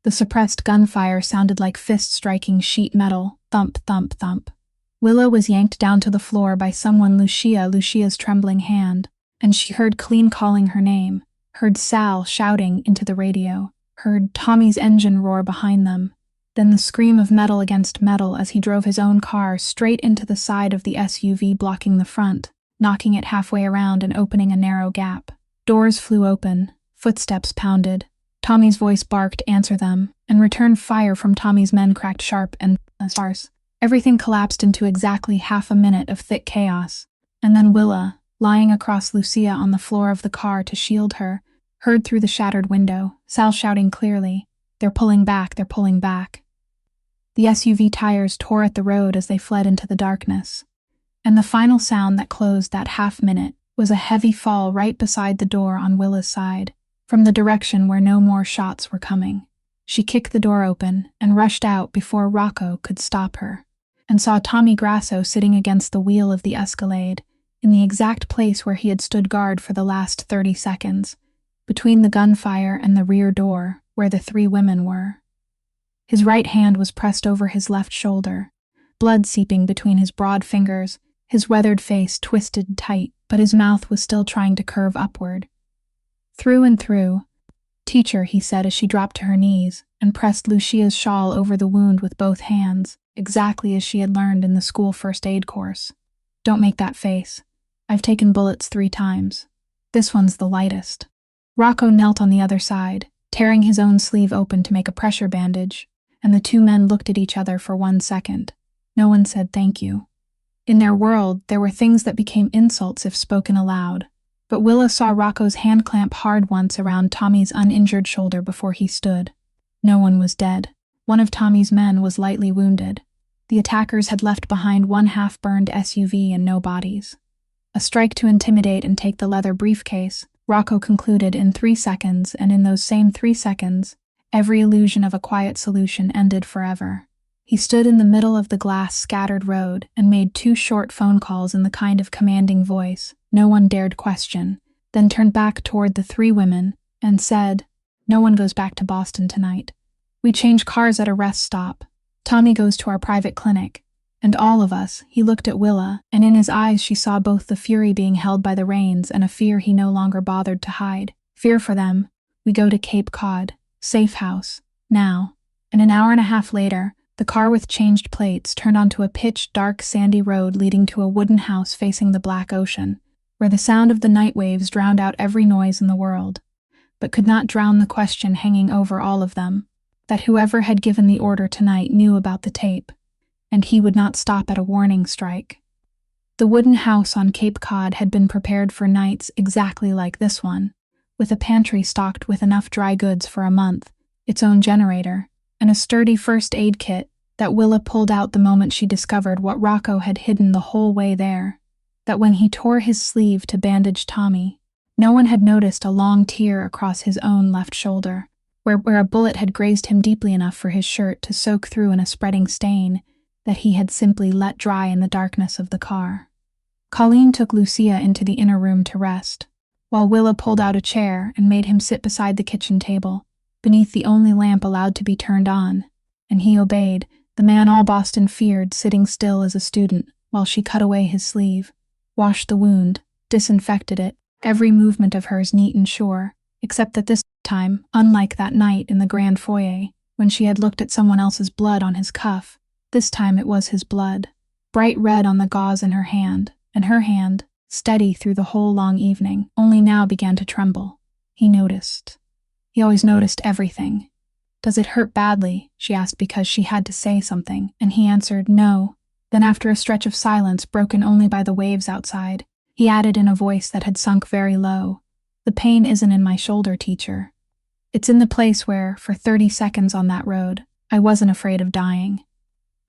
The suppressed gunfire sounded like fists striking sheet metal, thump, thump, thump. Willa was yanked down to the floor by someone Lucia's trembling hand, and she heard Clean calling her name, heard Sal shouting into the radio, heard Tommy's engine roar behind them, then the scream of metal against metal as he drove his own car straight into the side of the SUV blocking the front, knocking it halfway around and opening a narrow gap. Doors flew open, footsteps pounded. Tommy's voice barked, "Answer them," and return fire from Tommy's men cracked sharp and sparse. Everything collapsed into exactly half a minute of thick chaos, and then Willa, lying across Lucia on the floor of the car to shield her, heard through the shattered window, Sal shouting clearly, "They're pulling back, they're pulling back." The SUV tires tore at the road as they fled into the darkness, and the final sound that closed that half-minute was a heavy fall right beside the door on Willa's side, from the direction where no more shots were coming. She kicked the door open and rushed out before Rocco could stop her, and saw Tommy Grasso sitting against the wheel of the Escalade, in the exact place where he had stood guard for the last 30 seconds, between the gunfire and the rear door, where the 3 women were. His right hand was pressed over his left shoulder, blood seeping between his broad fingers, his weathered face twisted tight, but his mouth was still trying to curve upward. Through and through. "Teacher," he said as she dropped to her knees and pressed Lucia's shawl over the wound with both hands, exactly as she had learned in the school first aid course. "Don't make that face. I've taken bullets 3 times. This one's the lightest." Rocco knelt on the other side, tearing his own sleeve open to make a pressure bandage, and the 2 men looked at each other for 1 second. No one said thank you. In their world, there were things that became insults if spoken aloud, but Willa saw Rocco's hand clamp hard once around Tommy's uninjured shoulder before he stood. No one was dead. One of Tommy's men was lightly wounded. The attackers had left behind 1 half-burned SUV and no bodies. A strike to intimidate and take the leather briefcase, Rocco concluded in 3 seconds, and in those same 3 seconds, every illusion of a quiet solution ended forever. He stood in the middle of the glass-scattered road and made 2 short phone calls in the kind of commanding voice no one dared question, then turned back toward the 3 women and said, "No one goes back to Boston tonight. We change cars at a rest stop. Tommy goes to our private clinic. And all of us," he looked at Willa, and in his eyes she saw both the fury being held by the reins and a fear he no longer bothered to hide. "Fear for them. We go to Cape Cod. Safe house. Now." And an hour and a half later, the car with changed plates turned onto a pitch-dark sandy road leading to a wooden house facing the black ocean, where the sound of the night waves drowned out every noise in the world, but could not drown the question hanging over all of them, that whoever had given the order tonight knew about the tape, and he would not stop at a warning strike. The wooden house on Cape Cod had been prepared for nights exactly like this one, with a pantry stocked with enough dry goods for a month, its own generator, and a sturdy first aid kit that Willa pulled out the moment she discovered what Rocco had hidden the whole way there, that when he tore his sleeve to bandage Tommy, no one had noticed a long tear across his own left shoulder, where a bullet had grazed him deeply enough for his shirt to soak through in a spreading stain that he had simply let dry in the darkness of the car. Colleen took Lucia into the inner room to rest, while Willa pulled out a chair and made him sit beside the kitchen table, beneath the only lamp allowed to be turned on, and he obeyed, the man all Boston feared sitting still as a student while she cut away his sleeve, washed the wound, disinfected it, every movement of hers neat and sure, except that this time, unlike that night in the grand foyer, when she had looked at someone else's blood on his cuff, this time it was his blood, bright red on the gauze in her hand, and her hand, steady through the whole long evening, only now began to tremble. He noticed. He always noticed everything. "Does it hurt badly?" she asked because she had to say something, and he answered no. Then after a stretch of silence broken only by the waves outside, he added in a voice that had sunk very low, "The pain isn't in my shoulder, teacher. It's in the place where, for 30 seconds on that road, I wasn't afraid of dying.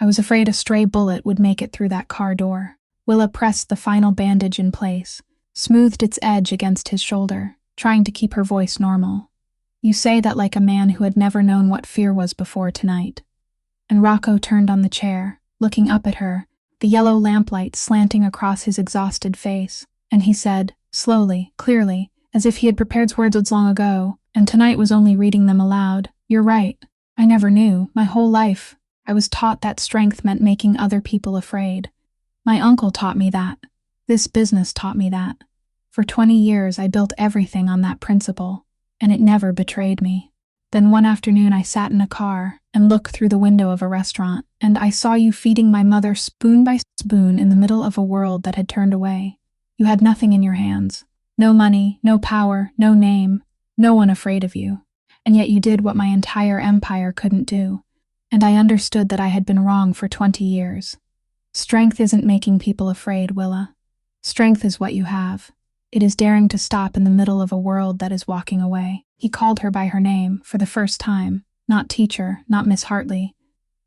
I was afraid a stray bullet would make it through that car door." Willa pressed the final bandage in place, smoothed its edge against his shoulder, trying to keep her voice normal. "You say that like a man who had never known what fear was before tonight." And Rocco turned on the chair, looking up at her, the yellow lamplight slanting across his exhausted face, and he said, slowly, clearly, as if he had prepared words long ago, and tonight was only reading them aloud, "You're right. I never knew. My whole life, I was taught that strength meant making other people afraid. My uncle taught me that. This business taught me that. For 20 years I built everything on that principle, and it never betrayed me. Then one afternoon I sat in a car and looked through the window of a restaurant, and I saw you feeding my mother spoon by spoon in the middle of a world that had turned away. You had nothing in your hands. No money, no power, no name, no one afraid of you. And yet you did what my entire empire couldn't do. And I understood that I had been wrong for 20 years. Strength isn't making people afraid, Willa. Strength is what you have. It is daring to stop in the middle of a world that is walking away." He called her by her name for the first time, not teacher, not Miss Hartley.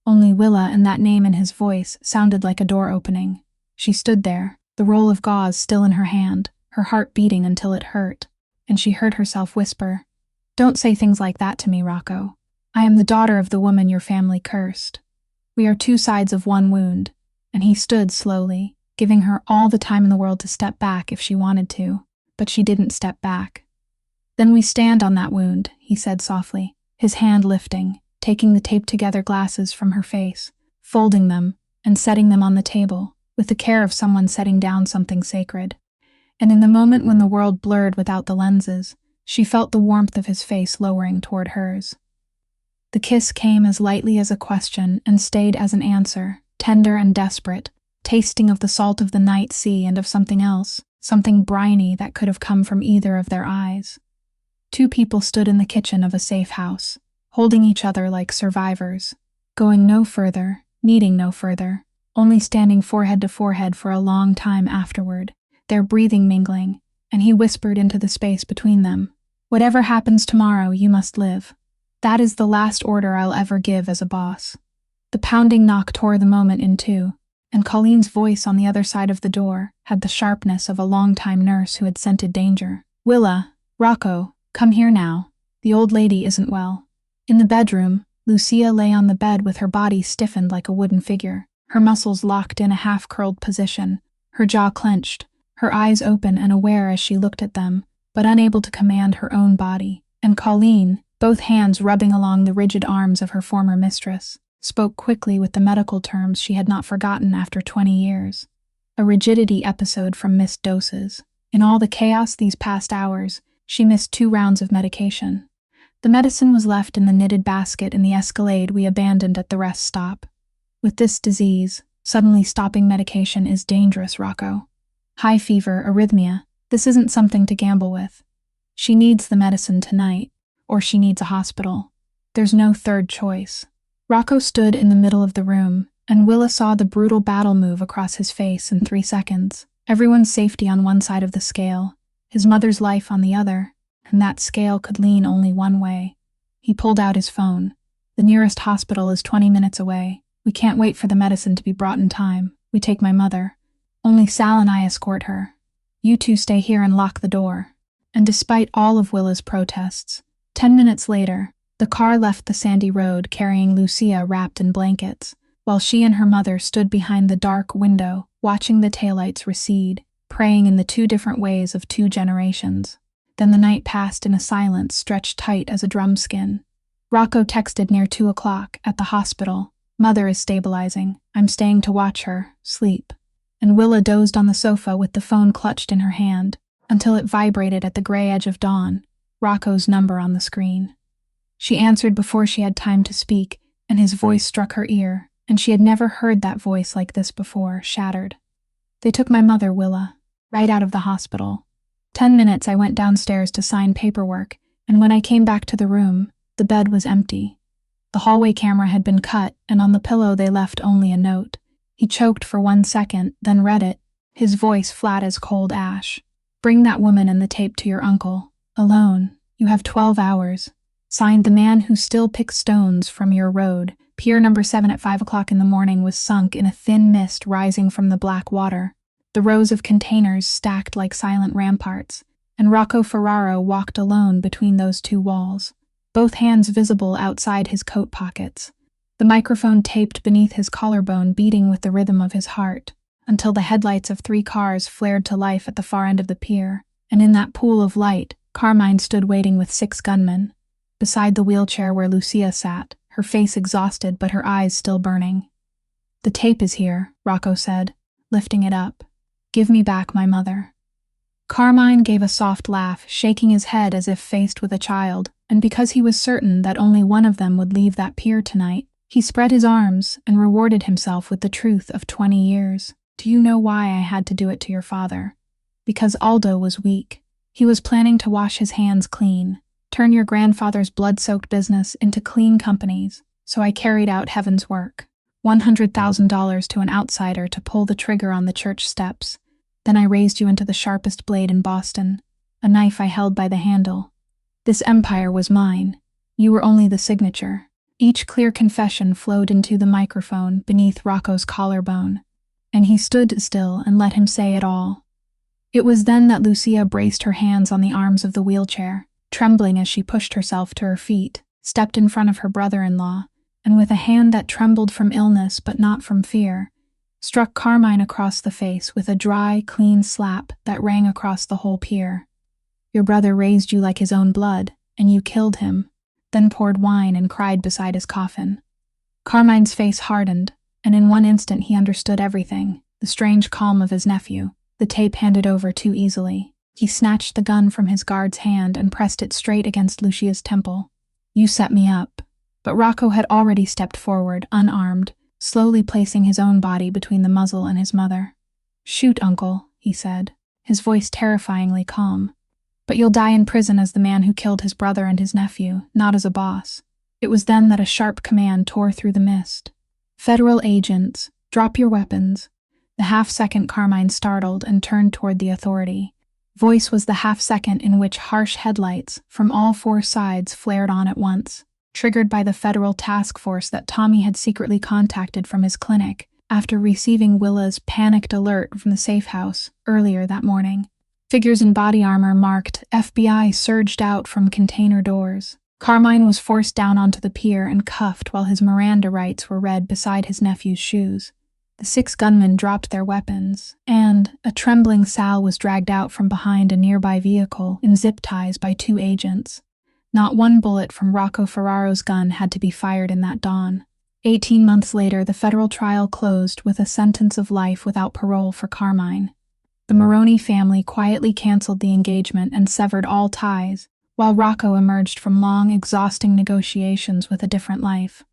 Only Willa, and that name in his voice sounded like a door opening. She stood there, the roll of gauze still in her hand, her heart beating until it hurt, and she heard herself whisper, "Don't say things like that to me, Rocco. I am the daughter of the woman your family cursed. We are 2 sides of one wound." And he stood slowly, giving her all the time in the world to step back if she wanted to, but she didn't step back. "Then we stand on that wound," he said softly, his hand lifting, taking the taped-together glasses from her face, folding them, and setting them on the table, with the care of someone setting down something sacred. And in the moment when the world blurred without the lenses, she felt the warmth of his face lowering toward hers. The kiss came as lightly as a question and stayed as an answer, tender and desperate, tasting of the salt of the night sea and of something else, something briny that could have come from either of their eyes. Two people stood in the kitchen of a safe house, holding each other like survivors, going no further, needing no further, only standing forehead to forehead for a long time afterward, their breathing mingling, and he whispered into the space between them, "Whatever happens tomorrow, you must live. That is the last order I'll ever give as a boss." The pounding knock tore the moment in two, and Colleen's voice on the other side of the door had the sharpness of a long-time nurse who had scented danger. "Willa, Rocco, come here now. The old lady isn't well." In the bedroom, Lucia lay on the bed with her body stiffened like a wooden figure, her muscles locked in a half-curled position, her jaw clenched, her eyes open and aware as she looked at them, but unable to command her own body. And Colleen, both hands rubbing along the rigid arms of her former mistress, spoke quickly with the medical terms she had not forgotten after 20 years. A rigidity episode from missed doses. In all the chaos these past hours, she missed 2 rounds of medication. The medicine was left in the knitted basket in the Escalade we abandoned at the rest stop. With this disease, suddenly stopping medication is dangerous, Rocco. High fever, arrhythmia, this isn't something to gamble with. She needs the medicine tonight, or she needs a hospital. There's no third choice. Rocco stood in the middle of the room, and Willa saw the brutal battle move across his face in 3 seconds. Everyone's safety on one side of the scale, his mother's life on the other, and that scale could lean only one way. He pulled out his phone. "The nearest hospital is 20 minutes away. We can't wait for the medicine to be brought in time. We take my mother. Only Sal and I escort her. You two stay here and lock the door." And despite all of Willa's protests, 10 minutes later, the car left the sandy road carrying Lucia wrapped in blankets, while she and her mother stood behind the dark window, watching the taillights recede, praying in the 2 different ways of 2 generations. Then the night passed in a silence stretched tight as a drum skin. Rocco texted near 2 o'clock, "At the hospital. Mother is stabilizing. I'm staying to watch her. Sleep." And Willa dozed on the sofa with the phone clutched in her hand, until it vibrated at the gray edge of dawn, Rocco's number on the screen. She answered before she had time to speak, and his voice struck her ear, and she had never heard that voice like this before, shattered. "They took my mother, Willa, right out of the hospital. 10 minutes I went downstairs to sign paperwork, and when I came back to the room, the bed was empty. The hallway camera had been cut, and on the pillow they left only a note." He choked for 1 second, then read it, his voice flat as cold ash. "Bring that woman and the tape to your uncle. Alone. You have 12 hours. Signed, the man who still picks stones from your road. Pier number 7 at 5 o'clock in the morning was sunk in a thin mist rising from the black water. The rows of containers stacked like silent ramparts, and Rocco Ferraro walked alone between those 2 walls, both hands visible outside his coat pockets. The microphone taped beneath his collarbone beating with the rhythm of his heart, until the headlights of 3 cars flared to life at the far end of the pier, and in that pool of light, Carmine stood waiting with 6 gunmen, beside the wheelchair where Lucia sat, her face exhausted but her eyes still burning. "The tape is here," Rocco said, lifting it up. "Give me back my mother." Carmine gave a soft laugh, shaking his head as if faced with a child, and because he was certain that only one of them would leave that pier tonight, he spread his arms and rewarded himself with the truth of 20 years. "Do you know why I had to do it to your father? Because Aldo was weak. He was planning to wash his hands clean, turn your grandfather's blood-soaked business into clean companies, so I carried out heaven's work. $100,000 to an outsider to pull the trigger on the church steps. Then I raised you into the sharpest blade in Boston, a knife I held by the handle. This empire was mine. You were only the signature." Each clear confession flowed into the microphone beneath Rocco's collarbone, and he stood still and let him say it all. It was then that Lucia braced her hands on the arms of the wheelchair, trembling as she pushed herself to her feet, stepped in front of her brother-in-law, and with a hand that trembled from illness but not from fear, struck Carmine across the face with a dry, clean slap that rang across the whole pier. "Your brother raised you like his own blood, and you killed him, then poured wine and cried beside his coffin." Carmine's face hardened, and in one instant he understood everything, the strange calm of his nephew, the tape handed over too easily. He snatched the gun from his guard's hand and pressed it straight against Lucia's temple. "You set me up." But Rocco had already stepped forward, unarmed, slowly placing his own body between the muzzle and his mother. "Shoot, uncle," he said, his voice terrifyingly calm. "But you'll die in prison as the man who killed his brother and his nephew, not as a boss." It was then that a sharp command tore through the mist. "Federal agents, drop your weapons." The half-second Carmine startled and turned toward the authority. Voice was the half-second in which harsh headlights from all four sides flared on at once, triggered by the federal task force that Tommy had secretly contacted from his clinic after receiving Willa's panicked alert from the safe house earlier that morning. Figures in body armor marked FBI surged out from container doors. Carmine was forced down onto the pier and cuffed while his Miranda rights were read beside his nephew's shoes. The 6 gunmen dropped their weapons, and a trembling Sal was dragged out from behind a nearby vehicle in zip ties by 2 agents. Not one bullet from Rocco Ferraro's gun had to be fired in that dawn. 18 months later, the federal trial closed with a sentence of life without parole for Carmine. The Maroney family quietly canceled the engagement and severed all ties, while Rocco emerged from long, exhausting negotiations with a different life.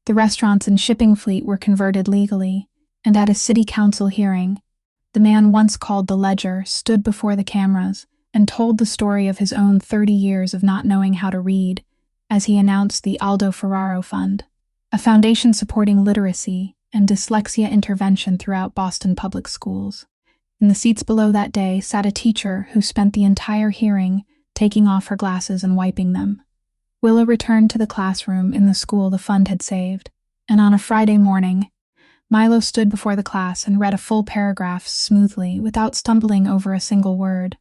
The restaurants and shipping fleet were converted legally, and at a city council hearing, the man once called the Ledger stood before the cameras and told the story of his own 30 years of not knowing how to read as he announced the Aldo Ferraro Fund, a foundation supporting literacy and dyslexia intervention throughout Boston public schools. In the seats below that day sat a teacher who spent the entire hearing taking off her glasses and wiping them. Willa returned to the classroom in the school the fund had saved, and on a Friday morning, Milo stood before the class and read a full paragraph smoothly without stumbling over a single word.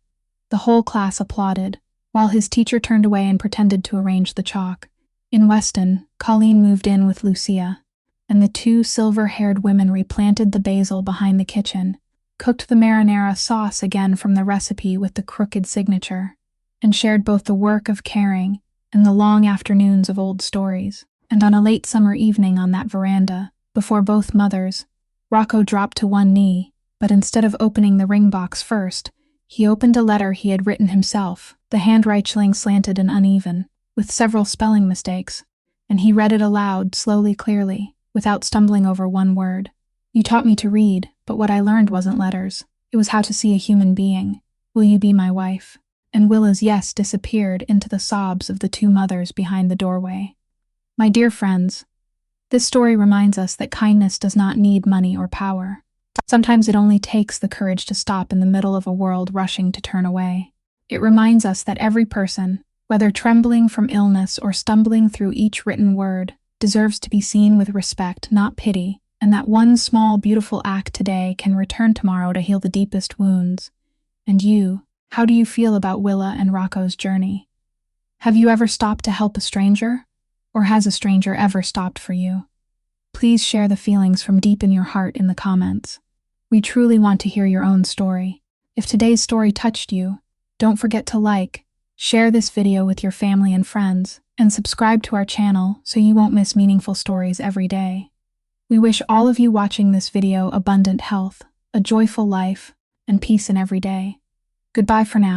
The whole class applauded, while his teacher turned away and pretended to arrange the chalk. In Weston, Colleen moved in with Lucia, and the 2 silver-haired women replanted the basil behind the kitchen, cooked the marinara sauce again from the recipe with the crooked signature, and shared both the work of caring and the long afternoons of old stories. And on a late summer evening on that veranda, before both mothers, Rocco dropped to one knee, but instead of opening the ring box first, he opened a letter he had written himself, the handwriting slanted and uneven, with several spelling mistakes, and he read it aloud, slowly, clearly, without stumbling over one word. "You taught me to read, but what I learned wasn't letters. It was how to see a human being. Will you be my wife?" And Willa's yes disappeared into the sobs of the 2 mothers behind the doorway. My dear friends, this story reminds us that kindness does not need money or power. Sometimes it only takes the courage to stop in the middle of a world rushing to turn away. It reminds us that every person, whether trembling from illness or stumbling through each written word, deserves to be seen with respect, not pity, and that one small, beautiful act today can return tomorrow to heal the deepest wounds. And you, how do you feel about Willa and Rocco's journey? Have you ever stopped to help a stranger? Or has a stranger ever stopped for you? Please share the feelings from deep in your heart in the comments. We truly want to hear your own story. If today's story touched you, don't forget to like, share this video with your family and friends, and subscribe to our channel so you won't miss meaningful stories every day. We wish all of you watching this video abundant health, a joyful life, and peace in every day. Goodbye for now.